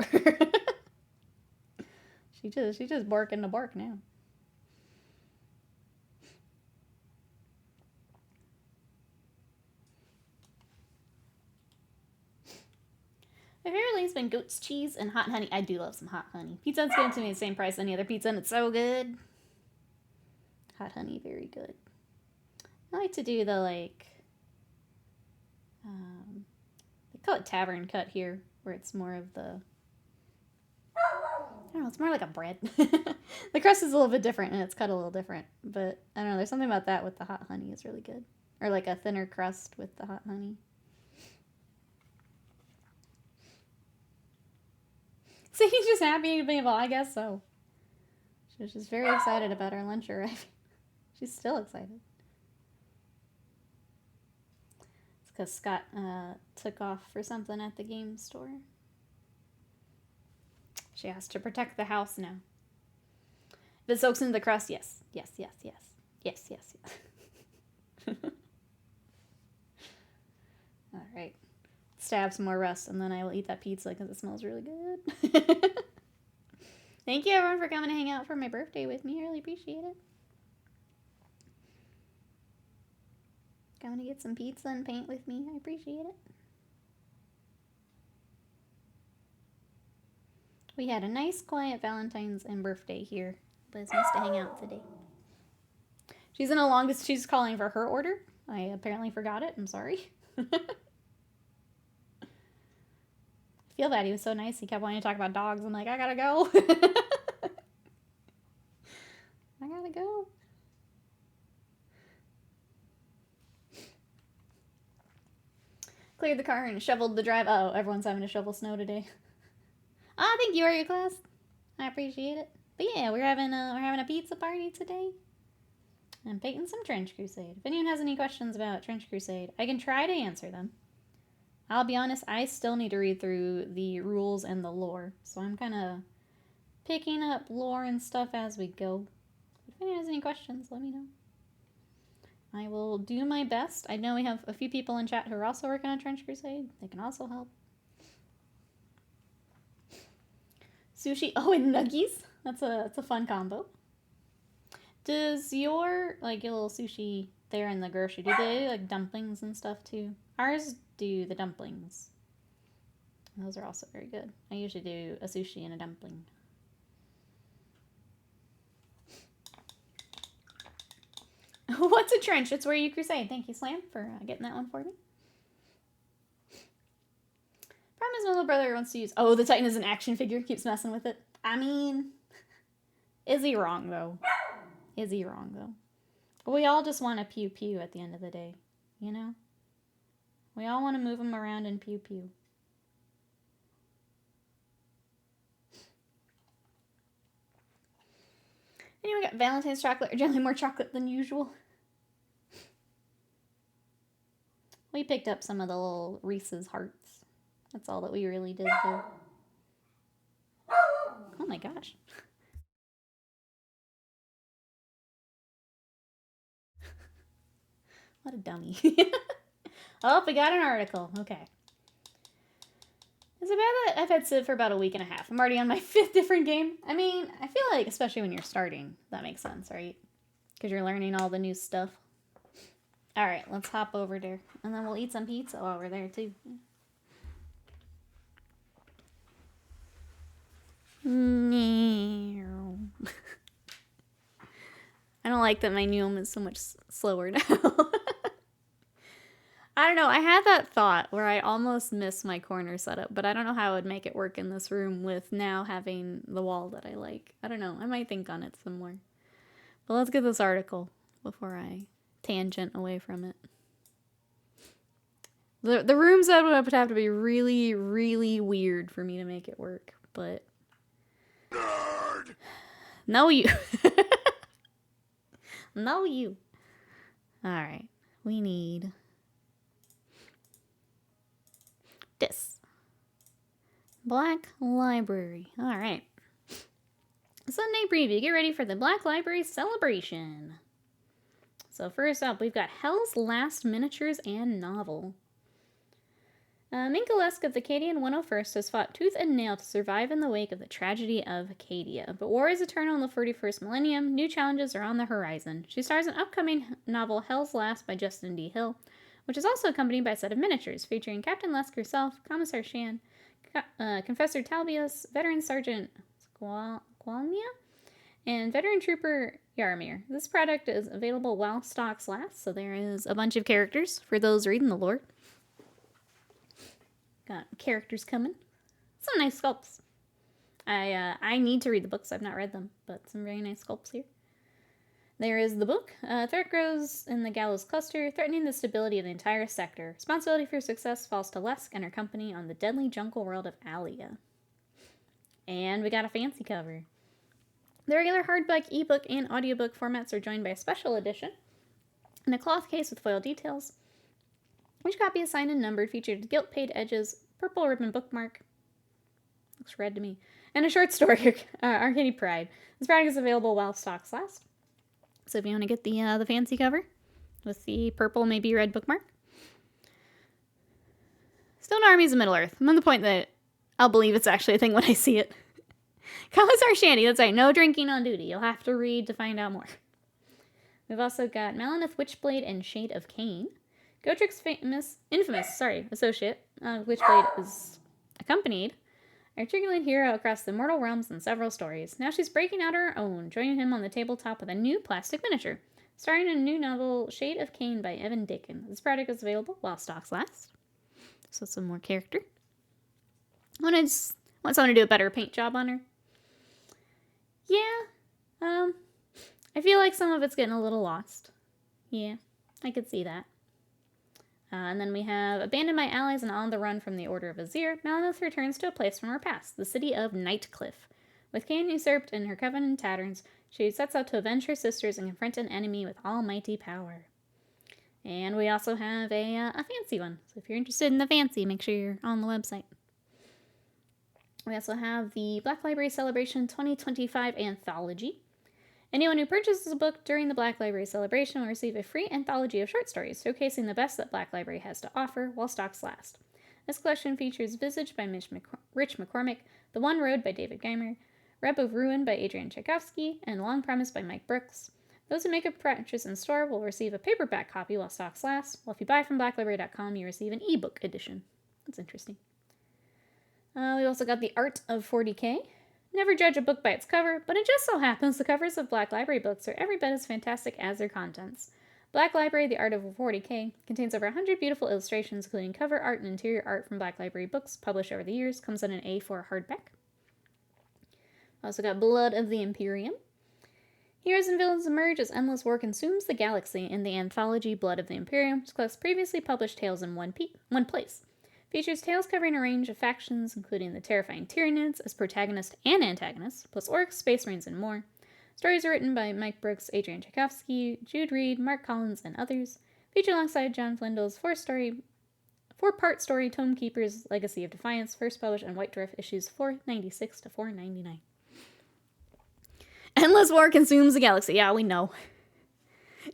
She's just barking to bark now. My favorite thing's been goat's cheese and hot honey. I do love some hot honey. Pizza Hut's given to me the same price as any other pizza, and it's so good. Hot honey, very good. I like to do the like, they call it tavern cut here, where it's more of the, I don't know, it's more like a bread. The crust is a little bit different, and it's cut a little different, but I don't know, there's something about that with the hot honey is really good. Or like a thinner crust with the hot honey. So he's just happy to be involved, I guess so. She was just very excited about our lunch arriving. She's still excited. It's because Scott took off for something at the game store. She has to protect the house now. If it soaks into the crust, yes. Yes. All right. Stab some more rust, and then I will eat that pizza because it smells really good. Thank you, everyone, for coming to hang out for my birthday with me. I really appreciate it. Coming to get some pizza and paint with me. I appreciate it. We had a nice, quiet Valentine's and birthday here, but it's nice to hang out today. She's in a longest. She's calling for her order. I apparently forgot it. I'm sorry. Feel bad. He was so nice. He kept wanting to talk about dogs. I'm like, I gotta go. I gotta go. Cleared the car and shoveled the drive. Oh, everyone's having to shovel snow today. Ah, thank you, Area Class. I appreciate it. But yeah, we're having a pizza party today. I'm picking some Trench Crusade. If anyone has any questions about Trench Crusade, I can try to answer them. I'll be honest, I still need to read through the rules and the lore, so I'm kind of picking up lore and stuff as we go. If anyone has any questions, let me know. I will do my best. I know we have a few people in chat who are also working on Trench Crusade. They can also help. Sushi, oh, and nuggies. That's a fun combo. Does your, like, your little sushi there in the grocery, do they do, like, dumplings and stuff, too? Ours do the dumplings. Those are also very good. I usually do a sushi and a dumpling. What's a trench? It's where you crusade. Thank you, Slam, for getting that one for me. Problem is my little brother wants to use... Oh, the Titan is an action figure. Keeps messing with it. I mean... Is he wrong, though? Is he wrong, though? We all just want to pew-pew at the end of the day. You know? We all want to move him around and pew-pew. Anyway, we got Valentine's chocolate, or generally more chocolate than usual. We picked up some of the little Reese's hearts. That's all that we really did, though. Oh my gosh. What a dummy. Oh, we got an article. Okay. It's about that I've had Civ for about a week and a half. I'm already on my 5th different game. I mean, I feel like, especially when you're starting, that makes sense, right? Because you're learning all the new stuff. Alright, let's hop over there. And then we'll eat some pizza while we're there, too. I don't like that my Neum is so much slower now. I don't know, I had that thought where I almost miss my corner setup, but I don't know how I would make it work in this room with now having the wall that I like. I don't know, I might think on it some more. But let's get this article before I tangent away from it. The room setup would have to be really, really weird for me to make it work, but... Nerd. No, you. No, you. Alright, we need... this. Black Library. Alright. Sunday preview. Get ready for the Black Library celebration. So first up, we've got Hell's Last Miniatures and Novel. Minkalesk of the Acadian 101st has fought tooth and nail to survive in the wake of the tragedy of Acadia. But war is eternal in the 41st millennium. New challenges are on the horizon. She stars in upcoming novel Hell's Last by Justin D. Hill, which is also accompanied by a set of miniatures featuring Captain Lesk herself, Commissar Shan, Confessor Talbius, Veteran Sergeant Squalmia, and Veteran Trooper Yaramir. This product is available while stocks last, so there is a bunch of characters for those reading the lore. Got characters coming. Some nice sculpts. I need to read the books. I've not read them, but some very nice sculpts here. There is the book. Threat grows in the Gallows Cluster, threatening the stability of the entire sector. Responsibility for success falls to Lesk and her company on the deadly jungle world of Alia. And we got a fancy cover. The regular hardback, ebook, and audiobook formats are joined by a special edition in a cloth case with foil details. Each copy is signed and numbered, featured gilt-paid edges, purple ribbon bookmark. Looks red to me. And a short story, Arcady Pride. This product is available while stocks last. So if you want to get the fancy cover with the purple, maybe red bookmark. Stone Armies of Middle-earth. I'm on the point that I'll believe it's actually a thing when I see it. Commissar Shandy, that's right, no drinking on duty. You'll have to read to find out more. We've also got Malineth Witchblade and Shade of Cain. Gotrik's infamous associate, Witchblade is accompanied a turbulent hero across the mortal realms in several stories. Now she's breaking out her own, joining him on the tabletop with a new plastic miniature, starring in a new novel, Shade of Cain by Evan Dakin. This product is available while stocks last. So some more character. I want someone to do a better paint job on her. Yeah, I feel like some of it's getting a little lost. Yeah, I could see that. And then we have Abandon My Allies and On the Run from the Order of Azir. Malineth returns to a place from her past, the city of Nightcliff. With Cain usurped and her coven in tatters, she sets out to avenge her sisters and confront an enemy with almighty power. And we also have a fancy one. So if you're interested in the fancy, make sure you're on the website. We also have the Black Library Celebration 2025 Anthology. Anyone who purchases a book during the Black Library Celebration will receive a free anthology of short stories showcasing the best that Black Library has to offer while stocks last. This collection features Visage by Rich McCormick, The One Road by David Geimer, Rep of Ruin by Adrian Tchaikovsky, and Long Promise by Mike Brooks. Those who make a purchase in store will receive a paperback copy while stocks last, while if you buy from blacklibrary.com, you receive an ebook edition. That's interesting. We also got The Art of 40K. Never judge a book by its cover, but it just so happens the covers of Black Library books are every bit as fantastic as their contents. Black Library, The Art of 40K, contains over 100 beautiful illustrations, including cover art and interior art from Black Library books published over the years. Comes in an A4 hardback. Also got Blood of the Imperium. Heroes and villains emerge as endless war consumes the galaxy in the anthology Blood of the Imperium, which collects previously published tales in one place. Features tales covering a range of factions, including the terrifying Tyranids as protagonist and antagonist, plus orcs, space marines, and more. Stories are written by Mike Brooks, Adrian Tchaikovsky, Jude Reed, Mark Collins, and others. Featured alongside John Flindell's four-part story Tome Keeper's Legacy of Defiance, first published in White Dwarf issues 496 to 499. Endless war consumes the galaxy. Yeah, we know.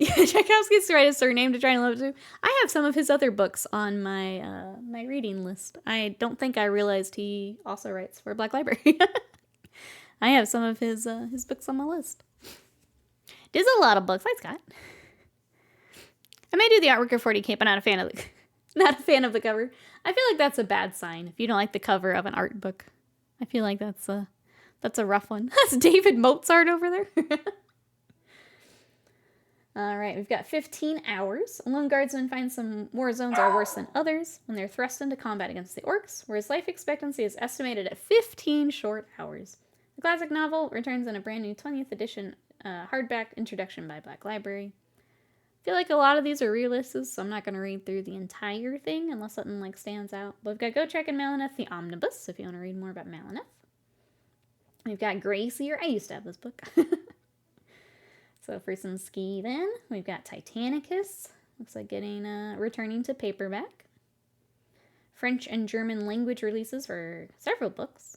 Tchaikovsky's to write his surname to try and live to. I have some of his other books on my my reading list. I don't think I realized he also writes for Black Library. I have some of his books on my list. There's a lot of books. Hi, Scott. I may do the artwork of 40K, but not a fan of the cover. I feel like that's a bad sign if you don't like the cover of an art book. I feel like that's a rough one. That's David Mozart over there. Alright, we've got 15 hours. Lone Guardsmen find some war zones are worse than others when they're thrust into combat against the orcs, whereas life expectancy is estimated at 15 short hours. The classic novel returns in a brand new 20th edition hardback introduction by Black Library. I feel like a lot of these are releases, so I'm not going to read through the entire thing unless something stands out. But we've got Go Trek and Malineth, the Omnibus, if you want to read more about Malineth. We've got Gracier. I used to have this book. So for some skeeving, we've got Titanicus. Looks like returning to paperback. French and German language releases for several books.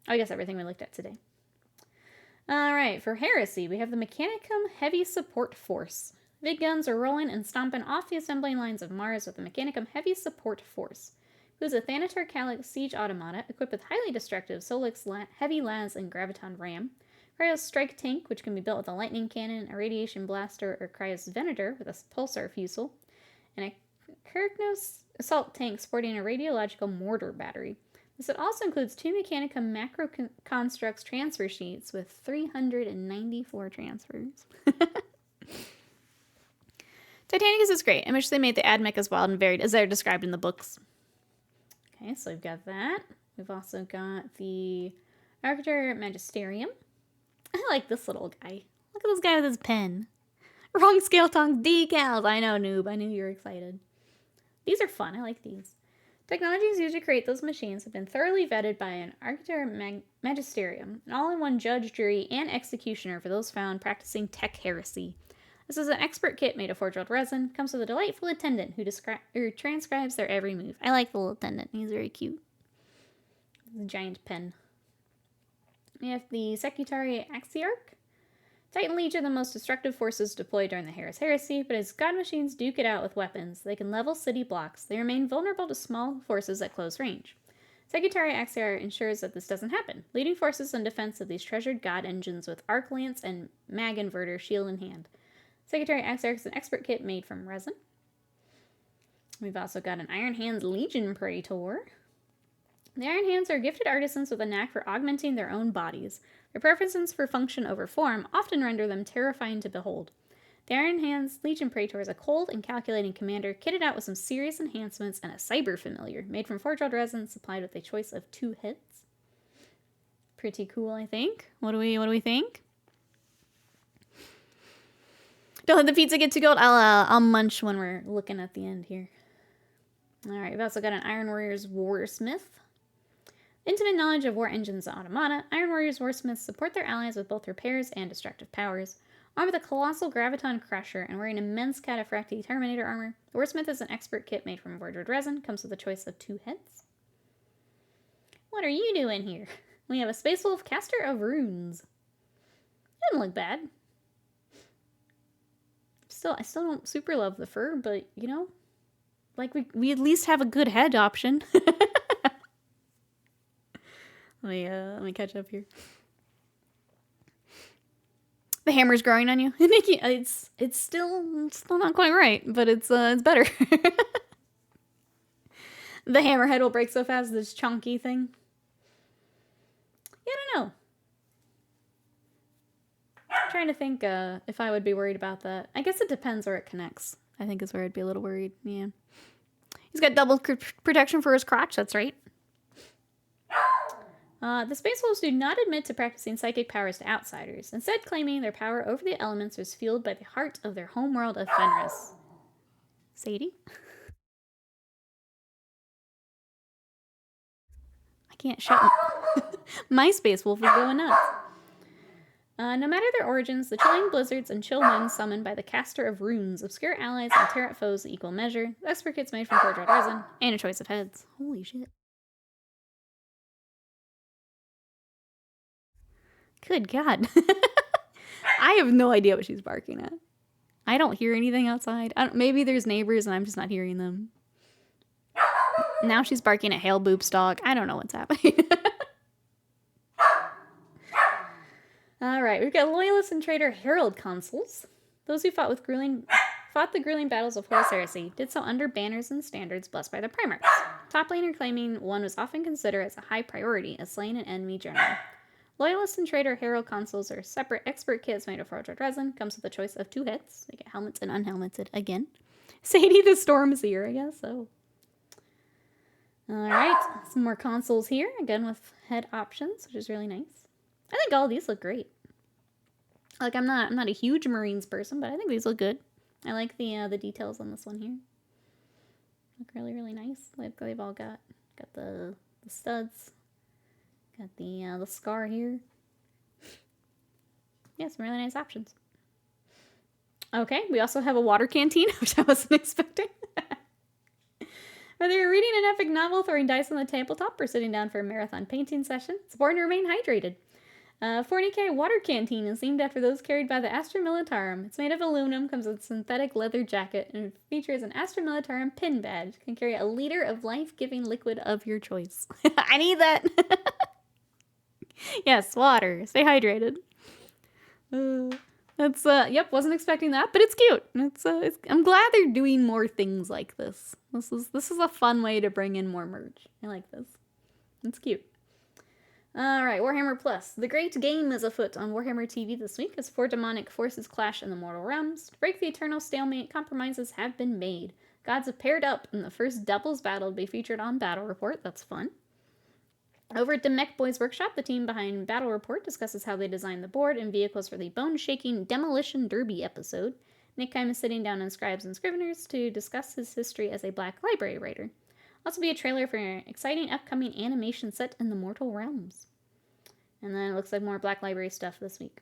I guess everything we looked at today. Alright, for Heresy, we have the Mechanicum Heavy Support Force. Big guns are rolling and stomping off the assembling lines of Mars with the Mechanicum Heavy Support Force. Who's a Thanatar Calyx siege automata equipped with highly destructive Solix Heavy Las and Graviton Ram. Cryos Strike Tank, which can be built with a lightning cannon, a radiation blaster, or Cryos Venator with a pulsar fusel, and a Kyrgnos Assault Tank sporting a radiological mortar battery. This set also includes 2 Mechanicum Macro Constructs transfer sheets with 394 transfers. Titanicus is great. I wish they made the AdMech as wild and varied as they're described in the books. Okay, so we've got that. We've also got the Arbiter Magisterium. I like this little guy. Look at this guy with his pen. Wrong scale tongue decals. I know, noob. I knew you were excited. These are fun. I like these. Technologies used to create those machines have been thoroughly vetted by an Arbiter Magisterium, an all-in-one judge, jury, and executioner for those found practicing tech heresy. This is an expert kit made of forged resin. Comes with a delightful attendant who transcribes their every move. I like the little attendant. He's very cute. The giant pen. We have the Secutari Axiarch. Titan Legion are the most destructive forces deployed during the Heresy, but as god machines duke it out with weapons, they can level city blocks. They remain vulnerable to small forces at close range. Secutari Axiarch ensures that this doesn't happen, leading forces in defense of these treasured god engines with Arc Lance and Mag Inverter shield in hand. Secutari Axiarch is an expert kit made from resin. We've also got an Iron Hands Legion Praetor. The Iron Hands are gifted artisans with a knack for augmenting their own bodies. Their preferences for function over form often render them terrifying to behold. The Iron Hands Legion Praetor is a cold and calculating commander kitted out with some serious enhancements and a cyber familiar, made from forged resin supplied with a choice of 2 hits. Pretty cool, I think. What do we think? Don't let the pizza get too cold. I'll munch when we're looking at the end here. All right, we've also got an Iron Warriors Warsmith. Intimate knowledge of war engines and automata. Iron Warriors Warsmiths support their allies with both repairs and destructive powers. Armed with a colossal graviton crusher and wearing immense cataphractii Terminator armor, the Warsmith is an expert kit made from forged resin. Comes with a choice of 2 heads. What are you doing here? We have a Space Wolf Caster of Runes. Doesn't look bad. I still don't super love the fur, but you know, like we at least have a good head option. Let me catch up here. The hammer's growing on you, Nikki. It's still not quite right, but it's better. The hammerhead will break so fast. This chunky thing. Yeah, I don't know. I'm trying to think if I would be worried about that. I guess it depends where it connects. I think is where I'd be a little worried. Yeah. He's got double protection for his crotch. That's right. The Space Wolves do not admit to practicing psychic powers to outsiders, instead claiming their power over the elements was fueled by the heart of their homeworld of Fenris. Sadie? I can't shut my Space Wolf is going nuts. No matter their origins, the chilling blizzards and chill winds summoned by the Caster of Runes obscure allies and tear at foes in equal measure. The expert kit's made from forged resin and a choice of heads. Holy shit. Good God. I have no idea what she's barking at. I don't hear anything outside. Maybe there's neighbors and I'm just not hearing them. Now she's barking at Hail Boop's dog. I don't know what's happening. Alright, we've got Loyalist and Traitor Herald consuls. Those who fought the grueling battles of Horus Heresy did so under banners and standards blessed by the Primarchs. Top laner claiming one was often considered as a high priority as slaying an enemy general. Loyalist and Traitor Herald consoles are separate expert kits made of forged resin. Comes with a choice of 2 hits. They get helmets and unhelmeted again. Sadie the Storm's here, I guess. So, all right, some more consoles here again with head options, which is really nice. I think all of these look great. Like I'm not a huge Marines person, but I think these look good. I like the details on this one here. Look really nice. They've all got the studs. Got the scar here. Yeah, some really nice options. Okay, we also have a water canteen, which I wasn't expecting. Whether you're reading an epic novel, throwing dice on the tabletop, or sitting down for a marathon painting session, it's important to remain hydrated. 40k water canteen is themed after those carried by the Astra Militarum. It's made of aluminum, comes with a synthetic leather jacket, and features an Astra Militarum pin badge. Can carry a liter of life-giving liquid of your choice. I need that. Yes, water. Stay hydrated. That's yep, wasn't expecting that, but it's cute. I'm glad they're doing more things like this. This is a fun way to bring in more merch. I like this. It's cute. Alright, Warhammer Plus. The great game is afoot on Warhammer TV this week as 4 demonic forces clash in the mortal realms. To break the eternal stalemate, compromises have been made. Gods have paired up, and the first doubles battle will be featured on Battle Report. That's fun. Over at the Mech Boys Workshop, the team behind Battle Report discusses how they designed the board and vehicles for the bone-shaking Demolition Derby episode. Nick Kime is sitting down on Scribes and Scriveners to discuss his history as a Black Library writer. Also be a trailer for an exciting upcoming animation set in the Mortal Realms. And then it looks like more Black Library stuff this week.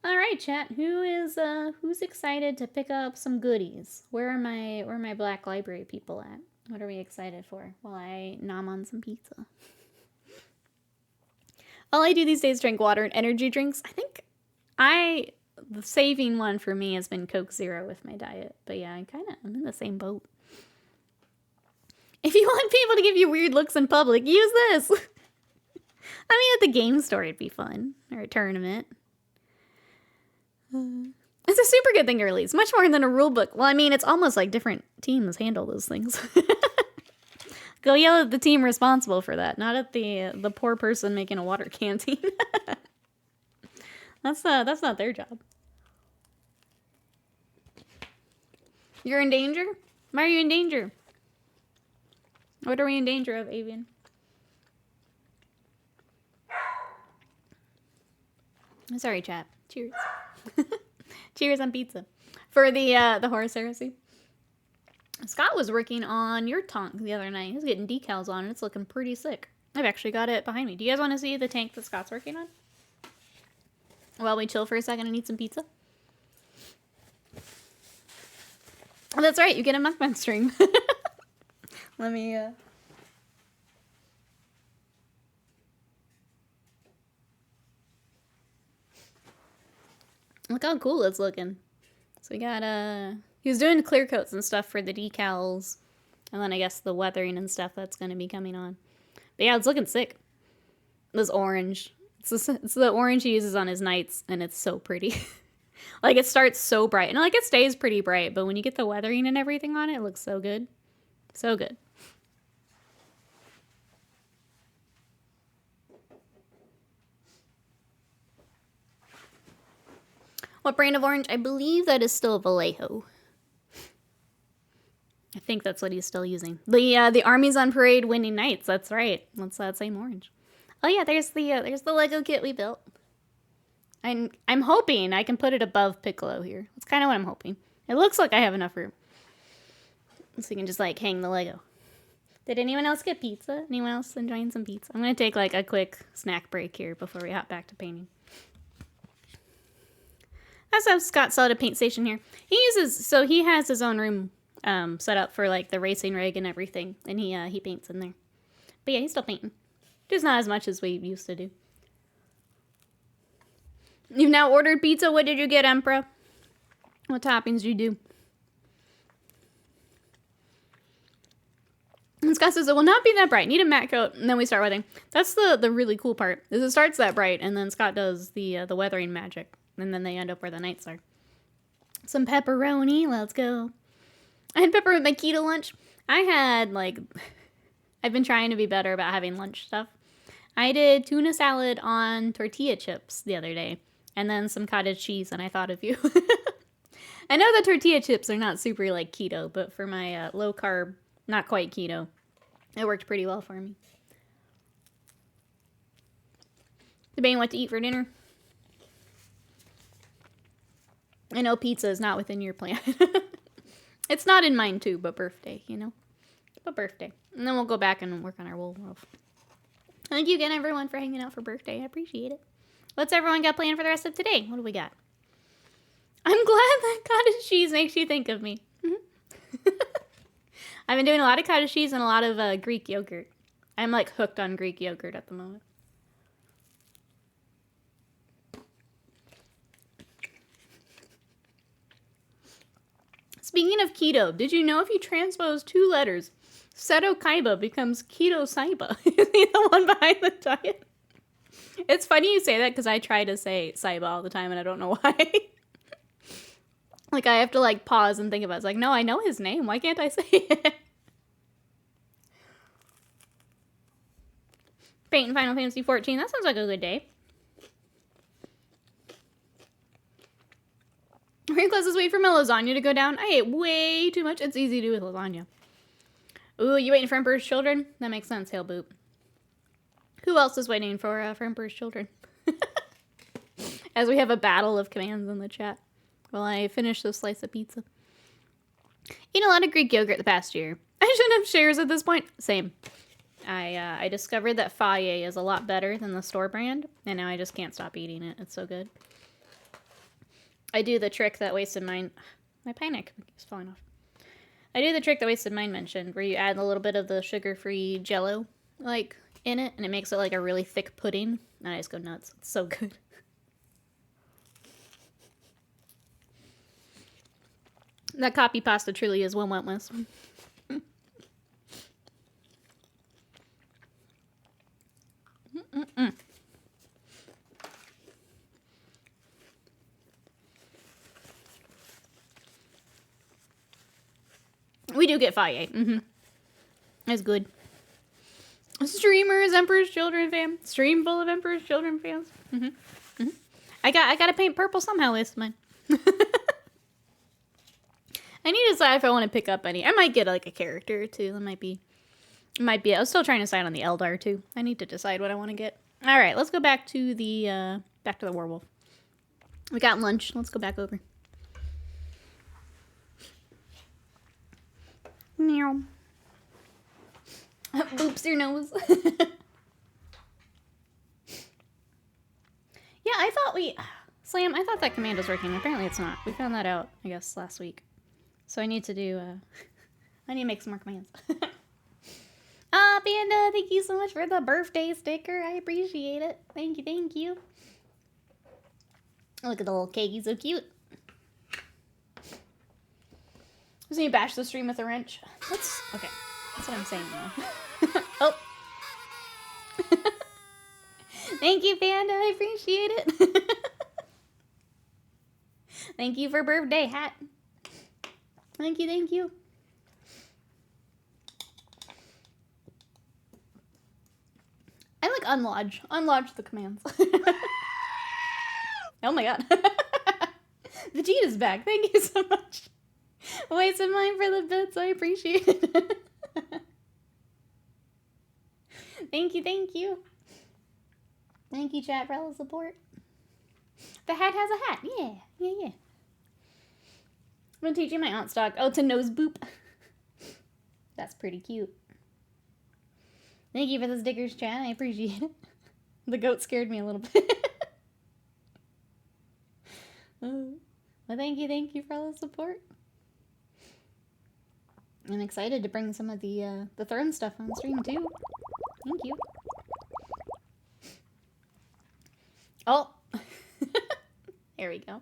Alright, chat, who's excited to pick up some goodies? Where are my Black Library people at? What are we excited for? While I nom on some pizza. All I do these days is drink water and energy drinks. I think the saving one for me has been Coke Zero with my diet. But yeah, I'm in the same boat. If you want people to give you weird looks in public, use this. I mean, at the game store it'd be fun. Or a tournament. It's a super good thing to release. Much more than a rule book. Well, I mean, it's almost like different teams handle those things. Go yell at the team responsible for that, not at the poor person making a water canteen. That's not their job. You're in danger? Why are you in danger? What are we in danger of, Avian? Sorry, chat. Cheers. Cheers on pizza. For the horse heresy. Scott was working on your tank the other night. He was getting decals on it. It's looking pretty sick. I've actually got it behind me. Do you guys want to see the tank that Scott's working on? While we chill for a second and eat some pizza. Oh, that's right. You get a mukbang stream. Let me, Look how cool it's looking. So we got, he was doing clear coats and stuff for the decals. And then I guess the weathering and stuff that's going to be coming on. But yeah, it's looking sick. This orange. It's the orange he uses on his knights, and it's so pretty. Like, it starts so bright. And, like, it stays pretty bright, but when you get the weathering and everything on it, it looks so good. So good. What brand of orange? I believe that is still Vallejo. I think that's what he's still using. The Armies on Parade winning knights. That's right. That's that same orange. Oh yeah, there's the Lego kit we built. I'm hoping I can put it above Piccolo here. That's kind of what I'm hoping. It looks like I have enough room. So you can just like hang the Lego. Did anyone else get pizza? Anyone else enjoying some pizza? I'm gonna take like a quick snack break here before we hop back to painting. That's how Scott set a paint station here. He has his own room set up for like the racing rig and everything, and he paints in there. But yeah, he's still painting. Just not as much as we used to do. You've now ordered pizza. What did you get, Emperor? What toppings did you do? And Scott says it will not be that bright. Need a matte coat, and then we start weathering. That's the really cool part. Is it starts that bright, and then Scott does the weathering magic, and then they end up where the knights are. Some pepperoni. Let's go. I had pepper with my keto lunch. I've been trying to be better about having lunch stuff. I did tuna salad on tortilla chips the other day, and then some cottage cheese, and I thought of you. I know the tortilla chips are not super like keto, but for my low carb, not quite keto, it worked pretty well for me. Debating what to eat for dinner. I know pizza is not within your plan. It's not in mine too, but birthday, you know? But birthday. And then we'll go back and work on our wolf. Thank you again, everyone, for hanging out for birthday. I appreciate it. What's everyone got planned for the rest of today? What do we got? I'm glad that cottage cheese makes you think of me. I've been doing a lot of cottage cheese and a lot of Greek yogurt. I'm like hooked on Greek yogurt at the moment. Speaking of keto, did you know if you transpose 2 letters, Seto Kaiba becomes Keto Saiba? Is he the one behind the diet? It's funny you say that because I try to say Saiba all the time and I don't know why. Like I have to like pause and think about it. It's like, no, I know his name. Why can't I say it? Painting Final Fantasy 14. That sounds like a good day. Wrinkles is waiting for my lasagna to go down. I ate way too much. It's easy to do with lasagna. Ooh, you waiting for Emperor's Children? That makes sense, Hail Boop. Who else is waiting for Emperor's Children? As we have a battle of commands in the chat. While I finish this slice of pizza. Eaten a lot of Greek yogurt the past year. I shouldn't have shares at this point. Same. I discovered that Faye is a lot better than the store brand. And now I just can't stop eating it. It's so good. I do the trick that Wasted Mind... My pie neck is falling off. I do the trick that Wasted Mind mentioned, where you add a little bit of the sugar-free Jell-O, like, in it, and it makes it like a really thick pudding, and I just go nuts. It's so good. That copy pasta truly is relentless. We do get Faye. That's good. Streamers, Emperor's Children fam. Stream full of Emperor's Children fans. I gotta paint purple somehow with mine. I need to decide if I want to pick up any. I might get like a character or two. That might be. I was still trying to decide on the Eldar too. I need to decide what I want to get. All right, let's go back to the werewolf. We got lunch. Let's go back over. Meow. Boops your nose. Yeah, I thought Slam, I thought that command was working. Apparently it's not. We found that out, I guess, last week. So I need to do, I need to make some more commands. Panda, thank you so much for the birthday sticker. I appreciate it. Thank you, thank you. Look at the little cake, he's so cute. Just need to bash the stream with a wrench. Okay. That's what I'm saying now. Oh. Thank you, Panda. I appreciate it. Thank you for birthday hat. Thank you, thank you. I like unlodge the commands. Oh my god. Vegeta's back. Thank you so much. Wasting mine for the bits. I appreciate it. Thank you, thank you. Thank you, chat, for all the support. The hat has a hat. Yeah, yeah, yeah. I'm gonna teach you my aunt's dog. Oh, it's a nose boop. That's pretty cute. Thank you for the stickers, chat. I appreciate it. The goat scared me a little bit. Well, thank you for all the support. I'm excited to bring some of the throne stuff on stream too. Thank you. Oh, there we go.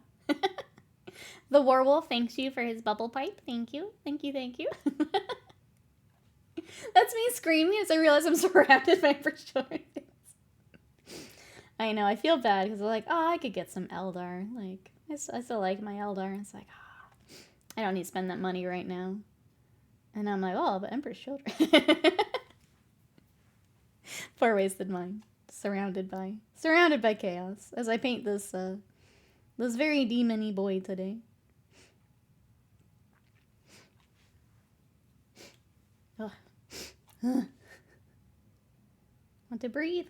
The werewolf thanks you for his bubble pipe. Thank you, thank you, thank you. That's me screaming as I realize I'm surrounded by showing things. I know, I feel bad because I'm like, oh, I could get some Eldar. Like, I still like my Eldar. It's like, oh, I don't need to spend that money right now. And I'm like, oh, but Emperor's Children. Poor wasted mind. Surrounded by chaos as I paint this very demon-y boy today. Ugh. Want to breathe?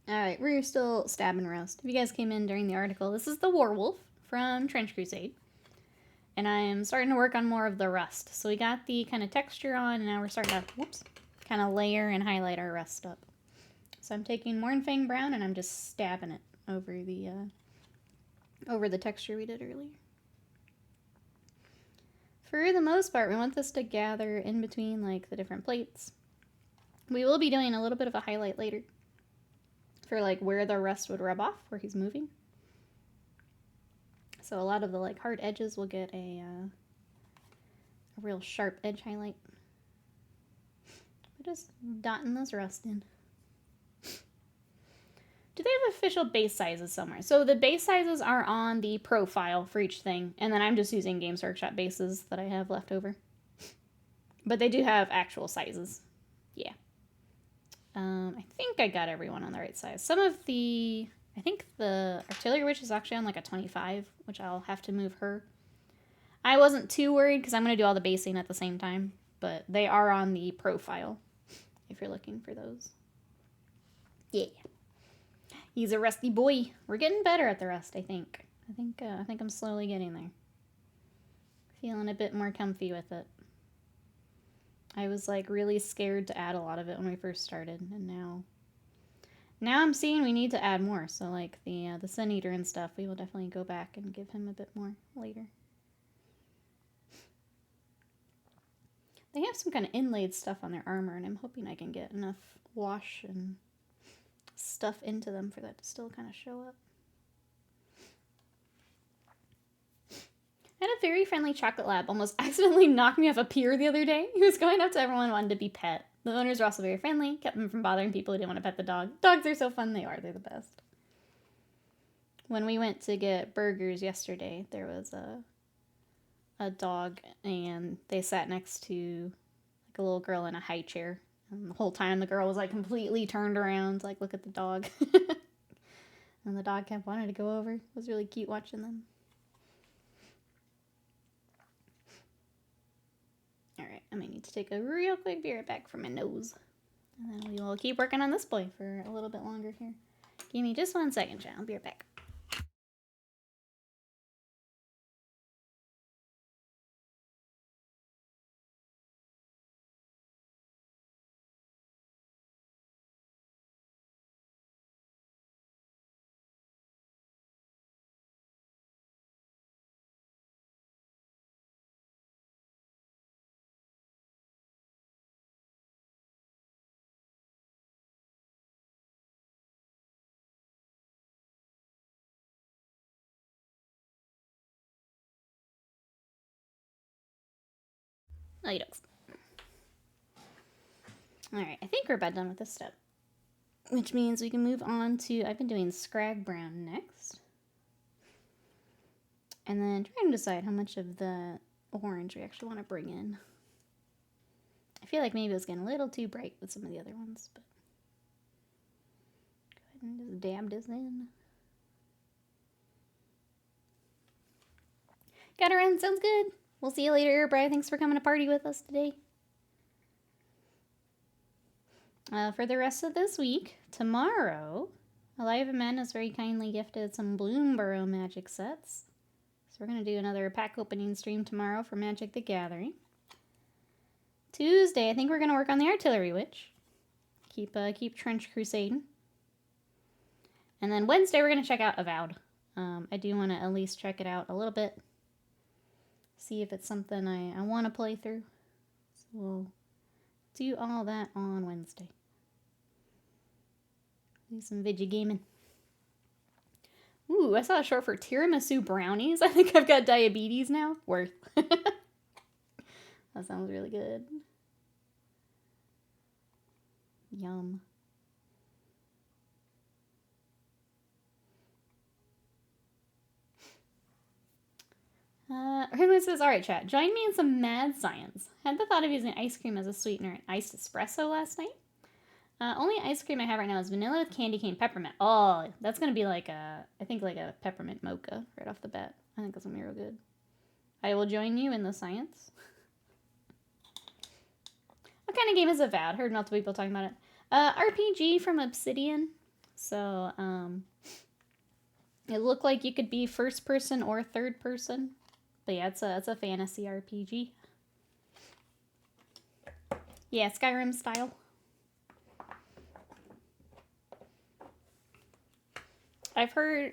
Alright, we're still stabbing Rust. If you guys came in during the article, this is the Werewolf from Trench Crusade. And I am starting to work on more of the Rust. So we got the kind of texture on, and now we're starting to, whoops, kind of layer and highlight our Rust up. So I'm taking Mornfang Brown and I'm just stabbing it over the texture we did earlier. For the most part, we want this to gather in between like the different plates. We will be doing a little bit of a highlight later for like where the Rust would rub off, where he's moving. So a lot of the like hard edges will get a real sharp edge highlight. We're just dotting this Rust in. Do they have official base sizes somewhere? So the base sizes are on the profile for each thing, and then I'm just using Games Workshop bases that I have left over. But they do have actual sizes. Yeah. I think I got everyone on the right size. Some of the... I think the Artillery Witch is actually on like a 25, which I'll have to move her. I wasn't too worried because I'm going to do all the basing at the same time, but they are on the profile if you're looking for those. Yeah. He's a rusty boy. We're getting better at the Rust, I think. I think I'm slowly getting there. Feeling a bit more comfy with it. I was like really scared to add a lot of it when we first started, and now I'm seeing we need to add more. So like the Sun Eater and stuff, we will definitely go back and give him a bit more later. They have some kind of inlaid stuff on their armor, and I'm hoping I can get enough wash and stuff into them for that to still kind of show up. I had a very friendly chocolate lab almost accidentally knock me off a pier the other day. He was going up to everyone and wanted to be pet. The owners were also very friendly, kept him from bothering people who didn't want to pet the dog. Dogs are so fun, they're the best. When we went to get burgers yesterday, there was a dog, and they sat next to like a little girl in a high chair. And the whole time the girl was like completely turned around to like look at the dog. And the dog kept wanting to go over. It was really cute watching them. Alright, I might need to take a real quick beer back from my nose. And then we will keep working on this boy for a little bit longer here. Give me just 1 second, chat. I'll be right back. Okie dokes. Alright, I think we're about done with this step. Which means we can move on to, I've been doing Scrag Brown next. And then trying to decide how much of the orange we actually want to bring in. I feel like maybe it was getting a little too bright with some of the other ones, but go ahead and just dab this in. Got her in, sounds good. We'll see you later, Bri. Thanks for coming to party with us today. For the rest of this week, tomorrow, Alive Men has very kindly gifted some Bloomborough magic sets. So we're going to do another pack opening stream tomorrow for Magic the Gathering. Tuesday, I think we're going to work on the Artillery Witch. Keep Trench Crusade. And then Wednesday, we're going to check out Avowed. I do want to at least check it out a little bit. See if it's something I want to play through. So we'll do all that on Wednesday. Do some video gaming. Ooh, I saw a short for tiramisu brownies. I think I've got diabetes now. Worth. That sounds really good. Yum. Herman says, alright chat, join me in some mad science. Had the thought of using ice cream as a sweetener in iced espresso last night. Only ice cream I have right now is vanilla with candy cane peppermint. Oh, that's going to be like I think like a peppermint mocha right off the bat. I think that's going to be real good. I will join you in the science. What kind of game is Avowed? Heard multiple people talking about it. RPG from Obsidian. So, it looked like you could be first person or third person. But yeah, it's a fantasy RPG. Yeah, Skyrim style. I've heard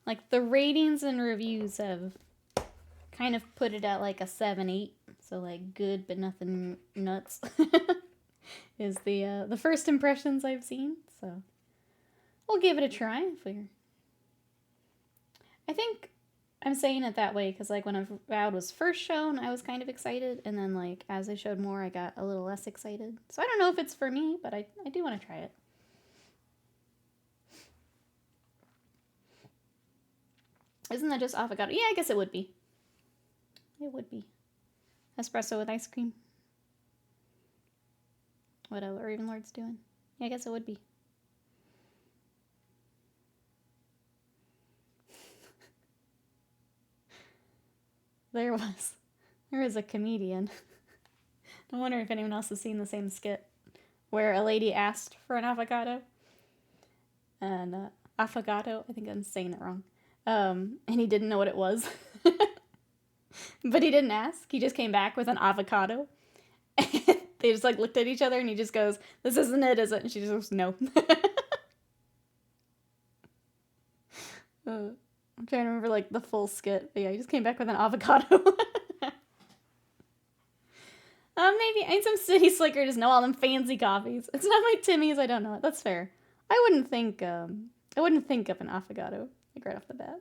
like the ratings and reviews have kind of put it at like a 7-8. So like good but nothing nuts is the first impressions I've seen. So we'll give it a try. I think I'm saying it that way because like when Avowed was first shown, I was kind of excited, and then like as they showed more, I got a little less excited. So I don't know if it's for me, but I do want to try it. Isn't that just avocado? Yeah, I guess it would be. It would be. Espresso with ice cream. What are Ravenlord's doing? Yeah, I guess it would be. There was a comedian. I wonder if anyone else has seen the same skit where a lady asked for an avocado. And affogato, I think I'm saying it wrong. And he didn't know what it was. But he didn't ask. He just came back with an avocado. And they just like looked at each other and he just goes, "This isn't it, is it?" And she just goes, "No." I'm trying to remember like the full skit. But yeah, he just came back with an avocado. Maybe I need some City Slicker, just know all them fancy coffees. It's not like Timmy's, I don't know it. That's fair. I wouldn't think of an affogato, like right off the bat.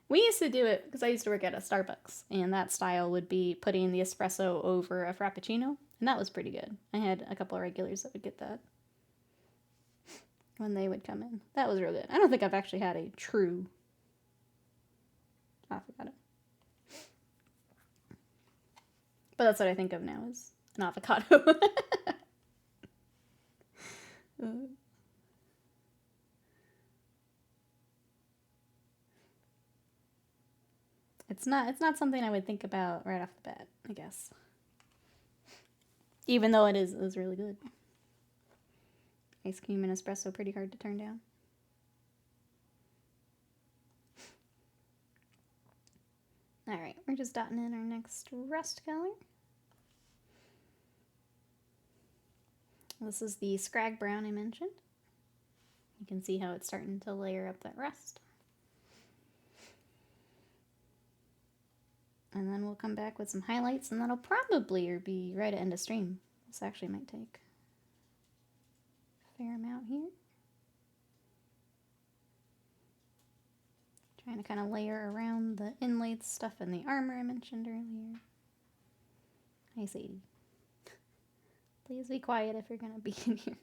We used to do it because I used to work at a Starbucks, and that style would be putting the espresso over a frappuccino, and that was pretty good. I had a couple of regulars that would get that when they would come in. That was real good. I don't think I've actually had a true avocado. But that's what I think of now is an avocado. It's not something I would think about right off the bat, I guess. Even though it is really good. Ice cream and espresso pretty hard to turn down. Alright, we're just dotting in our next rust color. This is the Scrag Brown I mentioned. You can see how it's starting to layer up that rust. And then we'll come back with some highlights, and that'll probably be right at end of stream. This actually might take a fair amount here. Trying to kind of layer around the inlaid stuff in the armor I mentioned earlier. Hi, Sadie. Please be quiet if you're going to be in here.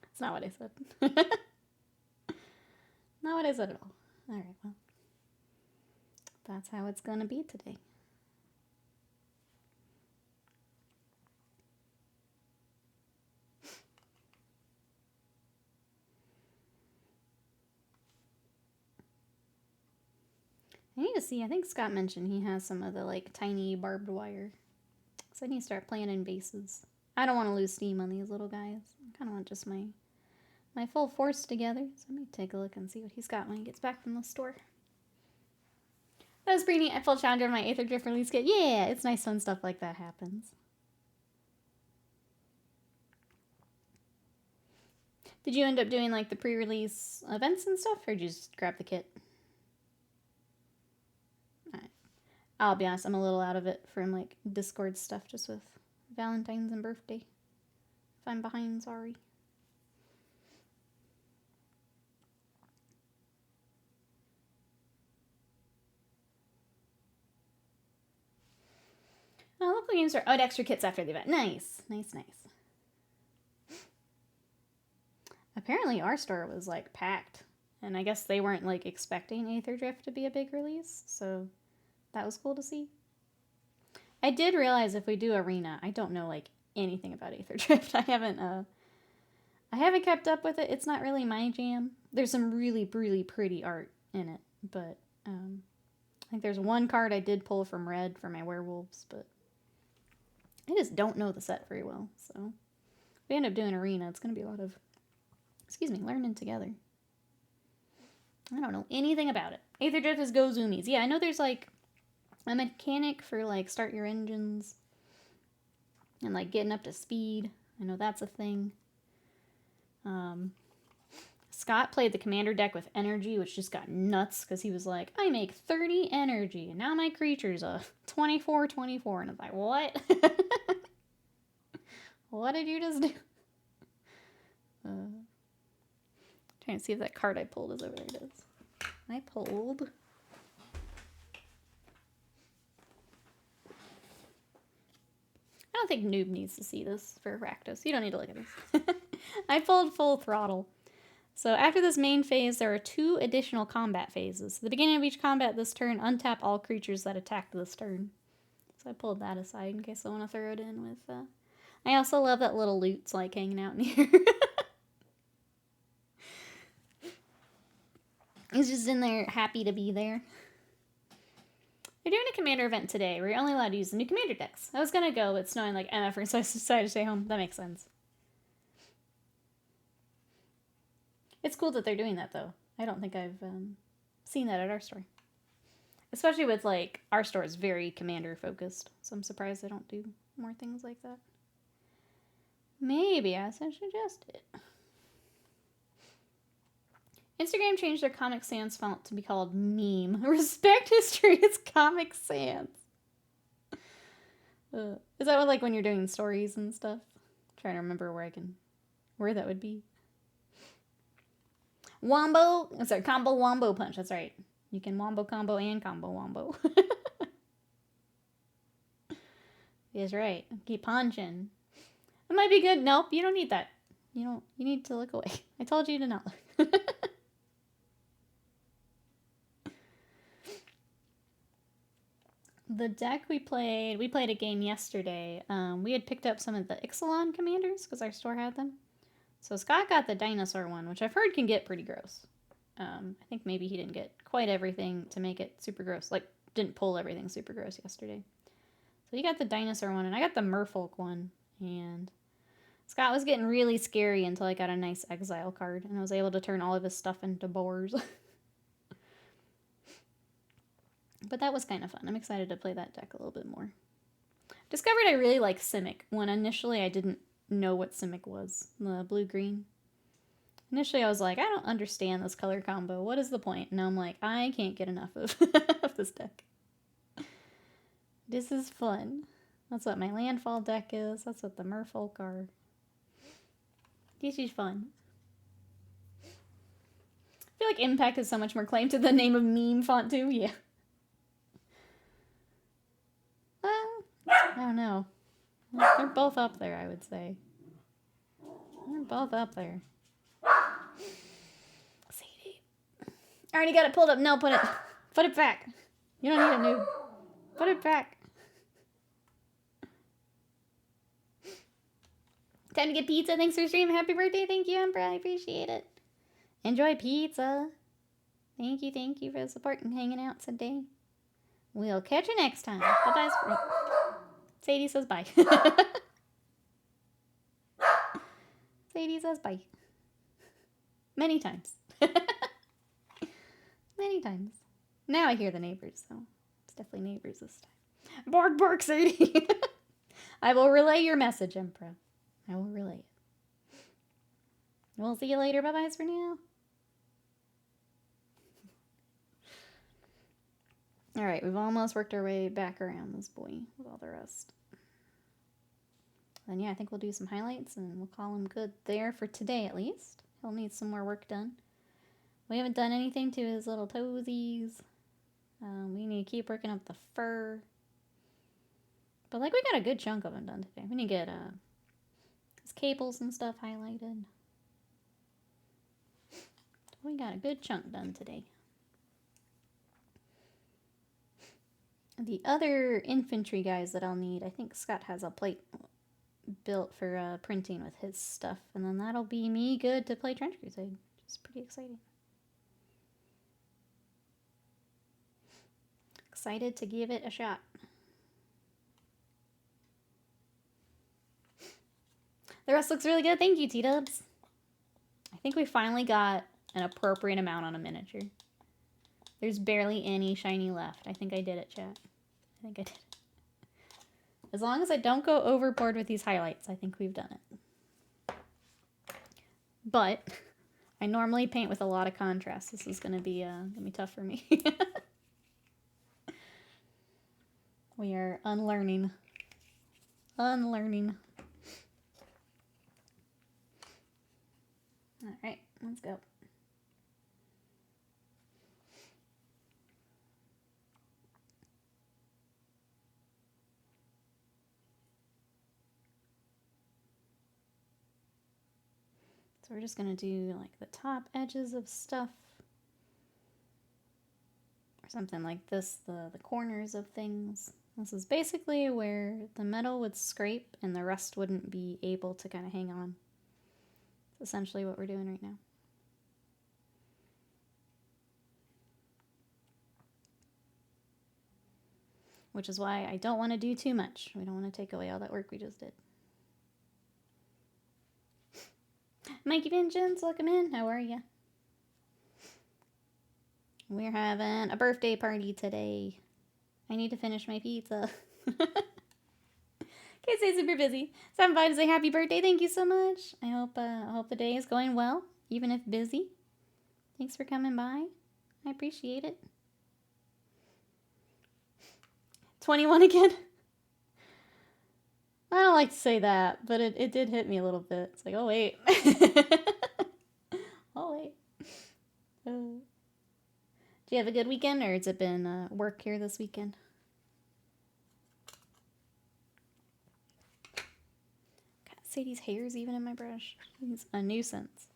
That's not what I said. Not what I said at all. Alright, well. That's how it's going to be today. I need to see, I think Scott mentioned he has some of the like tiny barbed wire. So I need to start planning bases. I don't want to lose steam on these little guys. I kind of want just my full force together. So let me take a look and see what he's got when he gets back from the store. That was pretty neat. I full challenger on my Aether Drift release kit. Yeah, it's nice when stuff like that happens. Did you end up doing like the pre-release events and stuff, or did you just grab the kit? I'll be honest, I'm a little out of it from like Discord stuff just with Valentine's and birthday. If I'm behind, sorry. Oh, local games are out extra kits after the event. Nice, nice, nice. Apparently our store was like packed, and I guess they weren't like expecting Aether Drift to be a big release, so that was cool to see. I did realize if we do Arena, I don't know like anything about Aether Drift. I haven't kept up with it. It's not really my jam. There's some really, really pretty art in it, but I think there's one card I did pull from Red for my werewolves, but I just don't know the set very well. So if we end up doing Arena, it's going to be a lot of, learning together. I don't know anything about it. Aether Drift is go zoomies. Yeah, I know there's like a mechanic for like start your engines and like getting up to speed. I know that's a thing. Scott played the commander deck with energy, which just got nuts because he was like, I make 30 energy and now my creature's a 24/24. And I was like, what? What did you just do? Trying to see if that card I pulled is over there. It is. I pulled. I don't think Noob needs to see this for Rakdos. You don't need to look at this. I pulled Full Throttle. So after this main phase, there are 2 additional combat phases. At the beginning of each combat this turn, untap all creatures that attacked this turn. So I pulled that aside in case I want to throw it in with... I also love that little loot's like hanging out in here. He's just in there happy to be there. They're doing a commander event today where you're only allowed to use the new commander decks. I was going to go, but it's snowing like MF, so I decided to stay home. That makes sense. It's cool that they're doing that, though. I don't think I've seen that at our store. Especially with, like, our store is very commander-focused, so I'm surprised they don't do more things like that. Maybe I should suggest it. Instagram changed their Comic Sans font to be called Meme. Respect history, it's Comic Sans. Is that what, like, when you're doing stories and stuff? I'm trying to remember where that would be. Combo Wombo Punch, that's right. You can Wombo Combo and Combo Wombo. That's right. Keep punching. It might be good. Nope, you don't need that. You need to look away. I told you to not look. The deck we played a game yesterday. We had picked up some of the Ixalan commanders because our store had them. So Scott got the dinosaur one, which I've heard can get pretty gross. I think maybe he didn't get quite everything to make it super gross. Like, didn't pull everything super gross yesterday. So he got the dinosaur one, and I got the merfolk one. And Scott was getting really scary until I got a nice exile card, and I was able to turn all of his stuff into boars. But that was kind of fun. I'm excited to play that deck a little bit more. Discovered I really like Simic, when initially I didn't know what Simic was. The blue-green. Initially, I was like, I don't understand this color combo. What is the point? And now I'm like, I can't get enough of, of this deck. This is fun. That's what my landfall deck is. That's what the merfolk are. This is fun. I feel like Impact has so much more claim to the name of meme font too. Yeah. I don't know. They're both up there, I would say. They're both up there. Sadie. I already got it pulled up. No, put it back. You don't need a new. Put it back. Time to get pizza. Thanks for streaming. Happy birthday. Thank you, Emperor. I appreciate it. Enjoy pizza. Thank you for the support and hanging out today. We'll catch you next time. Bye-bye. Sadie says bye. Sadie says bye. Many times. Many times. Now I hear the neighbors, so it's definitely neighbors this time. Bark, bark, Sadie. I will relay your message, Emperor. I will relay it. We'll see you later. Bye-bye for now. Alright, we've almost worked our way back around this boy with all the rest. Then yeah, I think we'll do some highlights and we'll call him good there for today at least. He'll need some more work done. We haven't done anything to his little toesies. We need to keep working up the fur. But like we got a good chunk of them done today. We need to get his cables and stuff highlighted. We got a good chunk done today. The other infantry guys that I'll need, I think Scott has a plate built for printing with his stuff. And then that'll be me good to play Trench Crusade, which is pretty exciting. Excited to give it a shot. The rest looks really good. Thank you, T-Dubs. I think we finally got an appropriate amount on a miniature. There's barely any shiny left. I think I did it, chat. I think I did it. As long as I don't go overboard with these highlights, I think we've done it. But I normally paint with a lot of contrast. This is gonna be tough for me. We are unlearning. Unlearning. All right, let's go. So we're just gonna do like the top edges of stuff. Or something like this, the corners of things. This is basically where the metal would scrape and the rest wouldn't be able to kind of hang on. That's essentially what we're doing right now. Which is why I don't want to do too much. We don't want to take away all that work we just did. Mikey Vengeance, welcome in. How are you? We're having a birthday party today. I need to finish my pizza. Can't stay super busy. 75 to say happy birthday. Thank you so much. I hope the day is going well, even if busy. Thanks for coming by. I appreciate it. 21 again. I don't like to say that, but it did hit me a little bit. It's like, oh wait. Oh wait. Do you have a good weekend, or has it been work here this weekend? God, Sadie's hair's even in my brush. He's a nuisance.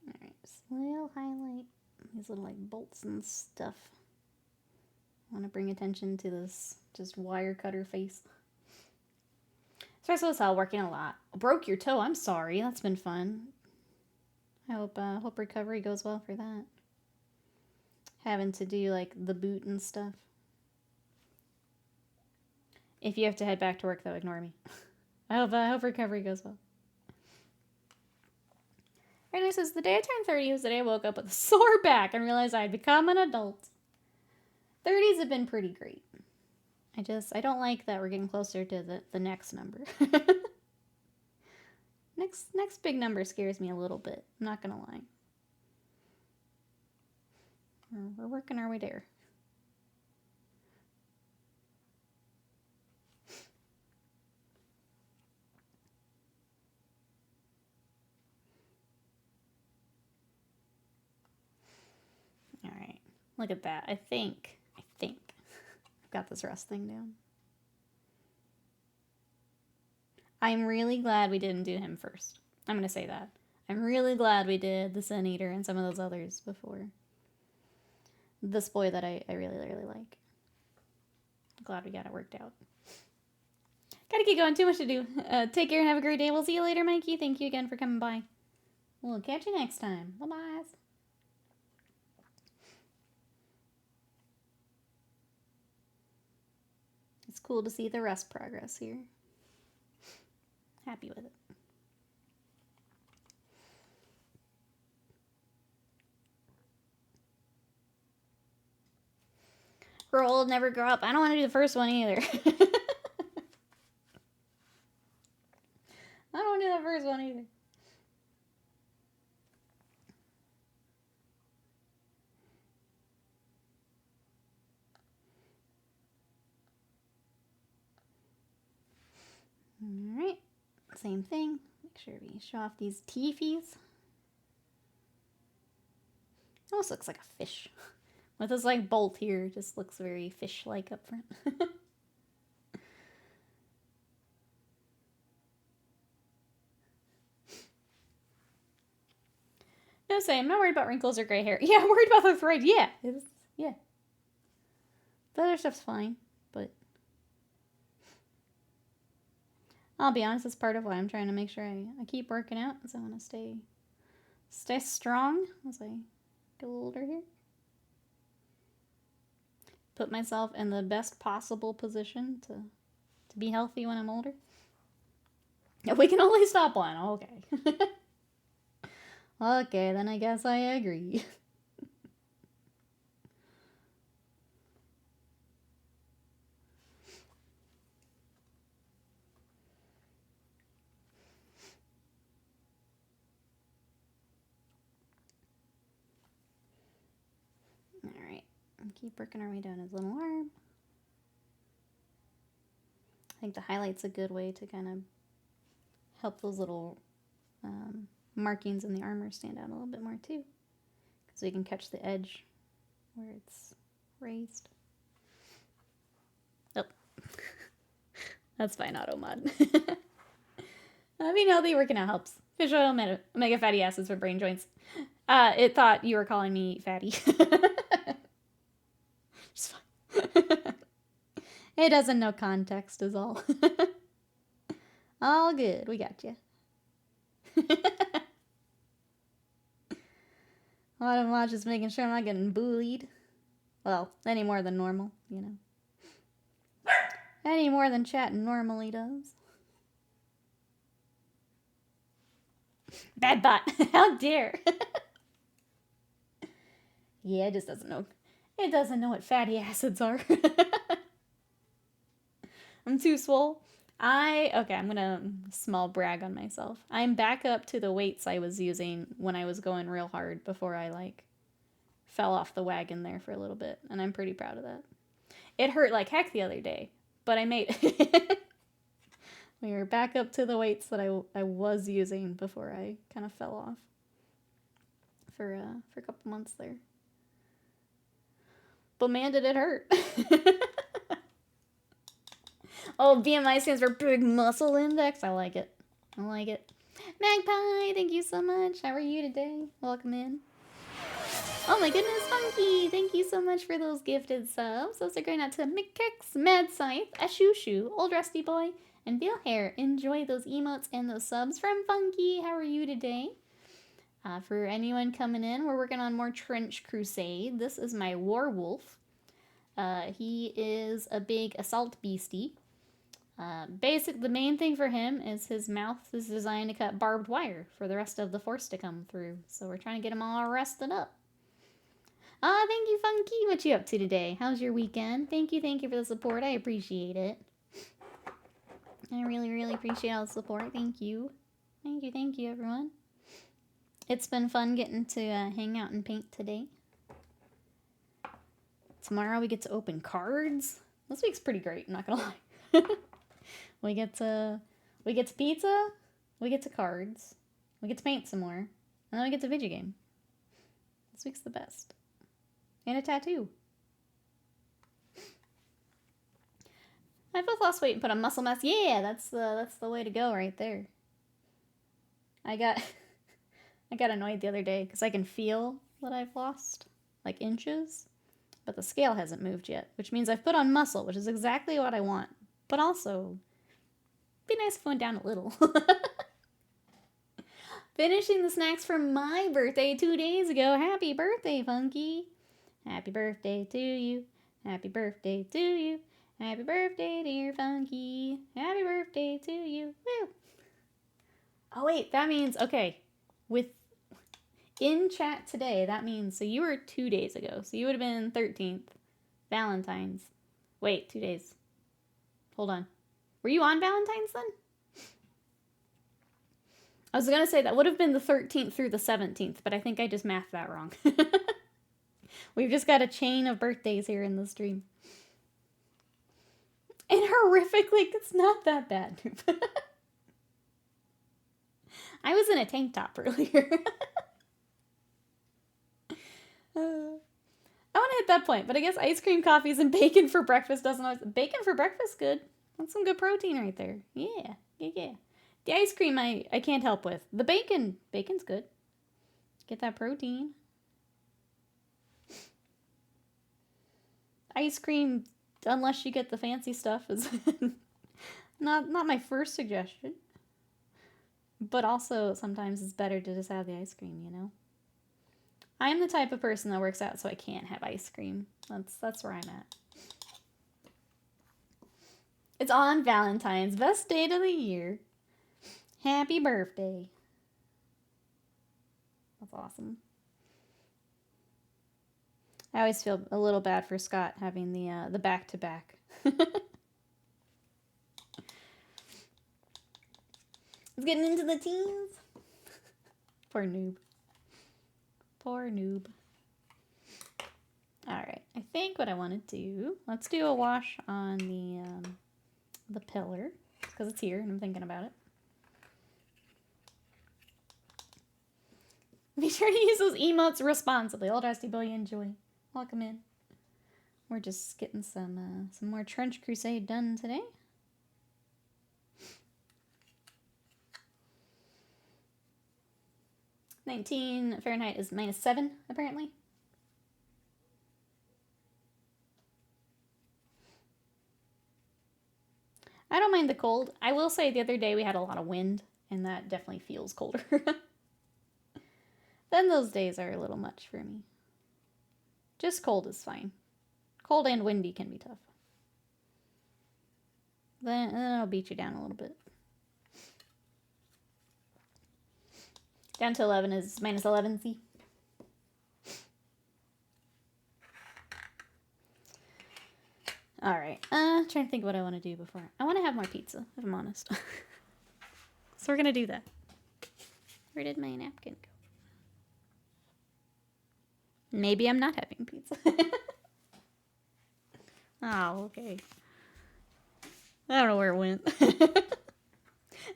Alright, just a little highlight these little like bolts and stuff. I want to bring attention to this just wire cutter face. Stressful as hell, working a lot. Broke your toe, I'm sorry. That's been fun. I hope recovery goes well for that. Having to do like the boot and stuff. If you have to head back to work though, ignore me. I hope recovery goes well. Rainer says, the day I turned 30 was the day I woke up with a sore back and realized I had become an adult. 30s have been pretty great. I don't like that we're getting closer to the next number. Next big number scares me a little bit. I'm not gonna lie. We're working our way there. All right, look at that. I think I've got this rust thing down. I'm really glad we didn't do him first. I'm gonna say that. I'm really glad we did the Sun Eater and some of those others before this boy that I really, really like. I'm glad we got it worked out. Gotta keep going. Too much to do. Take care and have a great day. We'll see you later, Mikey. Thank you again for coming by. We'll catch you next time. Bye-bye. It's cool to see the rest progress here. Happy with it. Grow old, never grow up. I don't want to do the first one either. I don't want to do the first one either. Alright. Same thing. Make sure we show off these teefies. Almost looks like a fish. With this like bolt here, it just looks very fish-like up front. No, same. I'm not worried about wrinkles or gray hair. Yeah, I'm worried about the thread. Yeah. Yeah. The other stuff's fine, but I'll be honest, it's part of why I'm trying to make sure I keep working out, because I want to stay strong as I get a little older here. Put myself in the best possible position to be healthy when I'm older. If we can only stop one, okay. Okay, then I guess I agree. Alright, keep working our way down his little arm. I think the highlight's a good way to kind of help those little markings in the armor stand out a little bit more too. Because we can catch the edge where it's raised. Oh. That's fine, auto mod. Being healthy, working out helps. Fish oil, omega fatty acids for brain joints. It thought you were calling me fatty. Just fine. It doesn't know context is all. All good. We got you. Auto mod just making sure I'm not getting bullied. Well, any more than normal, you know. Any more than chat normally does. Bad bot. How dare. Yeah, it just doesn't know. It doesn't know what fatty acids are. I'm too swole. Okay, I'm gonna small brag on myself. I'm back up to the weights I was using when I was going real hard before I, like, fell off the wagon there for a little bit. And I'm pretty proud of that. It hurt like heck the other day, but I made it. We were back up to the weights that I was using before I kind of fell off for a couple months there. But man, did it hurt. Oh, BMI stands for Big Muscle Index. I like it. I like it. Magpie, thank you so much. How are you today? Welcome in. Oh my goodness, Funky! Thank you so much for those gifted subs. Those are going out to McKex, Mad Scythe, Ashushu, Old Rusty Boy, and Bill Hair. Enjoy those emotes and those subs from Funky. How are you today? For anyone coming in, we're working on more Trench Crusade. This is my Warwolf. He is a big assault beastie. The main thing for him is his mouth is designed to cut barbed wire for the rest of the force to come through. So we're trying to get him all rested up. Thank you, Funky. What you up to today? How's your weekend? Thank you for the support. I appreciate it. I really, really appreciate all the support. Thank you. Thank you, everyone. It's been fun getting to hang out and paint today. Tomorrow we get to open cards. This week's pretty great, I'm not gonna lie. We get to pizza, we get to cards, we get to paint some more, and then we get to video game. This week's the best. And a tattoo. I both lost weight and put on muscle mass. Yeah, that's the way to go right there. I got annoyed the other day because I can feel that I've lost, like, inches, but the scale hasn't moved yet, which means I've put on muscle, which is exactly what I want. But also, be nice if it went down a little. Finishing the snacks for my birthday 2 days ago. Happy birthday, Funky. Happy birthday to you. Happy birthday to you. Happy birthday, dear Funky. Happy birthday to you. Woo! Oh, wait, that means, okay, in chat today, that means, so you were 2 days ago, so you would have been 13th, Valentine's. Wait, 2 days. Hold on. Were you on Valentine's then? I was going to say that would have been the 13th through the 17th, but I think I just mathed that wrong. We've just got a chain of birthdays here in the stream. And horrifically, it's not that bad. I was in a tank top earlier. I want to hit that point, but I guess ice cream, coffees, and bacon for breakfast doesn't always... Bacon for breakfast, good. That's some good protein right there. Yeah. The ice cream I can't help with. The bacon's good. Get that protein. Ice cream, unless you get the fancy stuff, is not my first suggestion. But also, sometimes it's better to just have the ice cream, you know? I am the type of person that works out so I can't have ice cream. That's where I'm at. It's on Valentine's. Best date of the year. Happy birthday. That's awesome. I always feel a little bad for Scott having the back-to-back. It's getting into the teens. Poor noob. Alright, I think what I want to do, let's do a wash on the pillar, because it's here and I'm thinking about it. Be sure to use those emotes responsibly. Old Rusty Boy, enjoy. Welcome in. We're just getting some more Trench Crusade done today. (19 Fahrenheit) is -7, apparently. I don't mind the cold. I will say the other day we had a lot of wind, and that definitely feels colder. Then those days are a little much for me. Just cold is fine. Cold and windy can be tough. Then it'll beat you down a little bit. Down to 11 is -11, see? Alright, trying to think what I want to do before. I want to have more pizza, if I'm honest. So we're gonna do that. Where did my napkin go? Maybe I'm not having pizza. Oh, okay. I don't know where it went. I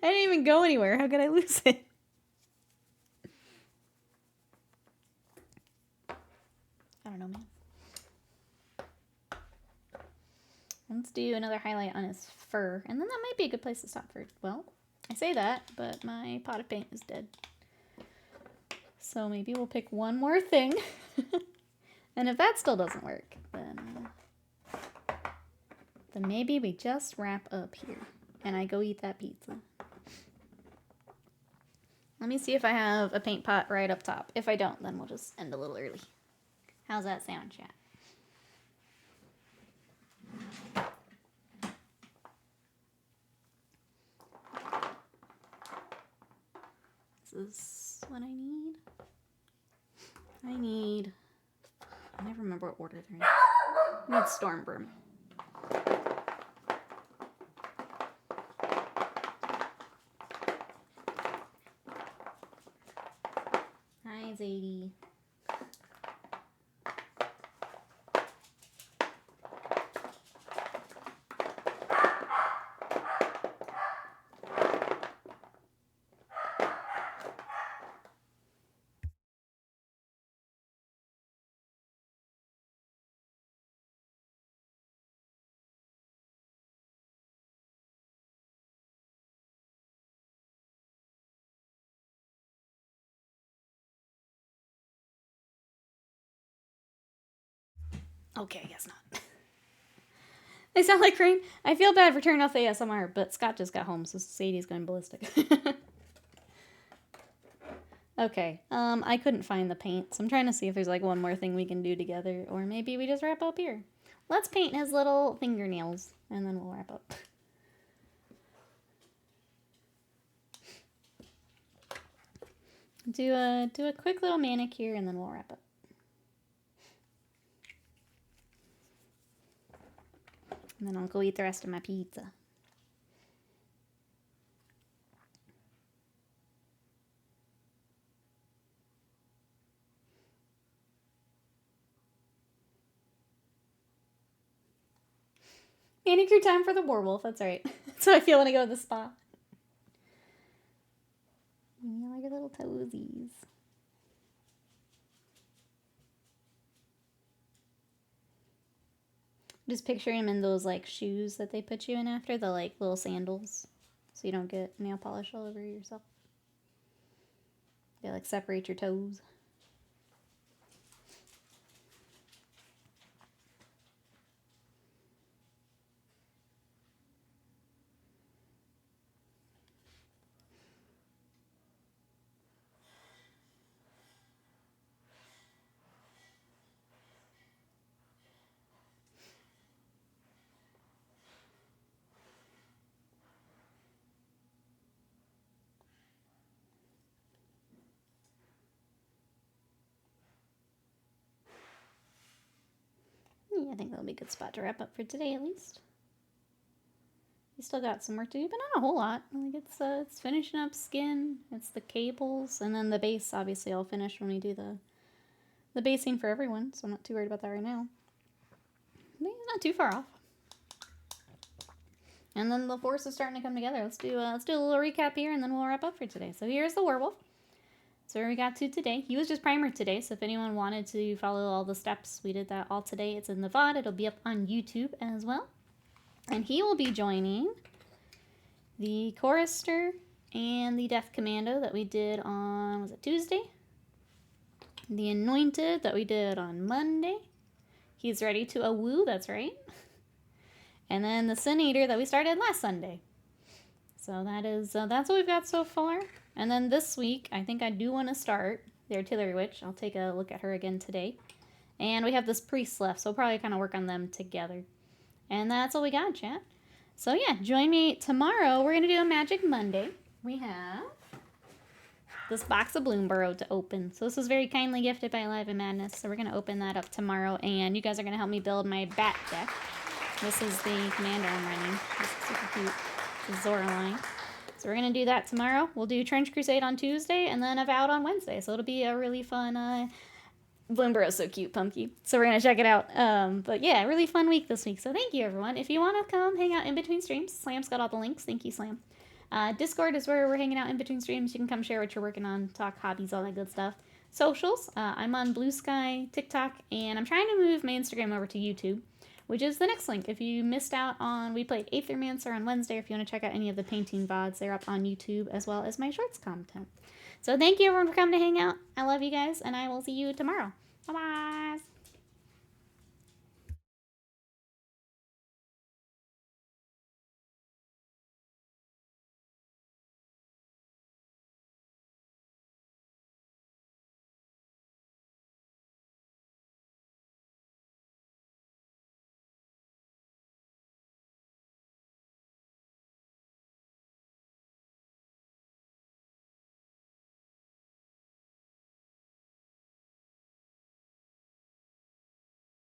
didn't even go anywhere. How could I lose it? I don't know, man. Let's do another highlight on his fur. And then that might be a good place to stop for... Well, I say that, but my pot of paint is dead. So maybe we'll pick one more thing. And if that still doesn't work, then maybe we just wrap up here. And I go eat that pizza. Let me see if I have a paint pot right up top. If I don't, then we'll just end a little early. How's that sound, chat? is what I need. I never remember what order they're in. I need Storm Broom. Hi, Zadie. Okay, I guess not. They sound like rain. I feel bad for turning off the ASMR, but Scott just got home, so Sadie's going ballistic. Okay, I couldn't find the paint, so I'm trying to see if there's like one more thing we can do together, or maybe we just wrap up here. Let's paint his little fingernails, and then we'll wrap up. Do a quick little manicure, and then we'll wrap up. And then I'll go eat the rest of my pizza. Manicure time for the werewolf, that's right. That's how I feel when I go to the spa. You like your little toesies. Just picturing him in those like shoes that they put you in after, the like little sandals, so you don't get nail polish all over yourself. They like separate your toes. Yeah, I think that'll be a good spot to wrap up for today, at least. We still got some work to do, but not a whole lot. Like it's finishing up skin, it's the cables, and then the base. Obviously, I'll finish when we do the basing for everyone, so I'm not too worried about that right now. But yeah, not too far off. And then the force is starting to come together. Let's do a little recap here, and then we'll wrap up for today. So here's the werewolf. So where we got to today. He was just primered today, so if anyone wanted to follow all the steps, we did that all today. It's in the VOD. It'll be up on YouTube as well. And he will be joining the Chorister and the Death Commando that we did on, was it Tuesday? The Anointed that we did on Monday. He's ready to woo, that's right. And then the Sin Eater that we started last Sunday. So that is, that's what we've got so far. And then this week, I think I do want to start the Artillery Witch. I'll take a look at her again today. And we have this Priest left, so we'll probably kind of work on them together. And that's all we got, chat. So yeah, join me tomorrow. We're going to do a Magic Monday. We have this box of Bloomburrow to open. So this was very kindly gifted by Alive in Madness. So we're going to open that up tomorrow. And you guys are going to help me build my Bat deck. This is the commander I'm running. This is super cute. This is Zora line. So we're going to do that tomorrow. We'll do Trench Crusade on Tuesday and then Avowed on Wednesday. So it'll be a really fun... Bloomburrow's so cute, Pumpkin. So we're going to check it out. But yeah, really fun week this week. So thank you, everyone. If you want to come hang out in between streams, Slam's got all the links. Thank you, Slam. Discord is where we're hanging out in between streams. You can come share what you're working on, talk hobbies, all that good stuff. Socials, I'm on Blue Sky, TikTok, and I'm trying to move my Instagram over to YouTube, which is the next link. If you missed out on, we played Aethermancer on Wednesday. If you want to check out any of the painting VODs, they're up on YouTube as well as my shorts content. So thank you, everyone, for coming to hang out. I love you guys, and I will see you tomorrow. Bye-bye.